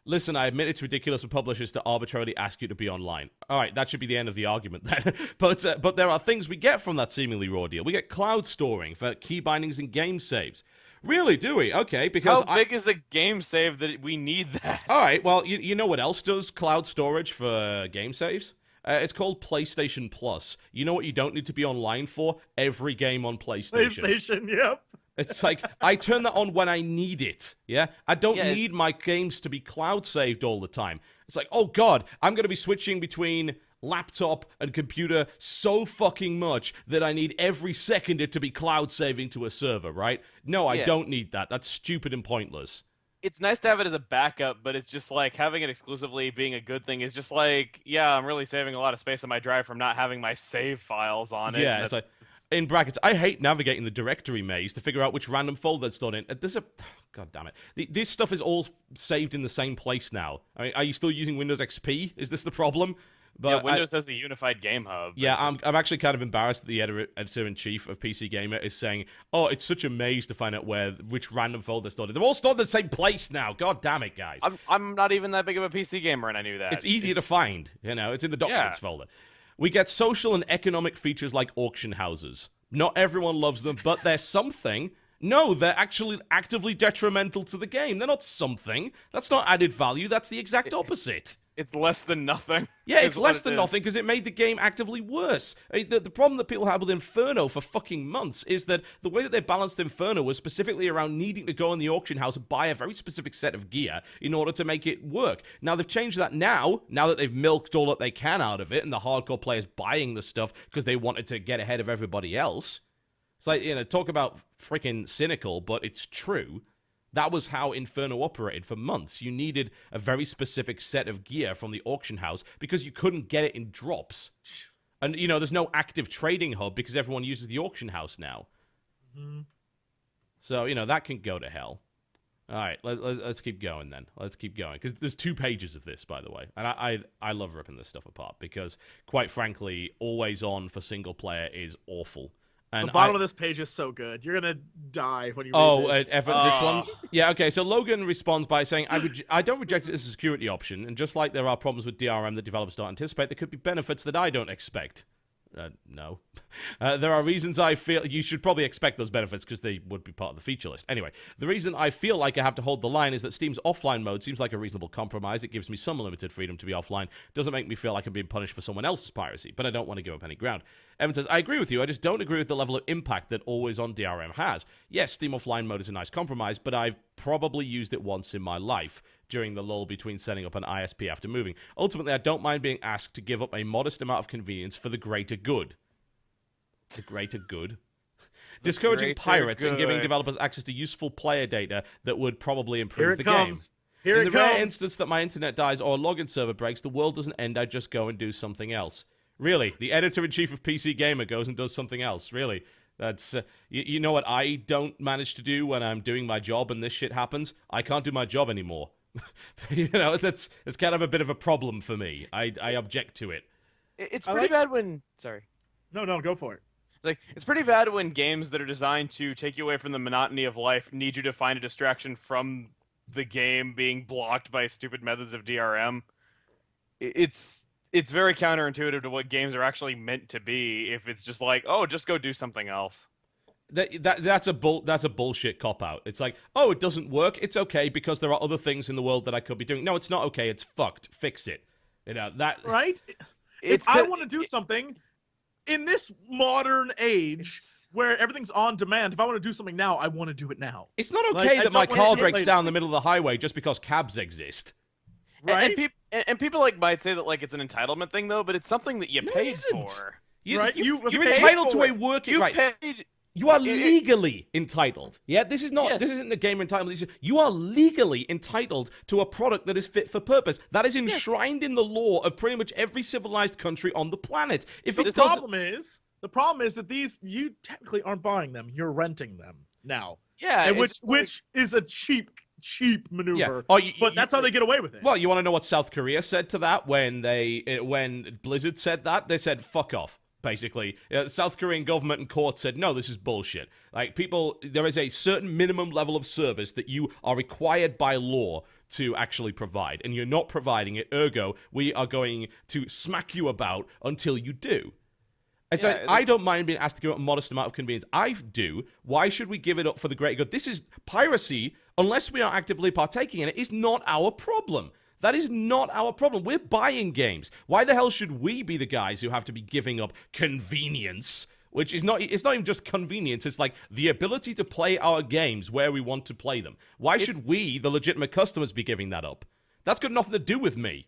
listen, I admit it's ridiculous for publishers to arbitrarily ask you to be online. All right, that should be the end of the argument then. But there are things we get from that seemingly raw deal. We get cloud storing for key bindings and game saves. Really, do we? Okay, because... How big is a game save that we need that? All right, well, you know what else does cloud storage for game saves? It's called PlayStation Plus. You know what you don't need to be online for? Every game on PlayStation. PlayStation, yep. It's like, I turn that on when I need it, yeah? I don't need my games to be cloud saved all the time. It's like, oh god, I'm going to be switching between laptop and computer so fucking much that I need every second it to be cloud saving to a server, right? No, I don't need that. That's stupid and pointless. It's nice to have it as a backup, but it's just like having it exclusively being a good thing is just like, yeah, I'm really saving a lot of space on my drive from not having my save files on it. Yeah, it's like, in brackets, I hate navigating the directory maze to figure out which random folder it's done in. God damn it. This stuff is all saved in the same place now. I mean, are you still using Windows XP? Is this the problem? But yeah, Windows has a unified game hub. Yeah, I'm actually kind of embarrassed that the editor-in-chief of PC Gamer is saying, oh, it's such a maze to find out which random folder stored in. They're all stored in the same place now. God damn it, guys. I'm not even that big of a PC gamer, and I knew that. It's easier to find. It's in the documents folder. We get social and economic features like auction houses. Not everyone loves them, but they're something. No, they're actually actively detrimental to the game. They're not something. That's not added value. That's the exact opposite. It's less than nothing. Yeah, it's less than nothing because it made the game actively worse. The problem that people had with Inferno for fucking months is that the way that they balanced Inferno was specifically around needing to go in the auction house and buy a very specific set of gear in order to make it work. Now, they've changed that now that they've milked all that they can out of it and the hardcore players buying the stuff because they wanted to get ahead of everybody else. It's like, talk about freaking cynical, but it's true. That was how Inferno operated for months. You needed a very specific set of gear from the auction house because you couldn't get it in drops. And, there's no active trading hub because everyone uses the auction house now. Mm-hmm. So, that can go to hell. All right, let's keep going then. Let's keep going. Because there's 2 pages of this, by the way. And I love ripping this stuff apart because, quite frankly, always on for single player is awful. And the bottom of this page is so good. You're going to die when you read this. This one? Yeah, okay. So Logan responds by saying, I don't reject it as a security option, and just like there are problems with DRM that developers don't anticipate, there could be benefits that I don't expect. No. There are reasons I feel you should probably expect those benefits because they would be part of the feature list. Anyway, the reason I feel like I have to hold the line is that Steam's offline mode seems like a reasonable compromise. It gives me some limited freedom to be offline. Doesn't make me feel like I'm being punished for someone else's piracy, but I don't want to give up any ground. Evan says, I agree with you. I just don't agree with the level of impact that always-on DRM has. Yes, Steam offline mode is a nice compromise, but I've probably used it once in my life during the lull between setting up an ISP after moving. Ultimately, I don't mind being asked to give up a modest amount of convenience for the greater good. The greater good? Discouraging pirates and giving developers access to useful player data that would probably improve the game. In the rare instance that my internet dies or a login server breaks, the world doesn't end, I just go and do something else. Really? The editor-in-chief of PC Gamer goes and does something else? Really? That's you know what I don't manage to do when I'm doing my job and this shit happens? I can't do my job anymore. It's kind of a bit of a problem for me. I object to it. It's pretty bad when... Sorry. No, go for it. It's pretty bad when games that are designed to take you away from the monotony of life need you to find a distraction from the game being blocked by stupid methods of DRM. It's very counterintuitive to what games are actually meant to be if it's just like, oh, just go do something else. That's a bullshit cop-out. It's like, oh, it doesn't work. It's okay because there are other things in the world that I could be doing. No, it's not okay. It's fucked. Fix it. That... Right? If I want to do something... In this modern age where everything's on demand, if I want to do something now, I want to do it now. It's not okay that my car breaks down in the middle of the highway just because cabs exist. Right? And people might say that it's an entitlement thing, though, but it's something that you paid for. You're entitled to a working... You are legally entitled. Yeah, this isn't a game entitlement. You are legally entitled to a product that is fit for purpose. That is enshrined in the law of pretty much every civilized country on the planet. The problem is that you technically aren't buying them. You're renting them now. Yeah, which is a cheap maneuver. Yeah. But that's how they get away with it. Well, you want to know what South Korea said to that when Blizzard said that? They said, fuck off. Basically, the South Korean government and court said, no, this is bullshit. There is a certain minimum level of service that you are required by law to actually provide, and you're not providing it, ergo, we are going to smack you about until you do. I don't mind being asked to give up a modest amount of convenience. I do. Why should we give it up for the greater good? This is piracy, unless we are actively partaking in it, is not our problem. That is not our problem. We're buying games. Why the hell should we be the guys who have to be giving up convenience? Which is it's not even just convenience. It's like the ability to play our games where we want to play them. Why should we, the legitimate customers, be giving that up? That's got nothing to do with me.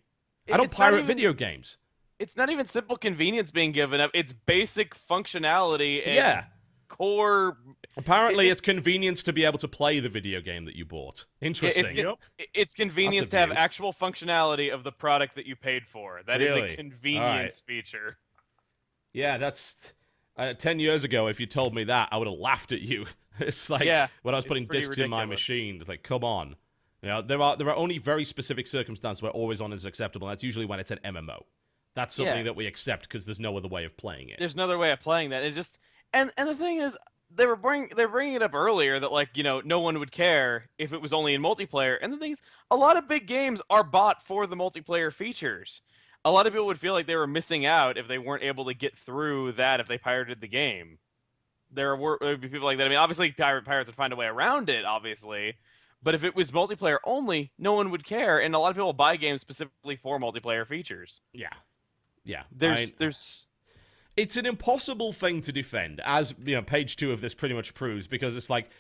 I don't pirate video games. it's not even simple convenience being given up. It's basic functionality and Yeah. core. Apparently, it's convenience to be able to play the video game that you bought. Interesting. It's convenience to have actual functionality of the product that you paid for. That is a convenience feature. Yeah, that's 10 years ago. If you told me that, I would have laughed at you. It's like when I was putting discs in my machine. It's like, come on. You know, there are only very specific circumstances where always on is acceptable. And that's usually when it's an MMO. That's something that we accept because there's no other way of playing it. There's no other way of playing that. It's just and the thing is, they're bringing it up earlier that, like, you know, no one would care if it was only in multiplayer. And the thing is, a lot of big games are bought for the multiplayer features. A lot of people would feel like they were missing out if they weren't able to get through that if they pirated the game. There would be people like that. I mean, obviously, pirates would find a way around it, obviously. But if it was multiplayer only, no one would care. And a lot of people buy games specifically for multiplayer features. Yeah. Yeah. There's It's an impossible thing to defend, as page 2 of this pretty much proves, because it's like,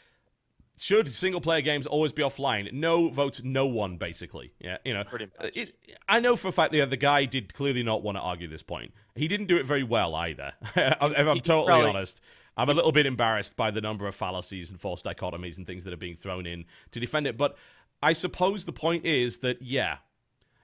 should single-player games always be offline? No votes no one, basically. Yeah, pretty much. I know for a fact the guy did clearly not want to argue this point. He didn't do it very well either. If I'm totally honest. I'm a little bit embarrassed by the number of fallacies and false dichotomies and things that are being thrown in to defend it. But I suppose the point is that,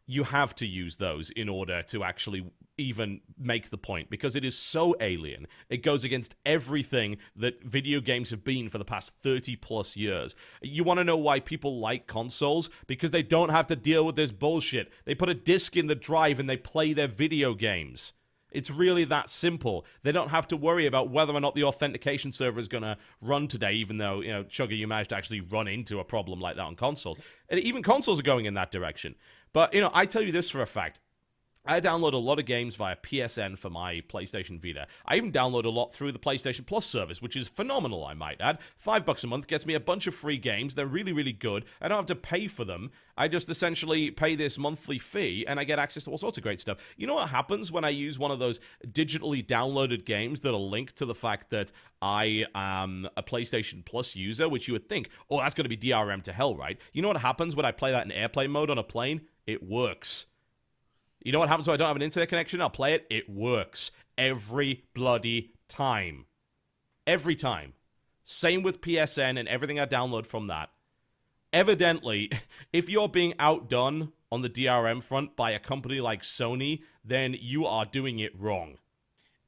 you have to use those in order to actually even make the point, because it is so alien. It goes against everything that video games have been for the past 30 plus years. You want to know why people like consoles? Because they don't have to deal with this bullshit. They put a disc in the drive and they play their video games. It's really that simple. They don't have to worry about whether or not the authentication server is going to run today, even though, Chugga, you managed to actually run into a problem like that on consoles. And even consoles are going in that direction. But, I tell you this for a fact. I download a lot of games via PSN for my PlayStation Vita. I even download a lot through the PlayStation Plus service, which is phenomenal, I might add. $5 a month gets me a bunch of free games. They're really, really good. I don't have to pay for them. I just essentially pay this monthly fee, and I get access to all sorts of great stuff. You know what happens when I use one of those digitally downloaded games that are linked to the fact that I am a PlayStation Plus user, which you would think, oh, that's going to be DRM to hell, right? You know what happens when I play that in airplane mode on a plane? It works. You know what happens when I don't have an internet connection? I'll play it. It works. Every bloody time. Every time. Same with PSN and everything I download from that. Evidently, if you're being outdone on the DRM front by a company like Sony, then you are doing it wrong.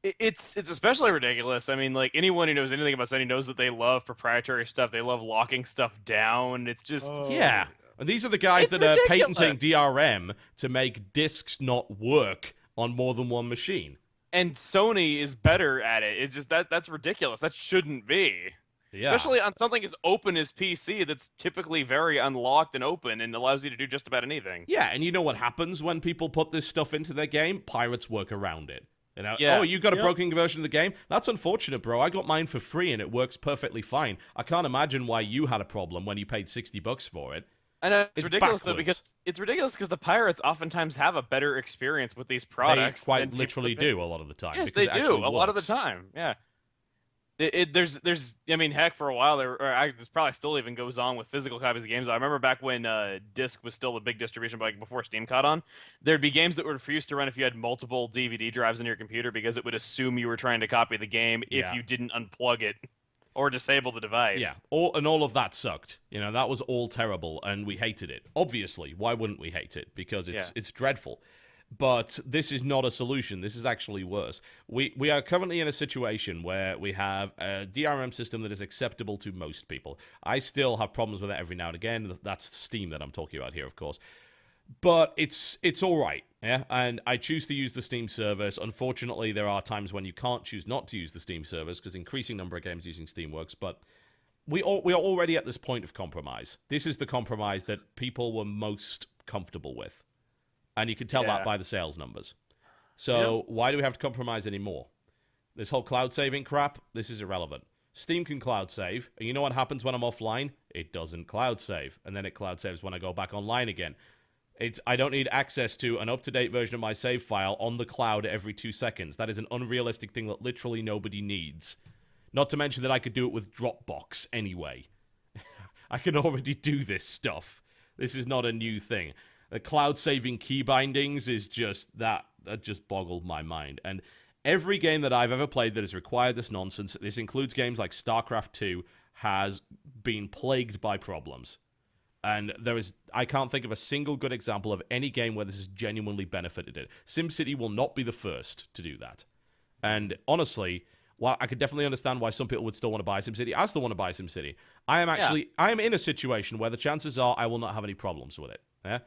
It's especially ridiculous. I mean, like, anyone who knows anything about Sony knows that they love proprietary stuff. They love locking stuff down. It's just... Yeah. And these are the guys that are patenting DRM to make discs not work on more than one machine. And Sony is better at it. It's just that's ridiculous. That shouldn't be. Yeah. Especially on something as open as PC that's typically very unlocked and open and allows you to do just about anything. Yeah, and you know what happens when people put this stuff into their game? Pirates work around it. Oh, you got a broken version of the game? That's unfortunate, bro. I got mine for free and it works perfectly fine. I can't imagine why you had a problem when you paid $60 for it. I know it's ridiculous though, because the pirates oftentimes have a better experience with these products. They quite literally do a lot of the time. Yes, they do a lot of the time. Yeah. I mean, heck, for a while this probably still even goes on with physical copies of games. I remember back when disc was still a big distribution, like before Steam caught on. There'd be games that were refused to run if you had multiple DVD drives in your computer because it would assume you were trying to copy the game if you didn't unplug it or disable the device. Yeah, all of that sucked. That was all terrible, and we hated it. Obviously, why wouldn't we hate it? Because it's dreadful. But this is not a solution. This is actually worse. We are currently in a situation where we have a DRM system that is acceptable to most people. I still have problems with it every now and again. That's Steam that I'm talking about here, of course. But it's all right, yeah? And I choose to use the Steam service. Unfortunately, there are times when you can't choose not to use the Steam service because increasing number of games using Steam works. But we are already at this point of compromise. This is the compromise that people were most comfortable with. And you can tell that by the sales numbers. So why do we have to compromise anymore? This whole cloud saving crap, this is irrelevant. Steam can cloud save, and you know what happens when I'm offline? It doesn't cloud save, and then it cloud saves when I go back online again. I don't need access to an up-to-date version of my save file on the cloud every 2 seconds. That is an unrealistic thing that literally nobody needs. Not to mention that I could do it with Dropbox anyway. I can already do this stuff. This is not a new thing. cloud-saving key bindings is just that just boggled my mind. And every game that I've ever played that has required this nonsense, this includes games like StarCraft 2, has been plagued by problems. And I can't think of a single good example of any game where this has genuinely benefited it. SimCity will not be the first to do that. And honestly, while I could definitely understand why some people would still want to buy SimCity, I still want to buy SimCity. I am in a situation where the chances are I will not have any problems with it.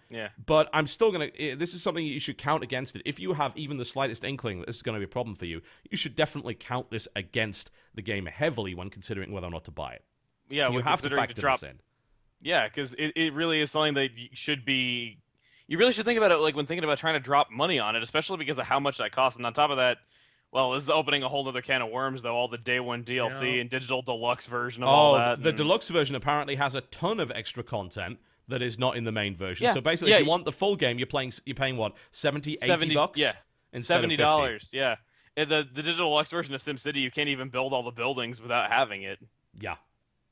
Yeah. But I'm still going to... This is something you should count against it. If you have even the slightest inkling that this is going to be a problem for you, you should definitely count this against the game heavily when considering whether or not to buy it. Yeah, you have to factor this in. Yeah, because it really is something that you should be... You really should think about it like when thinking about trying to drop money on it, especially because of how much that costs. And on top of that, well, this is opening a whole other can of worms, though. All the day one DLC and digital deluxe version of all that. The deluxe version apparently has a ton of extra content that is not in the main version. Yeah. So basically, if you want the full game, you're paying what, $70, $80? Yeah, instead $70. Of $50. Yeah, the digital deluxe version of SimCity, you can't even build all the buildings without having it. Yeah,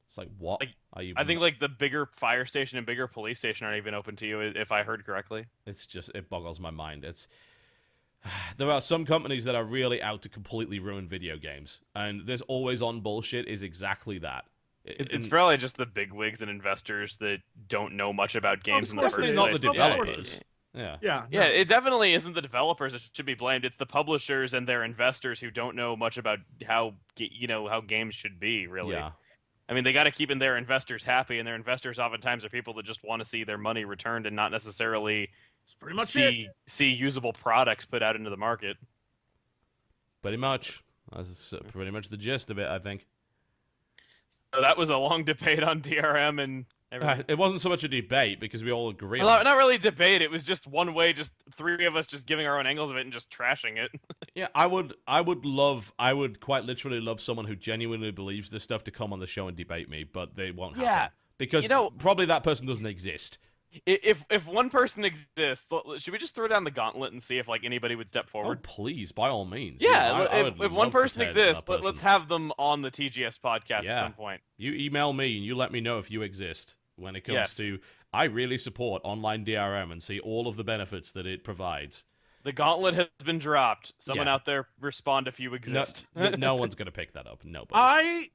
it's like what? I think like the bigger fire station and bigger police station aren't even open to you, if I heard correctly. It boggles my mind. There are some companies that are really out to completely ruin video games, and this always-on bullshit is exactly that. It's probably just the bigwigs and investors that don't know much about games in the first place. Not the developers. Yeah. It definitely isn't the developers that should be blamed. It's the publishers and their investors who don't know much about how games should be, really. Yeah. I mean, they got to keep their investors happy, and their investors oftentimes are people that just want to see their money returned and not necessarily see usable products put out into the market. Pretty much. That's pretty much the gist of it, I think. So that was a long debate on DRM and everything. It wasn't so much a debate because we all agree on it. it. Not really debate. It was just one way, just three of us just giving our own angles of it and just trashing it. Yeah, I would quite literally love someone who genuinely believes this stuff to come on the show and debate me, but they won't happen. Because probably that person doesn't exist. If one person exists, should we just throw down the gauntlet and see if anybody would step forward? Oh, please, by all means. Yeah, if one person exists, let's have them on the TGS podcast at some point. You email me and you let me know if you exist when it comes to, I really support online DRM and see all of the benefits that it provides. The gauntlet has been dropped. Someone out there respond if you exist. No one's going to pick that up. Nobody.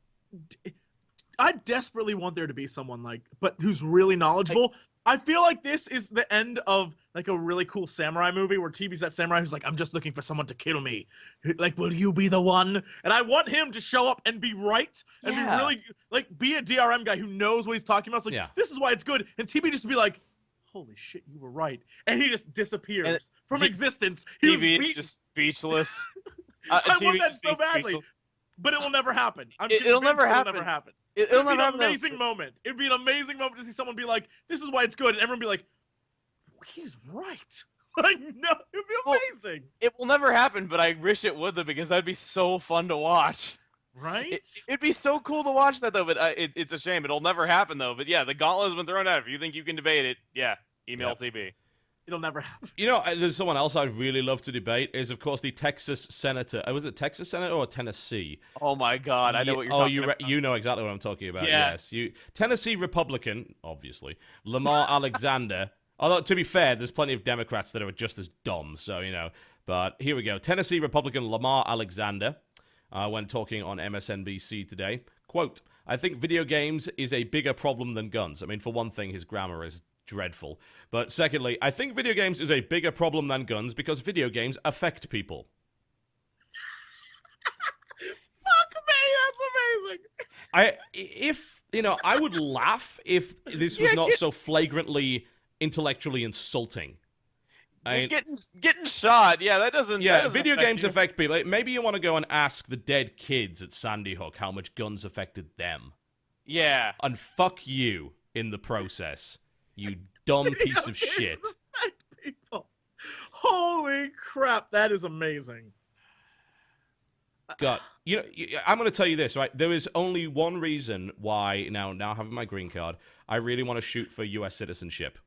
I desperately want there to be someone but who's really knowledgeable. I feel like this is the end of like a really cool samurai movie where TB's that samurai who's like, I'm just looking for someone to kill me. Like, will you be the one? And I want him to show up and be right and be really be a DRM guy who knows what he's talking about. It's like, this is why it's good. And TB just be like, holy shit, you were right. And he just disappears from existence. TB is just speechless. I want that so badly. But it will never happen. It'll never happen. It'll be an amazing moment. It'd be an amazing moment to see someone be like, this is why it's good. And everyone be like, he's right. Like, no, it'd be amazing. It will never happen, but I wish it would, though, because that'd be so fun to watch. Right? It'd be so cool to watch that, though, but it's a shame. It'll never happen, though. But yeah, the gauntlet has been thrown out. If you think you can debate it, email TB. It'll never happen. There's someone else I'd really love to debate is, of course, the Texas Senator. Was it Texas Senator or Tennessee? Oh, my God. I know what you're talking about. You know exactly what I'm talking about. Yes. Tennessee Republican, obviously. Lamar Alexander. Although, to be fair, there's plenty of Democrats that are just as dumb, so, But here we go. Tennessee Republican Lamar Alexander, when talking on MSNBC today, quote, I think video games is a bigger problem than guns. I mean, for one thing, his grammar is dreadful. But secondly, I think video games is a bigger problem than guns because video games affect people. Fuck me, that's amazing. I would laugh if this was not so flagrantly intellectually insulting. Getting shot, that doesn't. Yeah, video games affect people. Maybe you want to go and ask the dead kids at Sandy Hook how much guns affected them. Yeah. And fuck you in the process. You dumb piece of shit. People. Holy crap, that is amazing. God, I'm going to tell you this, right? There is only one reason why, now having my green card, I really want to shoot for U.S. citizenship.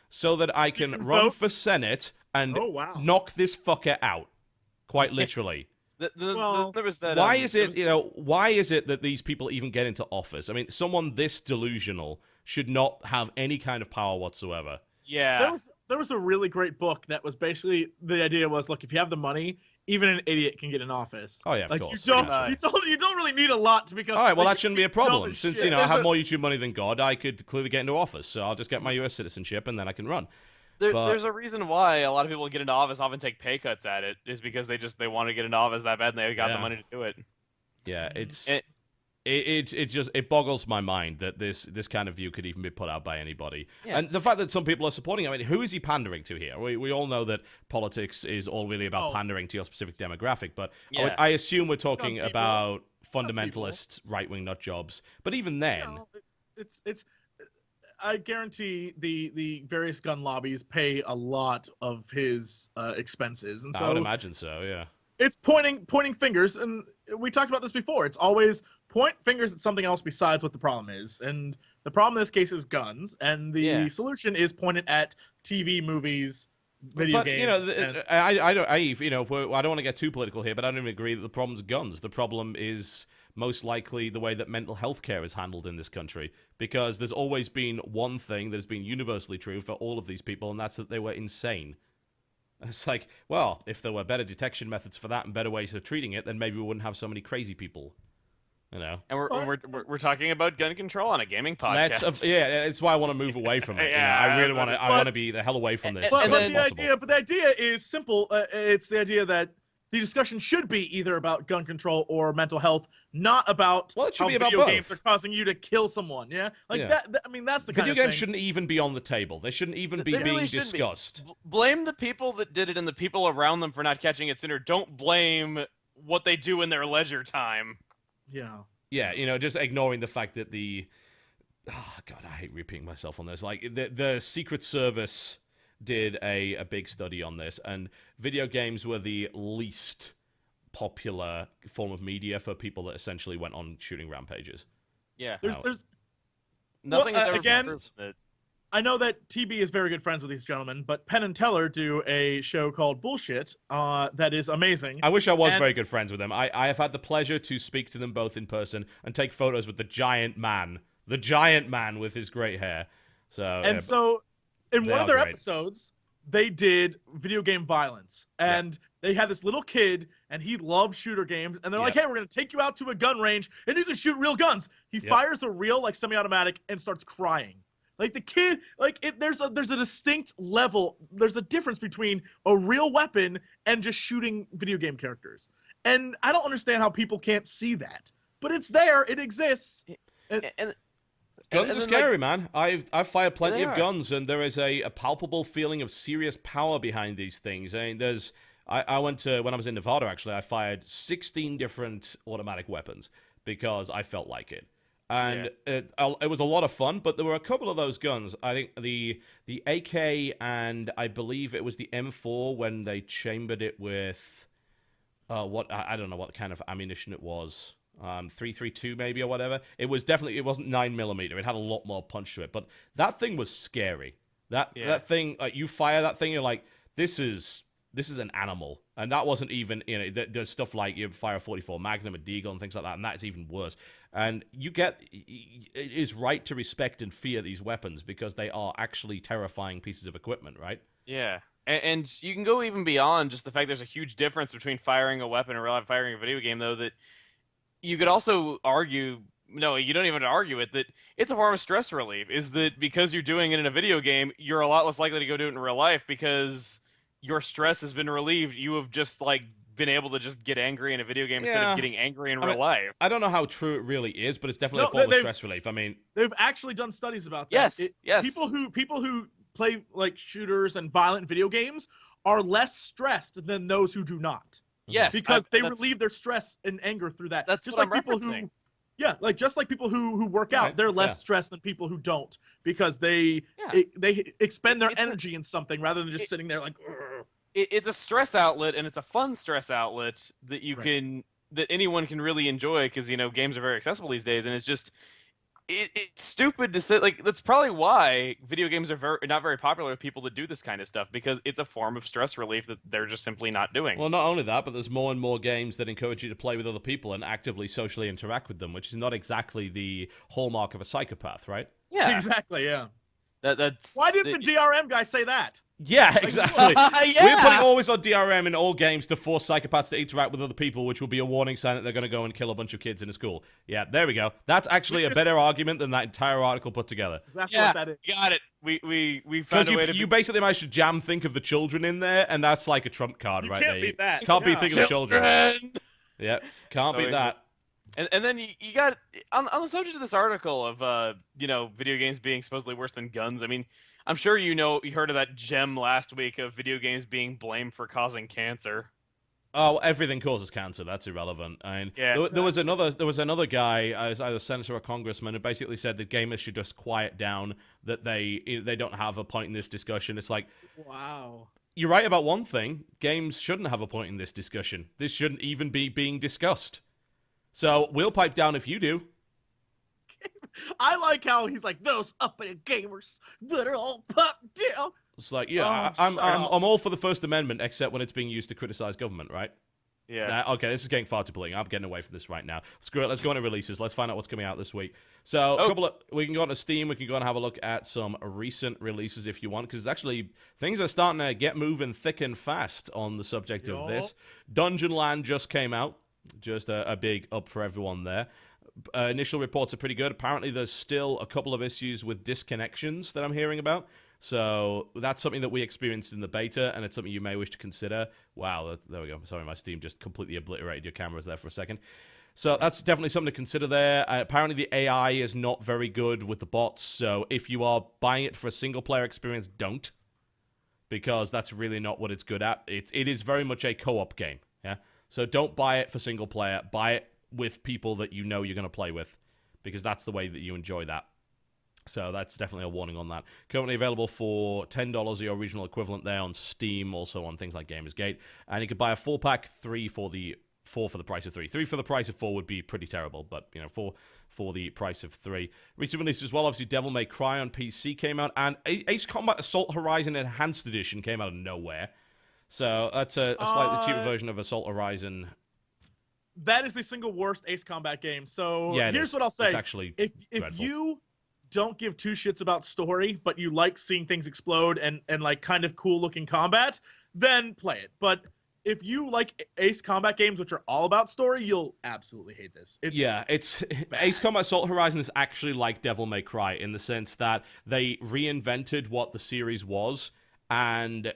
So that I can run for Senate and knock this fucker out. Quite literally. There was that. Why is it that these people even get into office? I mean, someone this delusional should not have any kind of power whatsoever. Yeah. There was a really great book that was basically the idea was, look, if you have the money, even an idiot can get in office. Oh, yeah, of like course. You don't Yeah. you don't really need a lot to become. All right, well, like, that shouldn't be a problem. Since, shit. I have more YouTube money than God, I could clearly get into office. So I'll just get my US citizenship and then I can run. There's a reason why a lot of people get into office often take pay cuts at it, is because they want to get into office that bad and they got the money to do it. Yeah, it boggles my mind that this kind of view could even be put out by anybody. Yeah. And the fact that some people are supporting it, I mean, who is he pandering to here? We all know that politics is all really about pandering to your specific demographic, but I assume we're talking about fundamentalist right-wing nut jobs. But even then... it's I guarantee the various gun lobbies pay a lot of his expenses. And so I would imagine so, yeah. It's pointing fingers, and we talked about this before. It's always point fingers at something else besides what the problem is. And the problem in this case is guns, and the solution is pointed at TV, movies, video games. I don't want to get too political here, but I don't even agree that the problem's guns. The problem is most likely the way that mental health care is handled in this country, because there's always been one thing that has been universally true for all of these people, and that's that they were insane. It's like, well, if there were better detection methods for that and better ways of treating it, then maybe we wouldn't have so many crazy people. You know. And we're talking about gun control on a gaming podcast. That's why I want to move away from it. I really want to. I want to be the hell away from this. But the idea is simple. It's the idea that the discussion should be either about gun control or mental health, not about how video games are causing you to kill someone. Yeah, that. I mean, that's the kind of thing. Video games shouldn't even be on the table. They shouldn't even be being discussed. Blame the people that did it and the people around them for not catching it sooner. Don't blame what they do in their leisure time. Yeah, just ignoring the fact that God, I hate repeating myself on this. Like, the Secret Service did a big study on this, and video games were the least popular form of media for people that essentially went on shooting rampages. Yeah. There's nothing has ever again, proven it. I know that TB is very good friends with these gentlemen, but Penn and Teller do a show called Bullshit that is amazing. I wish I was very good friends with them. I have had the pleasure to speak to them both in person and take photos with the giant man with his great hair. So in one of their episodes, they did video game violence, and they had this little kid, and he loved shooter games, and they're like, hey, we're going to take you out to a gun range, and you can shoot real guns. He fires a real, semi-automatic and starts crying. Like, the kid, there's a distinct level, there's a difference between a real weapon and just shooting video game characters. And I don't understand how people can't see that. But it's there, it exists. Guns are scary, man. I've fired plenty of guns, and there is a palpable feeling of serious power behind these things. I mean, I went to, when I was in Nevada, actually, I fired 16 different automatic weapons because I felt like it. And it was a lot of fun, but there were a couple of those guns. I think the AK, and I believe it was the M4 when they chambered it with I don't know what kind of ammunition it was. 332 maybe or whatever. It wasn't 9mm. It had a lot more punch to it, but that thing was scary. That thing, you fire that thing, you're like, this is an animal. And that wasn't even, there's stuff like you fire a 44 Magnum, a Deagle, and things like that, and that's even worse. And it is right to respect and fear these weapons because they are actually terrifying pieces of equipment, right? Yeah. And you can go even beyond just the fact there's a huge difference between firing a weapon and firing a video game, though, that you could also argue, no, you don't even argue it, that it's a form of stress relief, is that because you're doing it in a video game, you're a lot less likely to go do it in real life because your stress has been relieved. You have just, been able to just get angry in a video game instead of getting angry in real life. I don't know how true it really is, but it's definitely a form of stress relief. I mean, they've actually done studies about that. Yes. People who play, shooters and violent video games are less stressed than those who do not. Yes, because they relieve their stress and anger through that. That's just what I'm referencing. Just like people who work out, they're less stressed than people who don't because they expend their energy in something rather than just sitting there like. It's a stress outlet, and it's a fun stress outlet that that anyone can really enjoy because games are very accessible these days, and it's just. It's stupid to say, that's probably why video games are not very popular with people that do this kind of stuff, because it's a form of stress relief that they're just simply not doing. Well, not only that, but there's more and more games that encourage you to play with other people and actively socially interact with them, which is not exactly the hallmark of a psychopath, right? Yeah. Exactly, yeah. That's Why didn't the DRM guy say that? Yeah, exactly. Yeah. We're putting always on DRM in all games to force psychopaths to interact with other people, which will be a warning sign that they're going to go and kill a bunch of kids in a school. Yeah, there we go. That's actually a better argument than that entire article put together. That's exactly what that is. You got it. We found a way to you basically managed to jam think of the children in there, and that's like a trump card You right can't there. beat that. Can't Yeah. beat think of the children. Yeah, can't beat that. And then you got on the subject of this article of video games being supposedly worse than guns. I mean, I'm sure you heard of that gem last week of video games being blamed for causing cancer. Oh, everything causes cancer. That's irrelevant. I mean, Yeah. there was another guy, as either a senator or congressman, who basically said that gamers should just quiet down. That they don't have a point in this discussion. It's like, Wow. You're right about one thing. Games shouldn't have a point in this discussion. This shouldn't even be being discussed. So we'll pipe down if you do. I like how he's like, those uppity gamers that are all popped down. It's like, yeah, I'm all for the First Amendment, except when it's being used to criticize government, right? Yeah. Okay, this is getting far too political. I'm getting away from this right now. Screw it. Let's go into releases. Let's find out what's coming out this week. So, we can go on to Steam. We can go and have a look at some recent releases if you want, because actually things are starting to get moving thick and fast on the subject of this. Dungeon Land just came out. Just a big up for everyone there. Initial reports are pretty good. Apparently, there's still a couple of issues with disconnections that I'm hearing about. So that's something that we experienced in the beta, and it's something you may wish to consider. Wow, there we go. Sorry, my Steam just completely obliterated your cameras there for a second. So that's definitely something to consider there. Apparently, the AI is not very good with the bots, so if you are buying it for a single-player experience, don't. Because that's really not what it's good at. It is very much a co-op game, yeah? So don't buy it for single-player. Buy it with people that you know you're going to play with, because that's the way that you enjoy that. So that's definitely a warning on that. Currently available for $10, the original equivalent there on Steam, also on things like Gamersgate. And you could buy a 4-pack, 3 for the 4 for the price of 3. 3 for the price of 4 would be pretty terrible, but 4 for the price of 3. Recent releases as well, obviously Devil May Cry on PC came out, and Ace Combat Assault Horizon Enhanced Edition came out of nowhere. So that's a slightly cheaper version of Assault Horizon. That is the single worst Ace Combat game. So yeah, here's what I'll say. It's actually if you don't give two shits about story, but you like seeing things explode and like kind of cool looking combat, then play it. But if you like Ace Combat games, which are all about story, you'll absolutely hate this. It's Ace Combat Assault Horizon is actually like Devil May Cry in the sense that they reinvented what the series was, and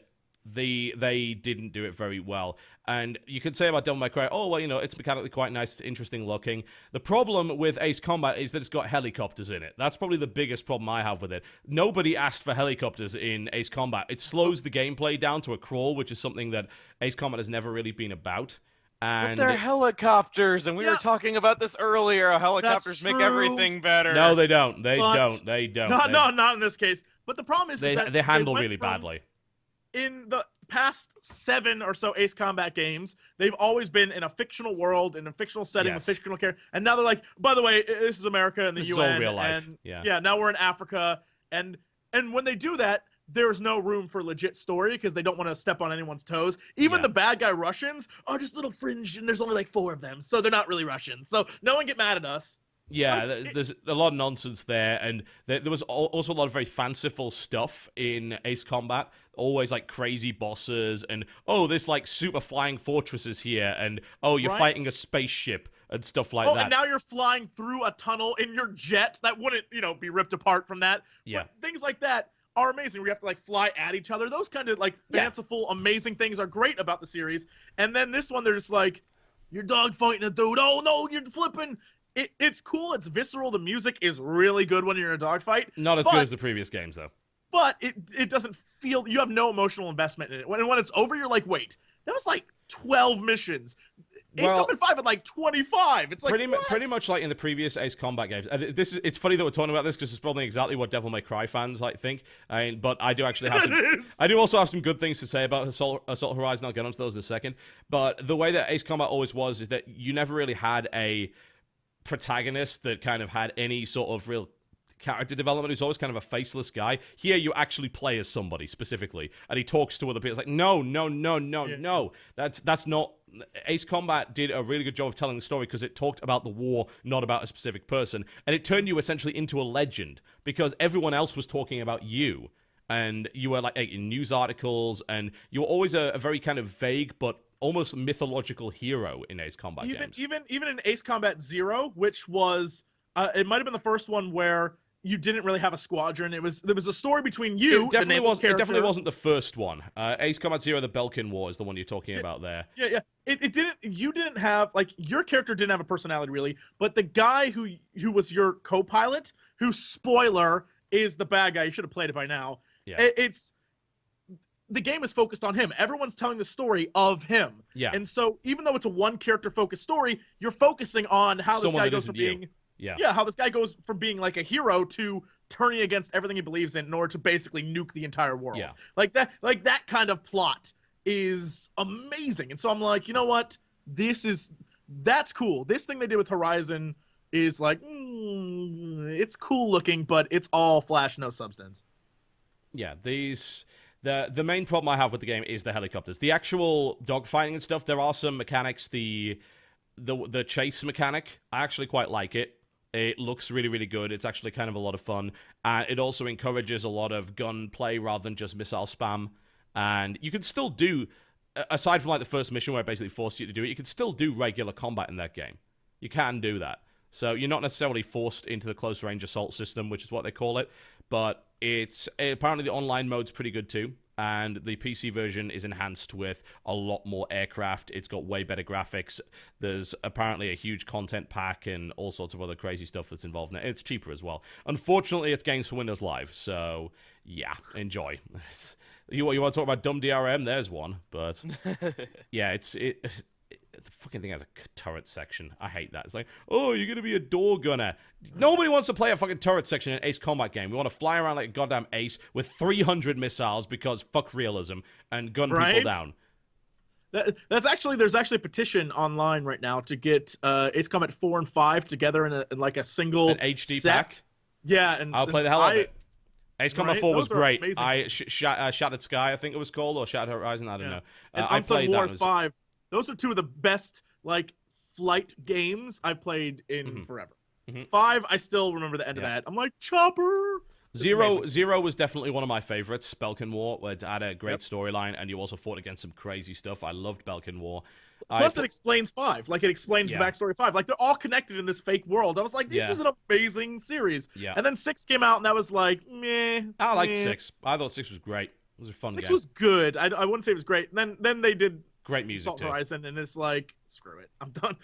they didn't do it very well. And you could say about Devil May Cry, oh, well, it's mechanically quite nice, it's interesting looking. The problem with Ace Combat is that it's got helicopters in it. That's probably the biggest problem I have with it. Nobody asked for helicopters in Ace Combat. It slows the gameplay down to a crawl, which is something that Ace Combat has never really been about. And but they're helicopters, and we were talking about this earlier. Helicopters make everything better. No, they don't. They don't. Not in this case. But the problem is that they handle really badly. In the past 7 or so Ace Combat games, they've always been in a fictional world, in a fictional setting, with fictional character. And now they're like, by the way, this is America and the UN. This is all real life. And now we're in Africa. And when they do that, there's no room for legit story because they don't want to step on anyone's toes. Even the bad guy Russians are just little fringe, and there's only like 4 of them, so they're not really Russians. So no one get mad at us. Yeah, there's a lot of nonsense there, and there was also a lot of very fanciful stuff in Ace Combat. Always like crazy bosses, and this like super flying fortresses here, and you're fighting a spaceship and stuff like that. And now you're flying through a tunnel in your jet that wouldn't, be ripped apart from that. Yeah, but things like that are amazing. We have to like fly at each other. Those kind of like fanciful, amazing things are great about the series. And then this one, they're just like, you're dogfighting a dude. Oh no, you're flipping. It's cool. It's visceral. The music is really good when you're in a dogfight. Not as good as the previous games, though. But it doesn't feel... You have no emotional investment in it. When it's over, you're like, wait, that was like 12 missions. Ace Combat 5 had like 25. It's like, pretty much like in the previous Ace Combat games. It's funny that we're talking about this because it's probably exactly what Devil May Cry fans think. But I do actually have I do also have some good things to say about Assault Horizon. I'll get onto those in a second. But the way that Ace Combat always was is that you never really had a protagonist that kind of had any sort of real character development. Who's always kind of a faceless guy. Here you actually play as somebody specifically, and he talks to other people. It's like, no, that's not Ace Combat did a really good job of telling the story because it talked about the war, not about a specific person, and it turned you essentially into a legend because everyone else was talking about you, and you were like in news articles, and you were always a very kind of vague but almost mythological hero in Ace Combat games. Even in Ace Combat Zero, which was it might have been the first one where you didn't really have a squadron. There was a story between you. It definitely wasn't the first one. Ace Combat Zero: The Belkin War is the one you're talking about there. Yeah. It didn't. You didn't have like your character didn't have a personality really, but the guy who was your co-pilot, who spoiler is the bad guy. You should have played it by now. Yeah. It's the game is focused on him. Everyone's telling the story of him. Yeah. And so even though it's a one character focused story, you're focusing on how this guy goes from being. Yeah, how this guy goes from being like a hero to turning against everything he believes in order to basically nuke the entire world. Yeah. Like that kind of plot is amazing. And so I'm like, you know what? That's cool. This thing they did with Horizon is like, it's cool looking, but it's all flash, no substance. Yeah, the main problem I have with the game is the helicopters. The actual dogfighting and stuff, there are some mechanics. The chase mechanic, I actually quite like it. It looks really, really good. It's actually kind of a lot of fun. And it also encourages a lot of gunplay rather than just missile spam. And you can still do, aside from like the first mission where it basically forced you to do it, you can still do regular combat in that game. You can do that. So you're not necessarily forced into the close range assault system, which is what they call it. But apparently the online mode's pretty good too. And the PC version is enhanced with a lot more aircraft. It's got way better graphics. There's apparently a huge content pack and all sorts of other crazy stuff that's involved in it. It's cheaper as well. Unfortunately, it's games for Windows Live, so yeah, enjoy. You want to talk about dumb DRM? There's one, but yeah, the fucking thing has a turret section. I hate that. It's like, oh, you're going to be a door gunner. Nobody wants to play a fucking turret section in an Ace Combat game. We want to fly around like a goddamn ace with 300 missiles because fuck realism and gun people down. There's actually a petition online right now to get Ace Combat 4 and 5 together in like a single an HD set. pack. Yeah, and I'll play the hell out of it. Ace Combat 4 was great. Amazing. Shattered Sky, I think it was called, or Shattered Horizon. I don't know. And I Unsung played Wars that. 5. Those are two of the best like flight games I've played in forever. 5, I still remember the end of that. I'm like, Chopper. Zero was definitely one of my favorites. Belkin War, where it had a great storyline, and you also fought against some crazy stuff. I loved Belkin War. Plus, it explains 5. Like, it explains the backstory of 5. Like, they're all connected in this fake world. I was like, this is an amazing series. Yeah. And then 6 came out, and I was like, meh. I liked 6. I thought 6 was great. It was a fun game. 6 was good. I wouldn't say it was great. And then they did great music Assault too. Horizon, and it's like, screw it. I'm done.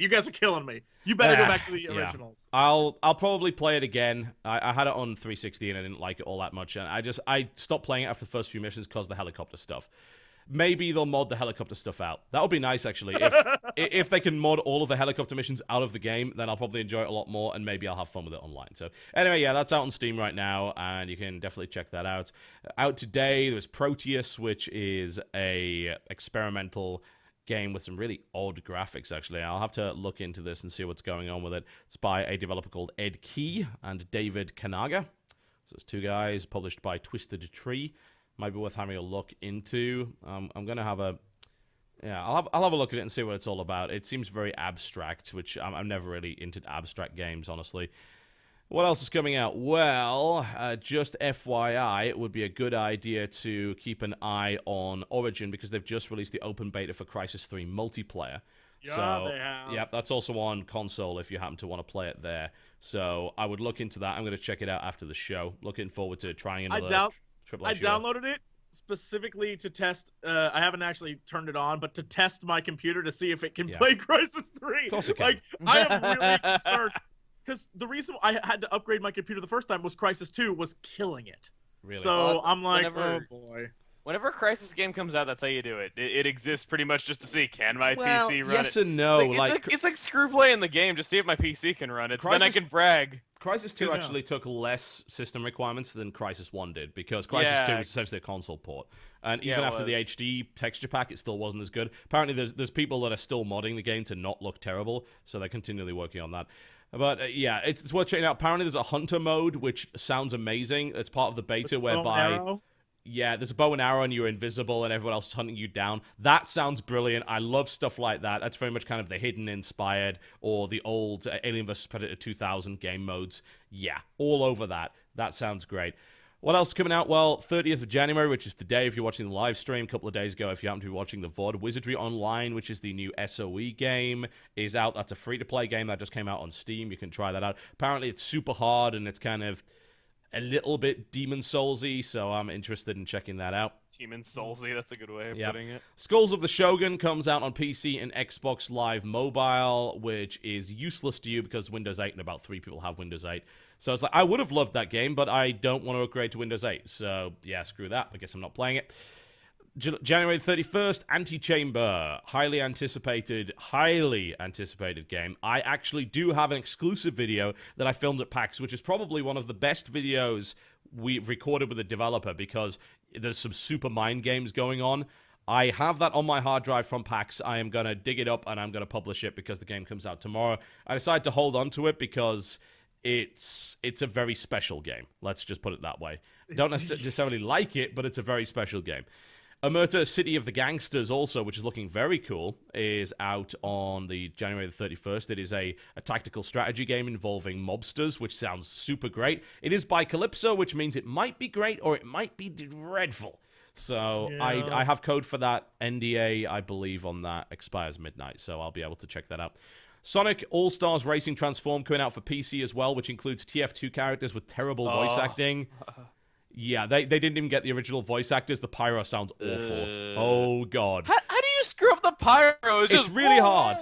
You guys are killing me. You better go back to the originals. I'll probably play it again. I had it on 360 and I didn't like it all that much, and I stopped playing it after the first few missions because of the helicopter stuff. Maybe they'll mod the helicopter stuff out. That would be nice, actually. If they can mod all of the helicopter missions out of the game, then I'll probably enjoy it a lot more, and maybe I'll have fun with it online. So anyway, yeah, that's out on Steam right now, and you can definitely check that out. Out today, there's Proteus, which is a experimental game with some really odd graphics, actually. I'll have to look into this and see what's going on with it. It's by a developer called Ed Key and David Kanaga. So it's two guys, published by Twisted Tree. Might be worth having a look into. I'm gonna have a, I'll have a look at it and see what it's all about. It seems very abstract, which I'm never really into abstract games, honestly. What else is coming out? Well, just FYI, it would be a good idea to keep an eye on Origin because they've just released the open beta for Crysis 3 multiplayer. Yeah, so, they have. Yeah, that's also on console if you happen to want to play it there. So I would look into that. I'm going to check it out after the show. Looking forward to trying another triple A shooter. I downloaded it specifically to test. I haven't actually turned it on, but to test my computer to see if it can play Crysis 3. Of course it can. Like, I am really concerned. Because the reason I had to upgrade my computer the first time was Crysis 2 was killing it. Really? So I'm like, oh boy. Whenever a Crysis game comes out, that's how you do it. It exists pretty much just to see, can my PC run yes it? And no. It's like screw playing the game, just see if my PC can run it. Then I can brag. Crysis 2 actually took less system requirements than Crysis 1 did, because Crysis 2 was essentially a console port. And even after the HD texture pack, it still wasn't as good. Apparently, there's people that are still modding the game to not look terrible, so they're continually working on that. But it's worth checking out. Apparently, there's a hunter mode, which sounds amazing. It's part of the beta whereby Yeah, there's a bow and arrow and you're invisible and everyone else is hunting you down. That sounds brilliant. I love stuff like that. That's very much kind of the hidden inspired or the old Alien vs. Predator 2000 game modes. Yeah, all over that. That sounds great. What else is coming out? Well, 30th of January, which is today if you're watching the live stream. A couple of days ago if you happen to be watching the VOD. Wizardry Online, which is the new SOE game, is out. That's a free-to-play game that just came out on Steam. You can try that out. Apparently it's super hard and it's kind of a little bit Demon Souls-y, so I'm interested in checking that out. Demon Souls-y, that's a good way of putting it. Skulls of the Shogun comes out on PC and Xbox Live Mobile, which is useless to you because Windows 8 and about 3 people have Windows 8. So it's like, I would have loved that game, but I don't want to upgrade to Windows 8. So, yeah, screw that. I guess I'm not playing it. January 31st, Antichamber. Highly anticipated game. I actually do have an exclusive video that I filmed at PAX, which is probably one of the best videos we've recorded with a developer because there's some super mind games going on. I have that on my hard drive from PAX. I am going to dig it up and I'm going to publish it because the game comes out tomorrow. I decided to hold on to it because it's a very special game. Let's just put it that way. Don't necessarily like it, but it's a very special game. Omerta City of the Gangsters also, which is looking very cool, is out on the January the 31st. It is a tactical strategy game involving mobsters, which sounds super great. It is by Calypso, which means it might be great or it might be dreadful. So yeah. I have code for that. NDA, I believe, on that expires midnight, so I'll be able to check that out. Sonic All-Stars Racing Transform coming out for PC as well, which includes TF2 characters with terrible voice acting. Yeah, they didn't even get the original voice actors. The pyro sounds awful. Oh, God. How do you screw up the pyro? It's really hard.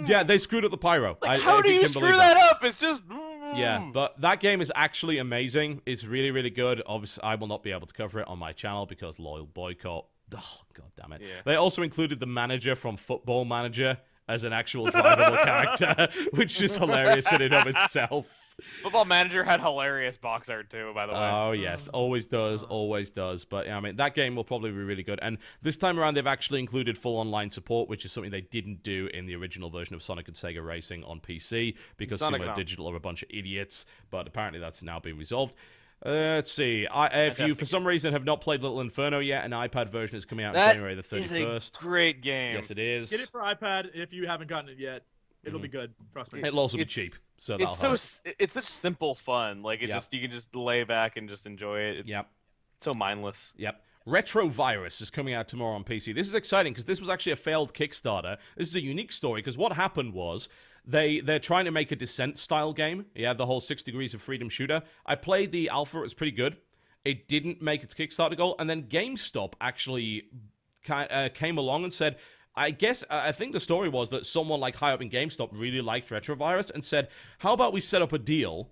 Yeah, they screwed up the pyro. Like, how do you screw that up? It's just... Yeah, but that game is actually amazing. It's really, really good. Obviously, I will not be able to cover it on my channel because loyal boycott. Oh, God damn it. Yeah. They also included the manager from Football Manager as an actual drivable character, which is hilarious in and of itself. Football Manager had hilarious box art too, by the way. Oh, yes. Always does. Always does. But, yeah, I mean, that game will probably be really good. And this time around, they've actually included full online support, which is something they didn't do in the original version of Sonic and Sega Racing on PC because Sumo Digital are a bunch of idiots. But apparently that's now been resolved. Let's see. If you, for some reason, have not played Little Inferno yet, an iPad version is coming out on January the 31st. That is a great game. Yes, it is. Get it for iPad if you haven't gotten it yet. It'll be good. Trust me. It'll also be cheap. So it's such simple fun. Like you can just lay back and just enjoy it. It's so mindless. Yep. Retrovirus is coming out tomorrow on PC. This is exciting because this was actually a failed Kickstarter. This is a unique story because what happened was they're trying to make a Descent style game. Yeah, the whole 6 Degrees of Freedom shooter. I played the alpha. It was pretty good. It didn't make its Kickstarter goal, and then GameStop actually came along and said, I think the story was that someone like high up in GameStop really liked Retrovirus and said, how about we set up a deal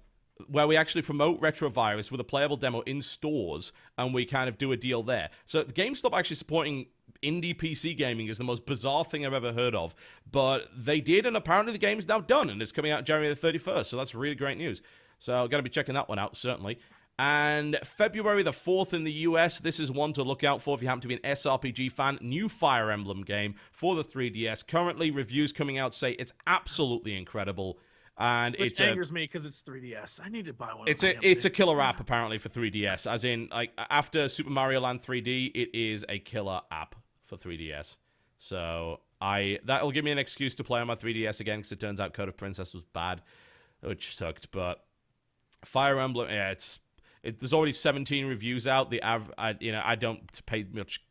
where we actually promote Retrovirus with a playable demo in stores and we kind of do a deal there. So GameStop actually supporting indie PC gaming is the most bizarre thing I've ever heard of. But they did, and apparently the game's now done and it's coming out January the 31st. So that's really great news. So I'm going to be checking that one out, certainly. And February the 4th in the US, this is one to look out for if you happen to be an SRPG fan. New Fire Emblem game for the 3DS. Currently, reviews coming out say it's absolutely incredible. And Which angers me because it's 3DS. I need to buy one. It's a killer app apparently for 3DS. As in, like after Super Mario Land 3D, it is a killer app for 3DS. So that'll give me an excuse to play on my 3DS again because it turns out Code of Princess was bad, which sucked. But Fire Emblem, yeah, there's already 17 reviews out. I don't pay much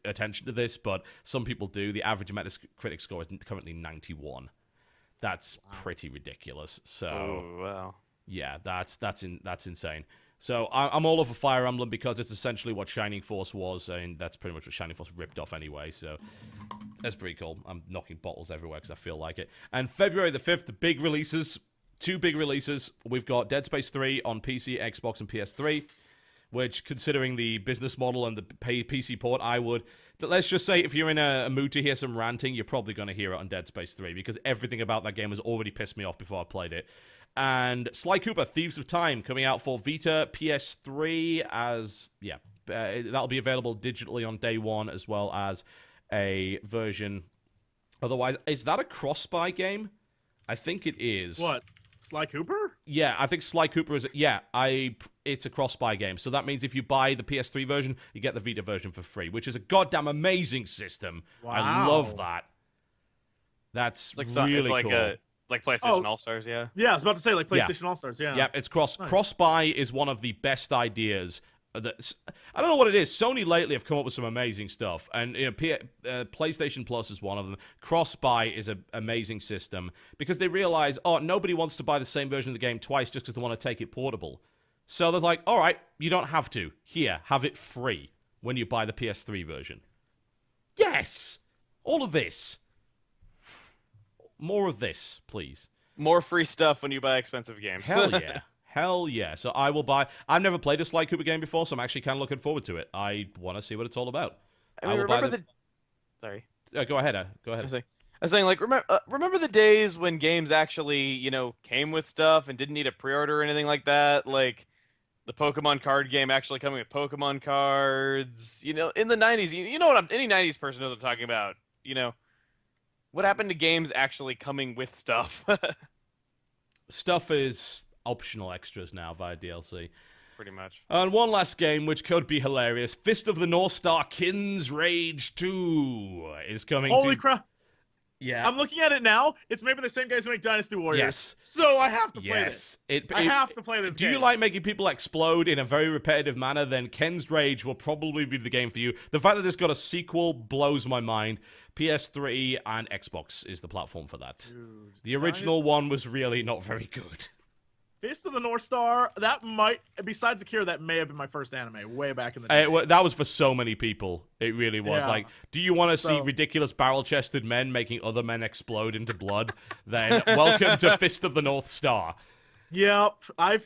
attention to this, but some people do. The average Metacritic score is currently 91. That's pretty ridiculous. So, yeah, that's insane. So I'm all over Fire Emblem because it's essentially what Shining Force was, and that's pretty much what Shining Force ripped off anyway. So that's pretty cool. I'm knocking bottles everywhere because I feel like it. And February the 5th, the big releases. 2 big releases. We've got Dead Space 3 on PC, Xbox, and PS3, which, considering the business model and the PC port, let's just say if you're in a mood to hear some ranting, you're probably going to hear it on Dead Space 3, because everything about that game has already pissed me off before I played it. And Sly Cooper, Thieves of Time, coming out for Vita, PS3, that'll be available digitally on day one, as well as a version. Otherwise, is that a cross-buy game? I think it is. What? Sly Cooper? Yeah, I think Sly Cooper is... Yeah, it's a cross-buy game. So that means if you buy the PS3 version, you get the Vita version for free, which is a goddamn amazing system. Wow. I love that. That's really cool. It's like PlayStation All-Stars, yeah? Yeah, I was about to say, like PlayStation All-Stars, yeah. Yeah, it's cross-buy is one of the best ideas. I don't know what it is. Sony lately have come up with some amazing stuff, and PlayStation Plus is one of them. Cross-buy is an amazing system because they realize, nobody wants to buy the same version of the game twice just because they want to take it portable. So they're like, all right, you don't have to. Here, have it free when you buy the PS3 version. Yes! All of this. More of this, please. More free stuff when you buy expensive games. Hell yeah. Hell yeah. So I will buy... I've never played a Sly Cooper game before, so I'm actually kind of looking forward to it. I want to see what it's all about. I mean, remember Sorry. Go ahead. Go ahead. I was saying, like, remember the days when games actually, came with stuff and didn't need a pre-order or anything like that? Like, the Pokemon card game actually coming with Pokemon cards. In the 90s, you know what any 90s person knows what I'm talking about. What happened to games actually coming with stuff? Stuff is... optional extras now via DLC. Pretty much. And one last game, which could be hilarious. Fist of the North Star Kin's Rage 2 is coming. Holy crap. Yeah. I'm looking at it now. It's maybe the same guys who make Dynasty Warriors. Yes. So I have to play this. I have to play this game. Do you like making people explode in a very repetitive manner? Then Ken's Rage will probably be the game for you. The fact that this got a sequel blows my mind. PS3 and Xbox is the platform for that. Dude, the original one was really not very good. Fist of the North Star, that might, besides Akira, that may have been my first anime way back in the day. That was for so many people. It really was. Yeah. Like, do you want to see ridiculous barrel-chested men making other men explode into blood? Then welcome to Fist of the North Star. Yep. That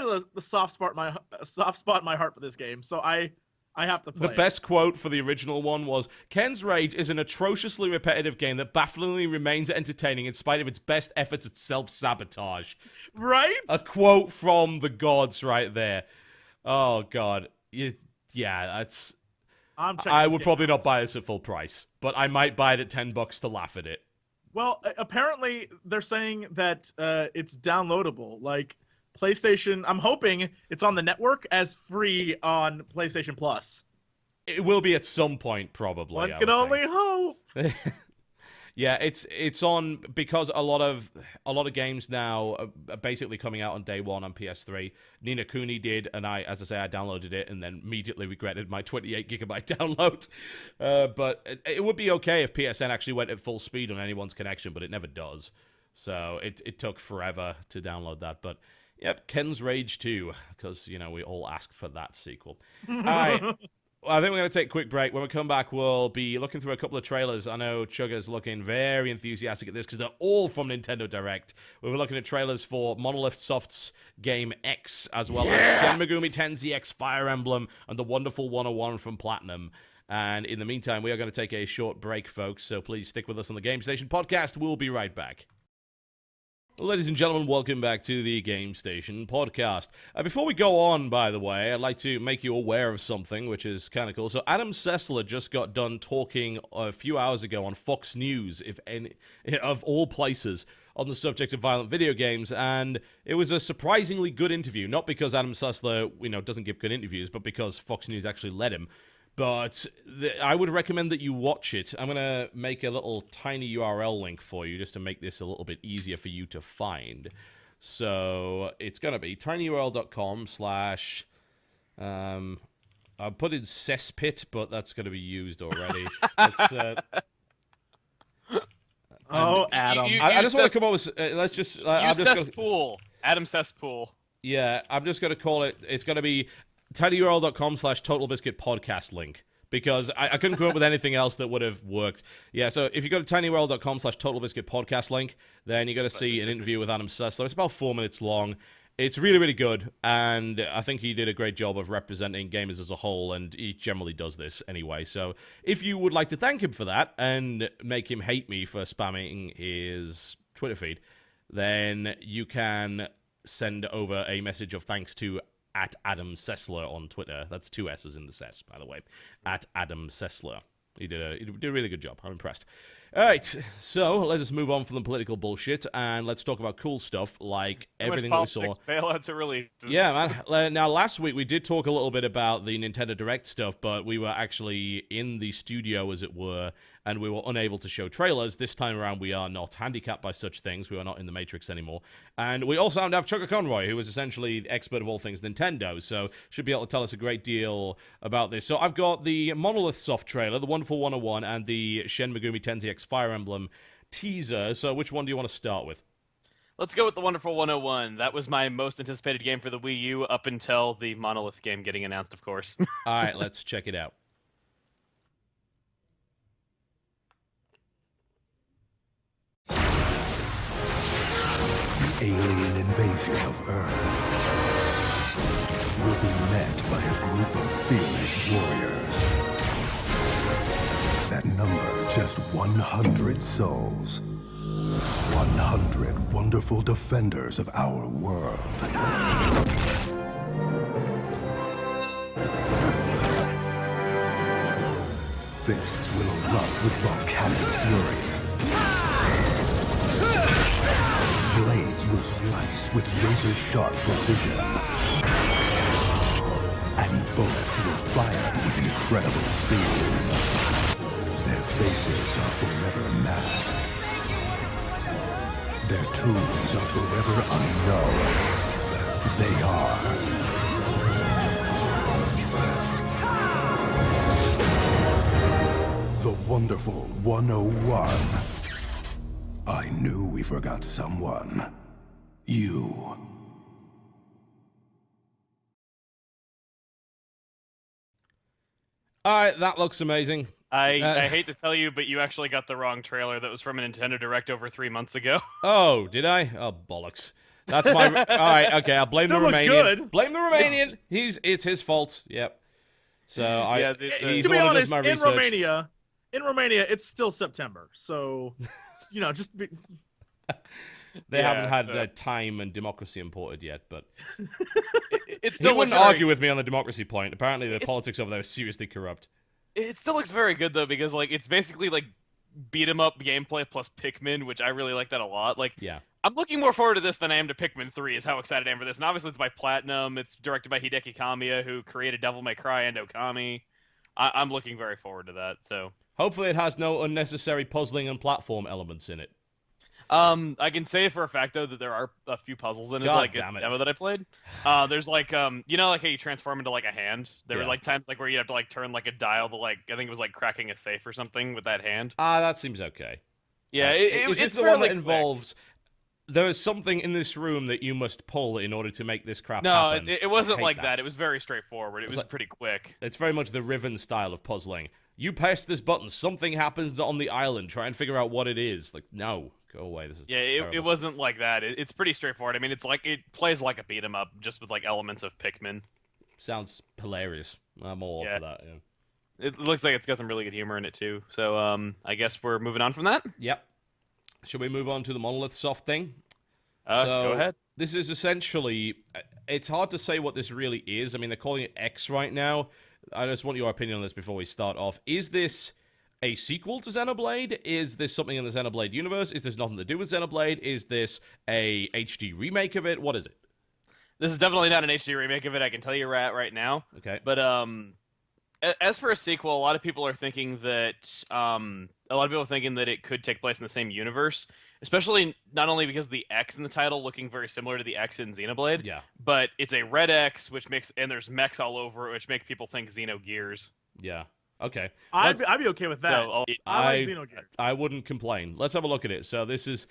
is a soft spot in my heart for this game, so I have to play The best quote for the original one was, Ken's Rage is an atrociously repetitive game that bafflingly remains entertaining in spite of its best efforts at self-sabotage. Right? A quote from the gods right there. Oh, God. Yeah, that's... I would probably not buy this at full price, but I might buy it at $10 to laugh at it. Well, apparently they're saying that it's downloadable. Like, PlayStation, I'm hoping it's on the network as free on PlayStation Plus. It will be at some point, probably. One can only hope. Yeah, it's on because a lot of games now are basically coming out on day one on PS3. Ni no Kuni did, and I downloaded it and then immediately regretted my 28 gigabyte download. But it would be okay if PSN actually went at full speed on anyone's connection, but it never does. So it took forever to download that, but. Yep, Ken's Rage 2, because, we all asked for that sequel. All right, well, I think we're going to take a quick break. When we come back, we'll be looking through a couple of trailers. I know Chugga's looking very enthusiastic at this, because they're all from Nintendo Direct. We'll be looking at trailers for Monolith Soft's game X, as well as Shin Megami Tensei X Fire Emblem, and the wonderful 101 from Platinum. And in the meantime, we are going to take a short break, folks, so please stick with us on the Game Station podcast. We'll be right back. Ladies and gentlemen, welcome back to the Game Station podcast. Before we go on, by the way, I'd like to make you aware of something, which is kind of cool. So Adam Sessler just got done talking a few hours ago on Fox News, if any, of all places, on the subject of violent video games, and it was a surprisingly good interview. Not because Adam Sessler, doesn't give good interviews, but because Fox News actually let him. But I would recommend that you watch it. I'm going to make a little tiny URL link for you just to make this a little bit easier for you to find. So it's going to be tinyurl.com/ I put in cesspit, but that's going to be used already. Adam. I just want to come up with... let's just... cesspool. Adam Cesspool. Yeah, I'm just going to call it... It's going to be... tinyurl.com/ TotalBiscuit podcast link, because I couldn't come up with anything else that would have worked. Yeah, so if you go to tinyurl.com/ TotalBiscuit podcast link, then you're going to see an interview with Adam Sessler. It's about 4 minutes long. It's really, really good, and I think he did a great job of representing gamers as a whole, and he generally does this anyway. So if you would like to thank him for that and make him hate me for spamming his Twitter feed, then you can send over a message of thanks to @Adam Sessler on Twitter. That's 2 S's in the Sess, by the way. @Adam Sessler. He did a really good job. I'm impressed. All right, so let us move on from the political bullshit and let's talk about cool stuff like everything that we saw. Bailouts or releases. Yeah, man. Now, last week we did talk a little bit about the Nintendo Direct stuff, but we were actually in the studio, as it were, and we were unable to show trailers. This time around, we are not handicapped by such things. We are not in the Matrix anymore. And we also have Chuggaaconroy, who is essentially the expert of all things Nintendo, so should be able to tell us a great deal about this. So I've got the Monolith Soft trailer, the Wonderful 101, and the Shin Megumi Tensei X Fire Emblem teaser. So which one do you want to start with? Let's go with the Wonderful 101. That was my most anticipated game for the Wii U up until the Monolith game getting announced, of course. All right, let's check it out. The alien invasion of Earth will be met by a group of fearless warriors that number just 100 souls. 100 wonderful defenders of our world. Fists will erupt with volcanic fury. Blades will slice with razor-sharp precision. And bullets will fire with incredible speed. Their faces are forever masked. Their tombs are forever unknown. They are the Wonderful 101. I knew we forgot someone. You. All right, that looks amazing. I hate to tell you, but you actually got the wrong trailer. That was from a Nintendo Direct over 3 months ago. Oh, did I? Oh, bollocks. That's my... All right, okay, I'll blame the looks Romanian. good. Blame the Romanian. It's his fault. Yep. So he's to be one honest, my in research. Romania, it's still September. So, just be... They haven't had time and democracy imported yet, but it still he wouldn't argue with me on the democracy point. Apparently, the politics over there is seriously corrupt. It still looks very good though, because it's basically beat 'em up gameplay plus Pikmin, which I really like that a lot. Yeah. I'm looking more forward to this than I am to Pikmin 3. Is how excited I am for this. And obviously, it's by Platinum. It's directed by Hideki Kamiya, who created Devil May Cry and Okami. I'm looking very forward to that. So hopefully, it has no unnecessary puzzling and platform elements in it. I can say for a fact though that there are a few puzzles in it, demo that I played. There's how you transform into a hand. There were times where you have to turn a dial to I think it was cracking a safe or something with that hand. That seems okay. Yeah, is this the one that involves? There is something in this room that you must pull in order to make this crap happen. No, it wasn't like that. It was very straightforward. It was pretty quick. It's very much the Riven style of puzzling. You press this button, something happens on the island. Try and figure out what it is. No. Go away. This is it wasn't like that. It's pretty straightforward. I mean, it's it plays like a beat 'em up, just with elements of Pikmin. Sounds hilarious. I'm all up for that. Yeah. It looks like it's got some really good humor in it too. So I guess we're moving on from that. Yep. Should we move on to the Monolith Soft thing? Go ahead. This is essentially. It's hard to say what this really is. I mean, they're calling it X right now. I just want your opinion on this before we start off. Is this a sequel to Xenoblade? Is this something in the Xenoblade universe? Is this nothing to do with Xenoblade? Is this a HD remake of it? What is it? This is definitely not an HD remake of it. I can tell you right now. Okay. But as for a sequel, a lot of people are thinking that it could take place in the same universe, especially not only because of the X in the title looking very similar to the X in Xenoblade, but it's a red X, and there's mechs all over it, which make people think Xenogears. Yeah. Okay. I'd be okay with that. So, I wouldn't complain. Let's have a look at it. So this is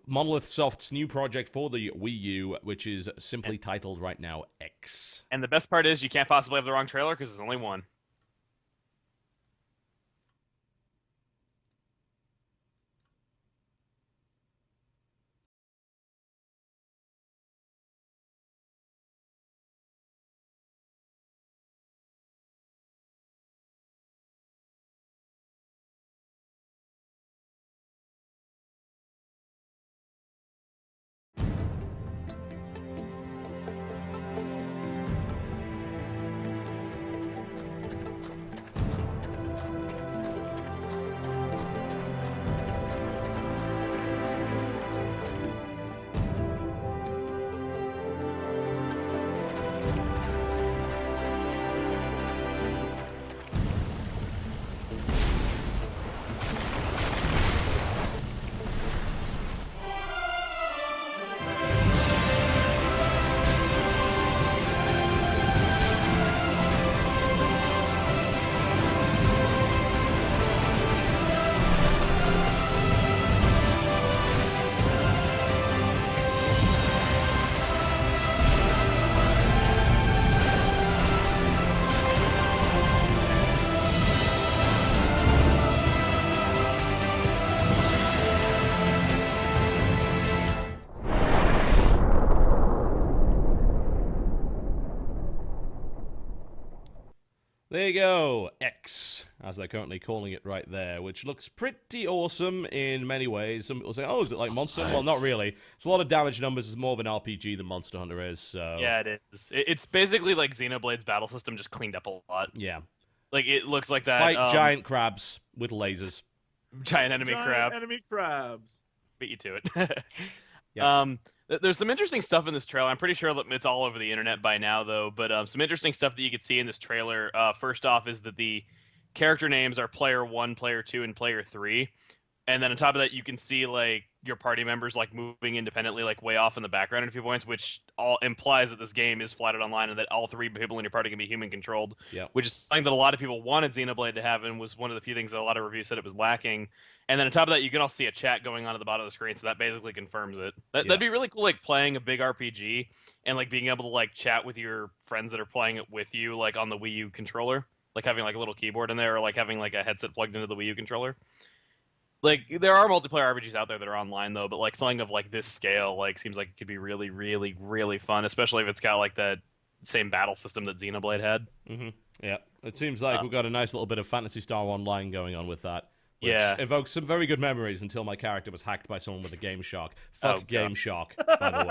Monolith Soft's new project for the Wii U, which is simply titled right now X. And the best part is you can't possibly have the wrong trailer because there's only one. There you go, X, as they're currently calling it right there, which looks pretty awesome in many ways. Some people say, oh, is it like Monster Hunter? Well, not really. It's a lot of damage numbers. It's more of an RPG than Monster Hunter is, so... Yeah, it is. It's basically like Xenoblade's battle system, just cleaned up a lot. Yeah. Like, it looks like that... Fight giant crabs with lasers. Giant enemy crabs. Beat you to it. Yeah. There's some interesting stuff in this trailer. I'm pretty sure it's all over the internet by now, though. But some interesting stuff that you could see in this trailer. First off, is that the character names are Player 1, Player 2, and Player 3. And then on top of that, you can see like your party members like moving independently, like way off in the background in a few points, which all implies that this game is flat out online and that all 3 people in your party can be human controlled. Yeah. Which is something that a lot of people wanted Xenoblade to have, and was one of the few things that a lot of reviews said it was lacking. And then on top of that, you can also see a chat going on at the bottom of the screen, so that basically confirms it. That'd be really cool, like playing a big RPG and like being able to like chat with your friends that are playing it with you, like on the Wii U controller, like having like a little keyboard in there, or like having like a headset plugged into the Wii U controller. Like, there are multiplayer RPGs out there that are online, though, but, like, something of, like, this scale, like, seems like it could be really, really, really fun, especially if it's got, like, that same battle system that Xenoblade had. Mm-hmm. Yeah. It seems like we've got a nice little bit of Phantasy Star Online going on with that. Which evokes some very good memories until my character was hacked by someone with a Game Shark. Fuck Game Shark, by the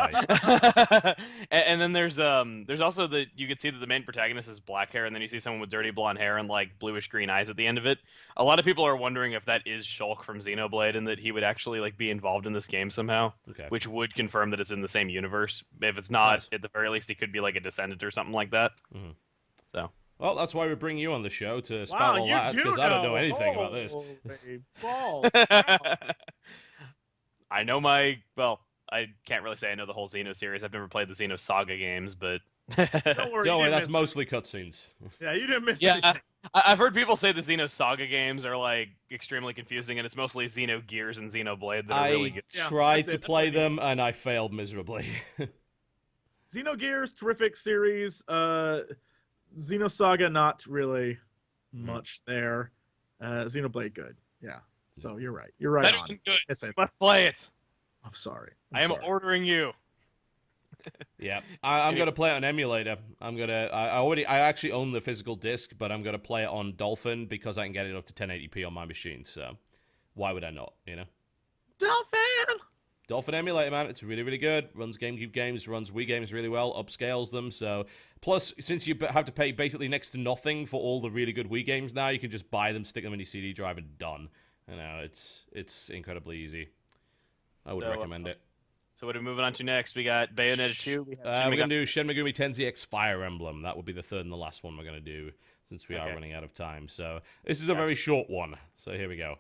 way. and then there's also you could see that the main protagonist is black hair, and then you see someone with dirty blonde hair and like bluish green eyes at the end of it. A lot of people are wondering if that is Shulk from Xenoblade and that he would actually like be involved in this game somehow, which would confirm that it's in the same universe. If it's not, at the very least, he could be like a descendant or something like that. Mm-hmm. So. Well, that's why we bring you on the show, to spout all that, because I don't know anything about this. Balls. I know I can't really say I know the whole Xeno series. I've never played the Xeno Saga games, but... Don't worry, that's mostly cutscenes. Yeah, you didn't miss anything. I've heard people say the Xeno Saga games are, like, extremely confusing, and it's mostly Xenogears and Xenoblade that are really good. I tried to play them, and I failed miserably. Xenogears, terrific series. Xenosaga, not really much there. Xenoblade, good. Yeah. So you're right. You're right on. Good. Yes, I must play it. I'm sorry. I am ordering you. Yeah, I'm gonna play it on emulator. I actually own the physical disc, but I'm gonna play it on Dolphin because I can get it up to 1080p on my machine. So why would I not? You know. Dolphin emulator, man, it's really, really good. Runs GameCube games, runs Wii games really well, upscales them. So, plus, since you have to pay basically next to nothing for all the really good Wii games now, you can just buy them, stick them in your CD drive, and done. You know, it's incredibly easy. I would recommend it. So what are we moving on to next? We got Bayonetta 2. We're going to do Shin Megami Tensei X Fire Emblem. That would be the third and the last one we're going to do, since we are running out of time. So, this is a very short one. So, here we go.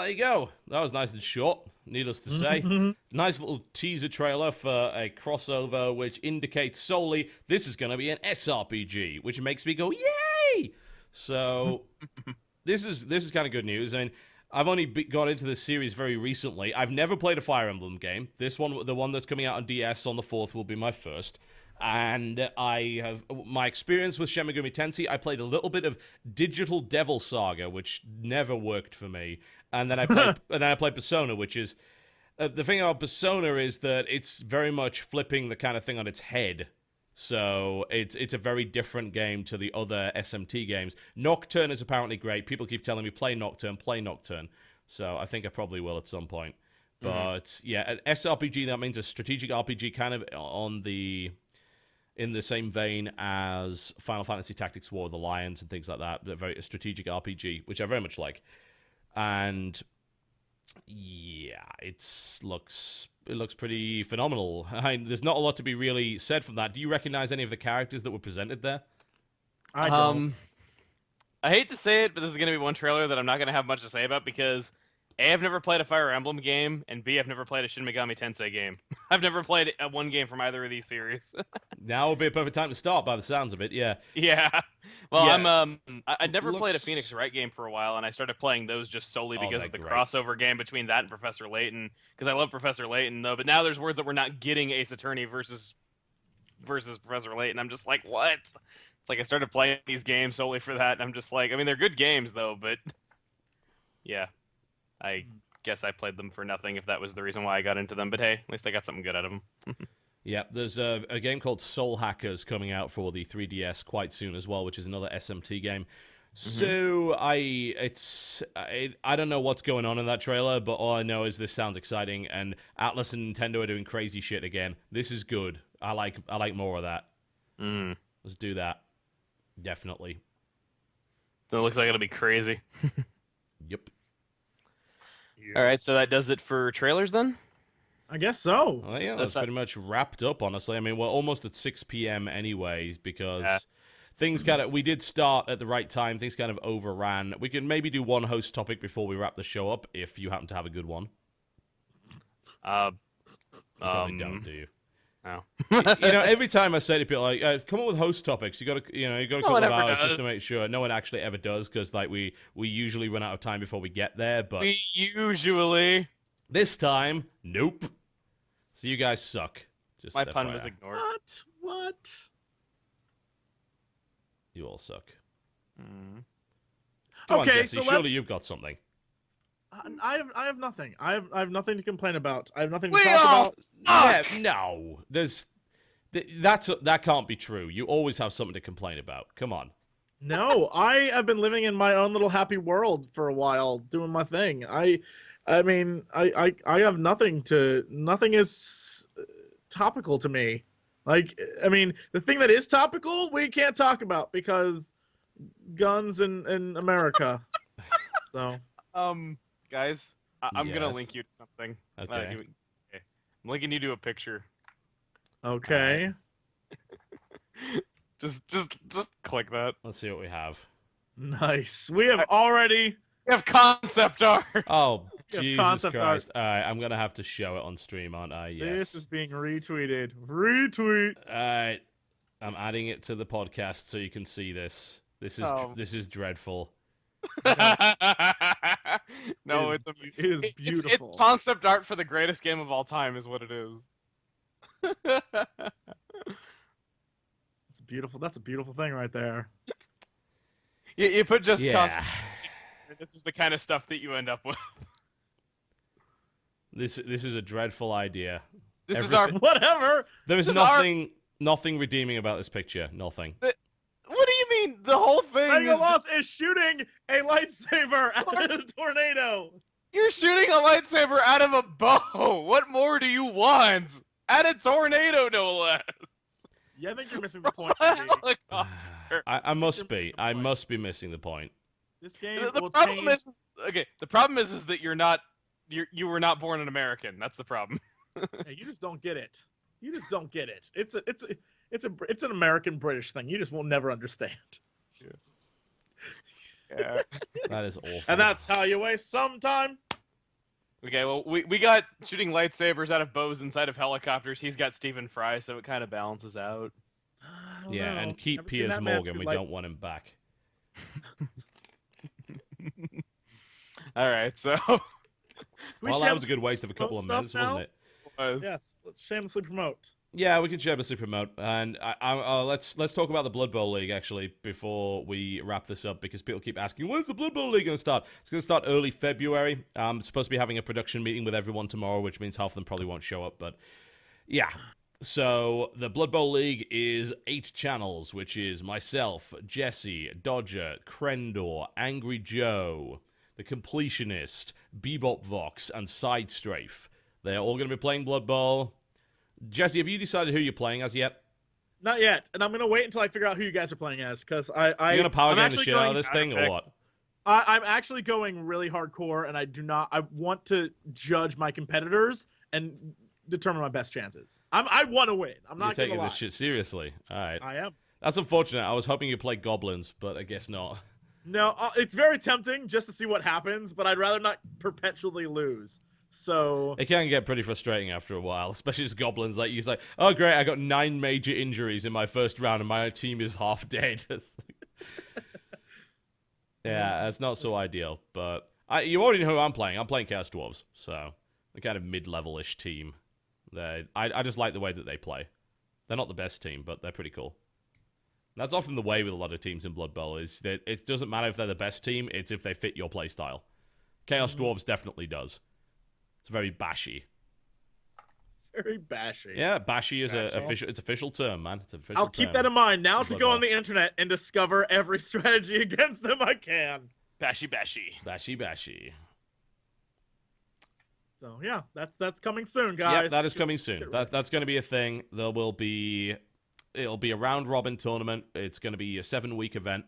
There you go. That was nice and short, needless to say. Nice little teaser trailer for a crossover, which indicates solely this is going to be an SRPG, which makes me go, yay! So, this is kind of good news. I mean, I've only got into this series very recently. I've never played a Fire Emblem game. This one, the one that's coming out on DS on the 4th, will be my first. And my experience with Shin Megami Tensei, I played a little bit of Digital Devil Saga, which never worked for me. And then I played Persona, which is the thing about Persona is that it's very much flipping the kind of thing on its head. So it's a very different game to the other SMT games. Nocturne is apparently great. People keep telling me play Nocturne. So I think I probably will at some point. But yeah, an SRPG, that means a strategic RPG, kind of in the same vein as Final Fantasy Tactics War of the Lions and things like that. A strategic RPG, which I very much like. And yeah, it looks pretty phenomenal. There's not a lot to be really said from that. Do you recognize any of the characters that were presented there? I don't. I hate to say it, but this is going to be one trailer that I'm not going to have much to say about because A, I've never played a Fire Emblem game, and B, I've never played a Shin Megami Tensei game. I've never played one game from either of these series. Now would be a perfect time to start, by the sounds of it. Yeah. Yeah. Well, Yeah. I'd never played a Phoenix Wright game for a while, and I started playing those just solely because of the crossover game between that and Professor Layton. Because I love Professor Layton, though. But now there's words that we're not getting Ace Attorney versus Professor Layton. I'm just like, what? It's like I started playing these games solely for that, and I'm just like, I mean, they're good games though, but yeah, I guess I played them for nothing if that was the reason why I got into them. But hey, at least I got something good out of them. Yeah, there's a game called Soul Hackers coming out for the 3DS quite soon as well, which is another SMT game. So I don't know what's going on in that trailer, but all I know is this sounds exciting, and Atlas and Nintendo are doing crazy shit again. This is good. I like more of that. Let's do that. Definitely. So it looks like it'll be crazy. Yep. All right, so that does it for trailers then? I guess so. Well, yeah, that's pretty much wrapped up, honestly. I mean, we're almost at 6 p.m. anyways, because things we did start at the right time. Things kind of overran. We can maybe do one host topic before we wrap the show up, if you happen to have a good one. You probably don't, do you? No. Every time I say to people, like, come up with host topics, you got a couple of hours just to make sure. No one actually ever does, because like we usually run out of time before we get there. But we usually. This time, nope. So you guys suck. Just my FYI. pun was ignored. What? You all suck. Okay, on, Jesse, so surely you've got something. I have nothing. I have nothing to complain about. I have nothing to We talk all about. suck! Yeah, no, that can't be true. You always have something to complain about. Come on. No, I have been living in my own little happy world for a while, doing my thing. I mean, I have nothing is topical to me. Like, I mean, the thing that is topical, we can't talk about because guns in America. So, guys, I'm gonna Yes. link you to something. Okay. I'm linking you to a picture. okay. Just click that. Let's see what we have. Nice. We have already. We have concept art. Oh, Yeah, Jesus concept Christ. All right, I'm going to have to show it on stream, aren't I? Yes. This is being retweeted. Retweet. All right. I'm adding it to the podcast so you can see this. This is dreadful. No, it is beautiful. It's concept art for the greatest game of all time, is what it is. It's beautiful. That's a beautiful thing right there. You put just Yeah. concept. This is the kind of stuff that you end up with. This is a dreadful idea. This is our. Whatever. There is This is nothing redeeming about this picture. Nothing. What do you mean? The whole thing Mega is Loss is shooting a lightsaber at a tornado. you're shooting a lightsaber out of a bow. What more do you want? At a tornado, no less. Yeah, I think you're missing the point. Helicopter. I must You're missing be. the I point. must be missing the point. This game The will problem change. is okay. The problem is that you were not born an American. That's the problem. Hey, you just don't get it. You just don't get it. It's an American British thing. You just will never understand. Yeah. That is awful. And that's how you waste some time. Okay, well, we got shooting lightsabers out of bows inside of helicopters. He's got Stephen Fry, so it kind of balances out. I don't Yeah, know. and keep Never seen Piers that man Morgan. shoot We light- don't want him back. All right, so We Well, that share was a good waste of a couple of stuff minutes, now? wasn't it? Yes, let's shamelessly promote. Yeah, we can shamelessly promote, and let's talk about the Blood Bowl League actually before we wrap this up, because people keep asking, when's the Blood Bowl League going to start? It's going to start early February. I'm supposed to be having a production meeting with everyone tomorrow, which means half of them probably won't show up, but yeah. So the Blood Bowl League is 8 channels, which is myself, Jesse, Dodger, Krendor, Angry Joe, The Completionist, Bebop Vox, and Sidestrafe. They're all going to be playing Blood Bowl. Jesse, have you decided who you're playing as yet? Not yet, and I'm gonna wait until I figure out who you guys are playing as, because You're going to power I'm game the actually shit out of going- this thing, or what? I'm actually going really hardcore, and I want to judge my competitors and determine my best chances. I want to win. I'm You're not gonna taking lie. this shit seriously. All right. I am. That's unfortunate. I was hoping you'd play goblins, but I guess not. No, it's very tempting just to see what happens, but I'd rather not perpetually lose. So it can get pretty frustrating after a while, especially as goblins. Like he's like, oh great, I got 9 major injuries in my first round, and my team is half dead. Yeah, it's not so ideal. But you already know who I'm playing. I'm playing Chaos Dwarves, so the kind of mid-level-ish team. I just like the way that they play. They're not the best team, but they're pretty cool. That's often the way with a lot of teams in Blood Bowl, is that it doesn't matter if they're the best team, it's if they fit your playstyle. Chaos Dwarves definitely does. It's very bashy. Very bashy. Yeah, bashy is it's official term, man. It's official I'll keep that in mind now to go on the internet and discover every strategy against them I can. Bashy, bashy. Bashy, bashy. So yeah, that's coming soon, guys. Yep, that is coming soon. That's going to be a thing. It'll be a round robin tournament. It's going to be a 7-week event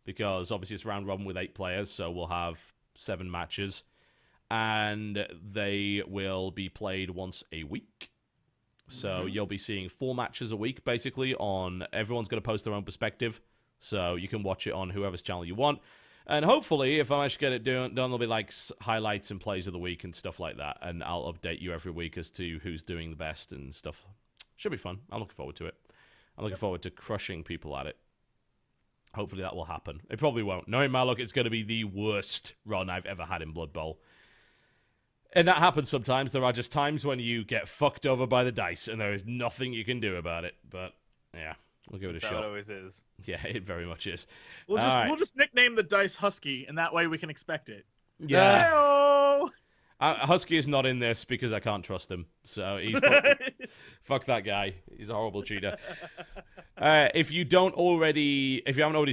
because obviously it's round robin with 8 players, so we'll have 7 matches. And they will be played once a week. So you'll be seeing 4 matches a week, basically, everyone's going to post their own perspective. So you can watch it on whoever's channel you want. And hopefully, if I manage to get it done, there'll be like highlights and plays of the week and stuff like that. And I'll update you every week as to who's doing the best and stuff. Should be fun. I'm looking forward to it. I'm looking forward to crushing people at it. Hopefully that will happen. It probably won't. Knowing my luck, it's going to be the worst run I've ever had in Blood Bowl. And that happens sometimes. There are just times when you get fucked over by the dice, and there is nothing you can do about it. But, yeah, we'll give it a shot. That always is. Yeah, it very much is. We'll just nickname the dice Husky, and that way we can expect it. Yeah. Hey-o! Husky is not in this because I can't trust him. So he's fuck that guy. He's a horrible cheater. If you haven't already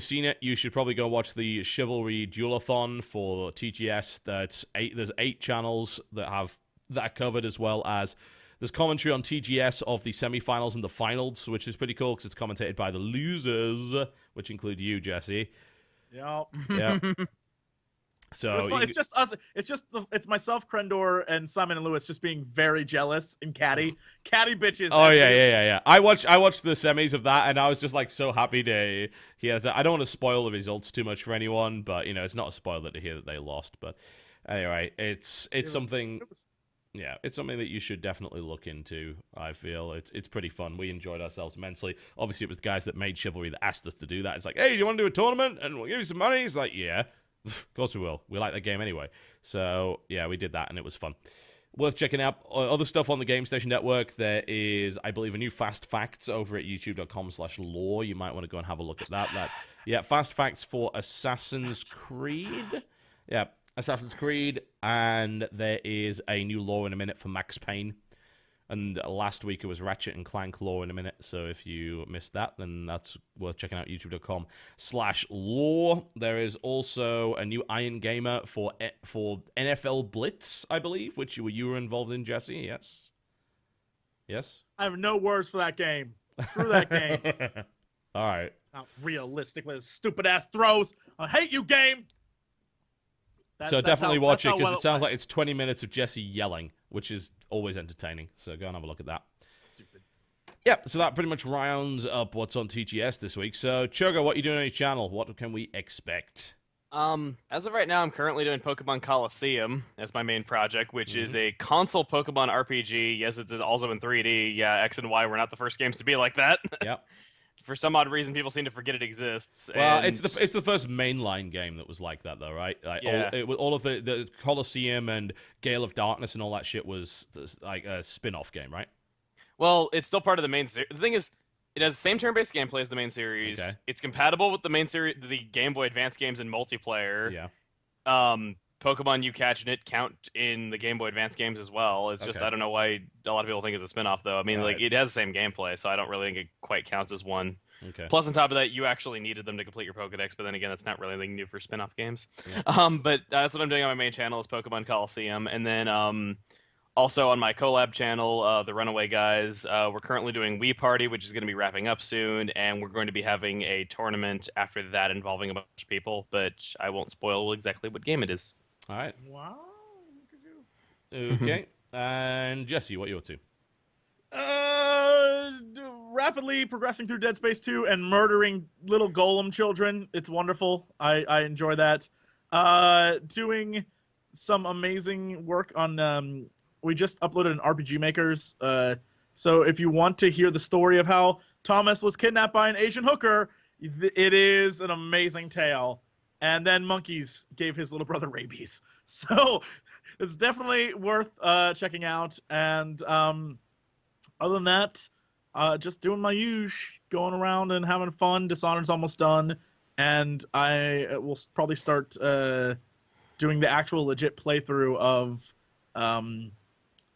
seen it, you should probably go watch the Chivalry Duelathon for TGS. There's 8 channels that are covered, as well as there's commentary on TGS of the semifinals and the finals, which is pretty cool because it's commentated by the losers, which include you, Jesse. Yep. Yeah. So it's just us. It's myself, Krendor, and Simon and Lewis just being very jealous and catty bitches. Oh yeah. I watched the semis of that, and I was just like so happy to hear that. I don't want to spoil the results too much for anyone, but it's not a spoiler to hear that they lost. But anyway, it's something. Yeah, it's something that you should definitely look into. I feel it's pretty fun. We enjoyed ourselves immensely. Obviously, it was the guys that made Chivalry that asked us to do that. It's like, hey, do you want to do a tournament and we'll give you some money? It's like, yeah. Of course we will. We like that game anyway. So, yeah, we did that, and it was fun. Worth checking out. Other stuff on the Game Station Network. There is, I believe, a new Fast Facts over at youtube.com/lore. You might want to go and have a look at that. Yeah, Fast Facts for Assassin's Creed. Yeah, Assassin's Creed. And there is a new lore in a minute for Max Payne. And last week it was Ratchet and Clank lore in a minute. So if you missed that, then that's worth checking out. youtube.com/lore. There is also a new Iron Gamer for NFL Blitz, I believe, which you were involved in, Jesse. Yes. I have no words for that game. Screw that game. All right. Not realistic with his stupid ass throws. I hate you, game. So definitely watch it, because it sounds like it's 20 minutes of Jesse yelling, which is always entertaining. So go and have a look at that. Stupid. Yep, so that pretty much rounds up what's on TGS this week. So, Chugga, what are you doing on your channel? What can we expect? As of right now, I'm currently doing Pokemon Coliseum as my main project, which is a console Pokemon RPG. Yes, it's also in 3D. Yeah, X and Y were not the first games to be like that. Yep. For some odd reason, people seem to forget it exists. Well, it's the first mainline game that was like that, though, right? Like, yeah. all of the Colosseum and Gale of Darkness and all that shit was like a spin-off game, right? Well, it's still part of the main series. The thing is, it has the same turn-based gameplay as the main series. Okay. It's compatible with the main series, the Game Boy Advance games in multiplayer. Yeah. Pokemon you catch and it count in the Game Boy Advance games as well. It's just, I don't know why a lot of people think it's a spin-off, though. I mean, like, it has the same gameplay, so I don't really think it quite counts as one. Okay. Plus, on top of that, you actually needed them to complete your Pokedex, but then again, that's not really anything new for spin-off games. Yeah. But that's what I'm doing on my main channel is Pokemon Coliseum. And then also on my collab channel, The Runaway Guys, we're currently doing Wii Party, which is going to be wrapping up soon, and we're going to be having a tournament after that involving a bunch of people, but I won't spoil exactly what game it is. All right. Wow. Okay. And Jesse, what are you up to? rapidly progressing through Dead Space 2 and murdering little golem children. It's wonderful. I enjoy that. Doing some amazing work on. We just uploaded an RPG Makers. So if you want to hear the story of how Thomas was kidnapped by an Asian hooker, it is an amazing tale. And then monkeys gave his little brother rabies. So it's definitely worth checking out. And other than that, just doing my usual, going around and having fun. Dishonored's almost done. And I will probably start doing the actual legit playthrough of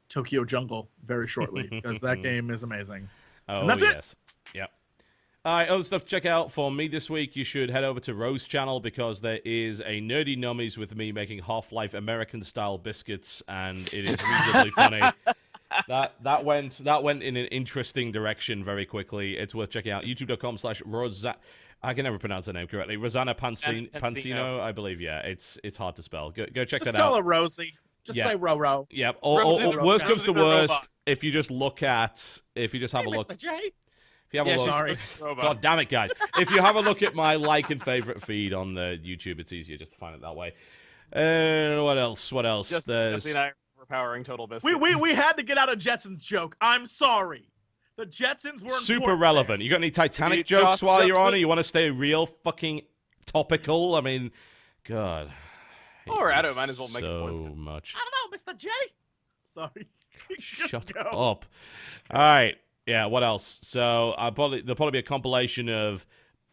Tokyo Jungle very shortly, because that game is amazing. Oh, and that's yes. Yep. All right, other stuff to check out for me this week. You should head over to Rose's channel, because there is a Nerdy Nummies with me making Half-Life American-style biscuits, and it is reasonably funny. That went in an interesting direction very quickly. It's worth checking out. YouTube.com/Rosa. I can never pronounce her name correctly. Rosanna Pansino, I believe. Yeah, it's hard to spell. Go check just that out. Just call her Rosie. Just say Ro-Ro. Yeah. Or worst comes to worst, if you just have a look. Mr. J. If you have a look, sorry. God damn it, guys! If you have a look at my like and favorite feed on the YouTube, it's easier just to find it that way. What else? Jesse and I overpowering TotalBiscuit. We had to get out a Jetsons joke. I'm sorry. The Jetsons were super relevant. You got any Titanic jokes while you're on it? You want to stay real fucking topical? I mean, God. Colorado might as well make so much. I don't know, Mr. J. Sorry. Shut up. All right. Yeah, what else? So there'll probably be a compilation of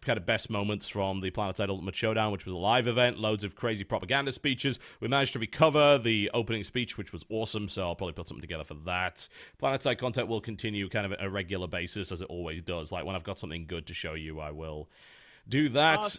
kind of best moments from the PlanetSide Ultimate Showdown, which was a live event, loads of crazy propaganda speeches. We managed to recover the opening speech, which was awesome, so I'll probably put something together for that. PlanetSide content will continue kind of at a regular basis, as it always does. Like, when I've got something good to show you, I will do that.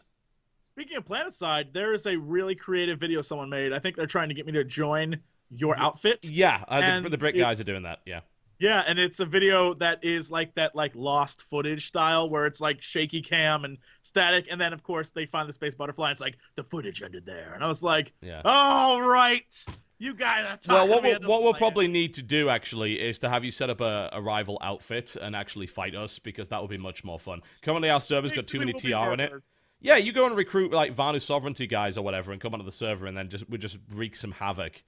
Speaking of PlanetSide, there is a really creative video someone made. I think they're trying to get me to join your outfit. Yeah, the Brit guys are doing that, yeah. Yeah, and it's a video that is like that lost footage style, where it's like shaky cam and static, and then of course they find the space butterfly, and it's like the footage ended there. And I was like, all right, you guys are talking what we'll probably need to do actually is to have you set up a rival outfit and actually fight us, because that would be much more fun. Currently our server's got too many TR in it. Yeah, you go and recruit like Vanu Sovereignty guys or whatever and come onto the server, and then we just wreak some havoc.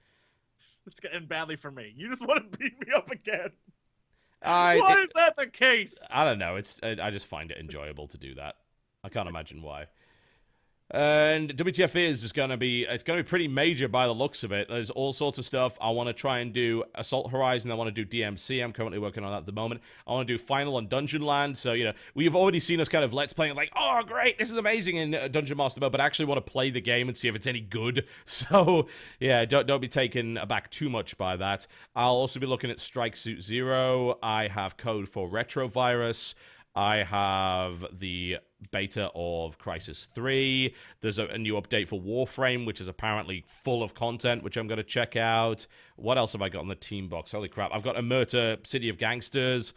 It's going to end badly for me. You just want to beat me up again. Why is that the case? I don't know. I just find it enjoyable to do that. I can't imagine why. And WTF is going to be pretty major by the looks of it. There's all sorts of stuff. I want to try and do Assault Horizon. I want to do DMC. I'm currently working on that at the moment. I want to do Final and Dungeon Land. So, we've already seen us kind of Let's Playing like, oh, great, this is amazing in Dungeon Master Mode, but I actually want to play the game and see if it's any good. So, yeah, don't be taken aback too much by that. I'll also be looking at Strike Suit Zero. I have code for Retrovirus. I have the beta of Crysis 3. There's a new update for Warframe, which is apparently full of content, which I'm going to check out. What else have I got on the team box? Holy crap. I've got Emerta, City of Gangsters.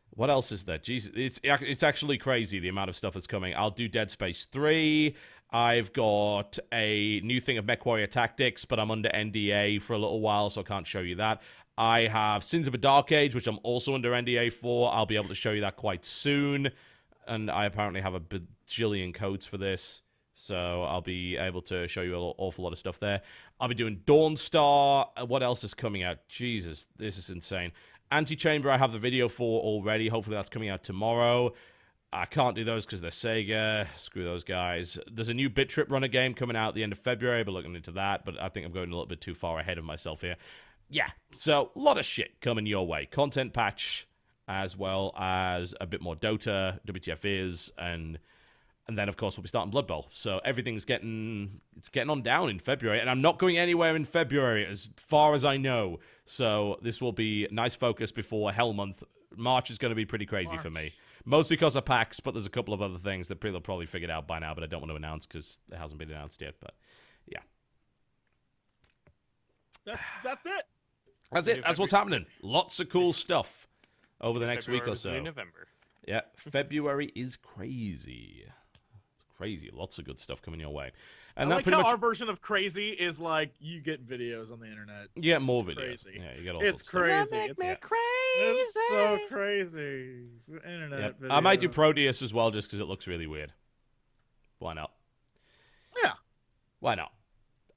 What else is there? Jeez, it's actually crazy, the amount of stuff that's coming. I'll do Dead Space 3. I've got a new thing of MechWarrior Tactics, but I'm under NDA for a little while, so I can't show you that. I have Sins of a Dark Age, which I'm also under NDA for. I'll be able to show you that quite soon. And I apparently have a bajillion codes for this, so I'll be able to show you an awful lot of stuff there. I'll be doing Dawnstar. What else is coming out? Jesus, this is insane. Antichamber, I have the video for already. Hopefully that's coming out tomorrow. I can't do those because they're Sega. Screw those guys. There's a new Bit Trip Runner game coming out at the end of February. But looking into that, but I think I'm going a little bit too far ahead of myself here. Yeah, so a lot of shit coming your way. Content patch, as well as a bit more Dota, WTF is, and then, of course, we'll be starting Blood Bowl. So everything's getting on down in February, and I'm not going anywhere in February as far as I know. So this will be a nice focus before Hell Month. March is going to be pretty crazy for me. Mostly because of PAX, but there's a couple of other things that people have probably figured out by now, but I don't want to announce because it hasn't been announced yet. But, yeah. That's it. That's it. That's what's happening. Lots of cool stuff over the next week or so. November. Yeah, February is crazy. It's crazy. Lots of good stuff coming your way. And I that like pretty how much our version of crazy is like you get videos on the internet. you get more It's videos. crazy. Yeah, you get all It's sorts of stuff. crazy. That make me It's, crazy. it's so crazy. Internet Yep. video. I might do Proteus as well just because it looks really weird. Why not? Yeah. Why not?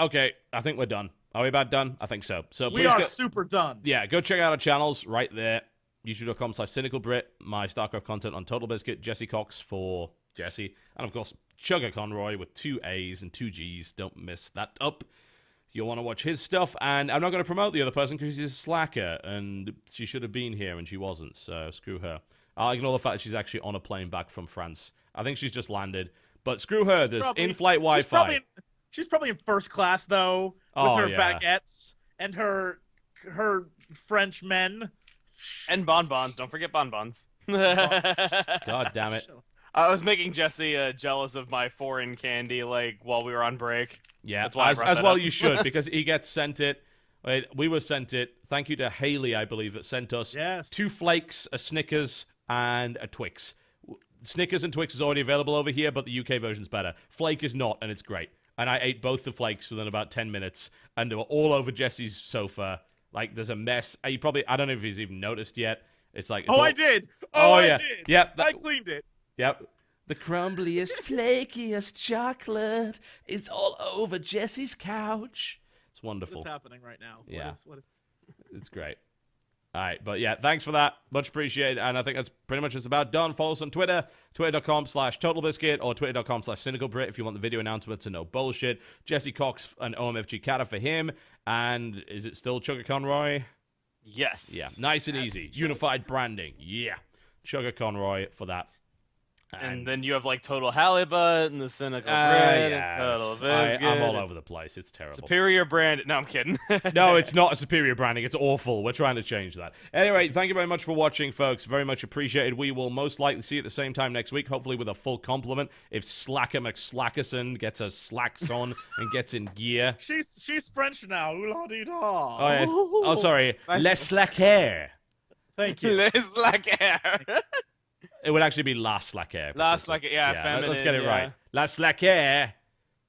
Okay, I think we're done. Are we about done? I think so. So We please are go, super done. yeah, go check out our channels right there. YouTube.com/CynicalBrit, my StarCraft content on TotalBiscuit, Jesse Cox for Jesse, and of course, Chuggaaconroy with 2 A's and 2 G's. Don't miss that up. You'll want to watch his stuff, and I'm not going to promote the other person because she's a slacker, and she should have been here, and she wasn't, so screw her. I'll ignore the fact that she's actually on a plane back from France. I think she's just landed, but screw her. There's in-flight Wi-Fi. She's probably in first class, though, with her baguettes and her French men. And bonbons. Don't forget bonbons. God damn it. I was making Jesse jealous of my foreign candy, like, while we were on break. Yeah, that's why as well you should, because he gets sent it. Wait, we were sent it. Thank you to Haley, I believe, that sent us 2 Flakes, a Snickers, and a Twix. Snickers and Twix is already available over here, but the UK version's better. Flake is not, and it's great. And I ate both the Flakes within about 10 minutes, and they were all over Jesse's sofa. Like, there's a mess. I don't know if he's even noticed yet. It's like... I did! I yeah. did! Yep. I cleaned it. Yep. The crumbliest, flakiest chocolate is all over Jesse's couch. It's wonderful. What's happening right now? Yeah. What is... It's great. All right, but yeah, thanks for that. Much appreciated. And I think that's pretty much just about done. Follow us on Twitter, twitter.com/TotalBiscuit or twitter.com/CynicalBrit if you want the video announcements and no bullshit. Jesse Cox and OMFG Kata for him. And is it still Chuggaaconroy? Yes. Yeah, nice and easy. Unified branding. Yeah. Chuggaaconroy for that. And then you have like Total Halibut and the Cynical Bread and Total Biscuit. I'm all over the place. It's terrible. Superior brand. No, I'm kidding. No, it's not a superior branding. It's awful. We're trying to change that. Anyway, thank you very much for watching, folks. Very much appreciated. We will most likely see you at the same time next week, hopefully with a full complement. If Slacker McSlackerson gets her slacks on and gets in gear. She's French now. Oula-dee-da. Oh, yes. Oh, sorry. Les Slacker. Thank you. Les Slacker. It would actually be La Slacker. La Slacker, yeah, feminine. Let's get it yeah. right. La Slacker.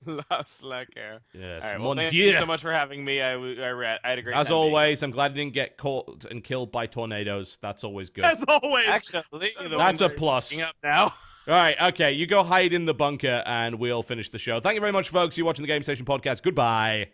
La Slacker. Yes. All right, Mon well, thank Dieu. you so much for having me. I had a great time. As always, I'm glad I didn't get caught and killed by tornadoes. That's always good. As always. Actually, that's a plus. Up now. All right, okay. You go hide in the bunker, and we'll finish the show. Thank you very much, folks. You're watching the Game Station Podcast. Goodbye.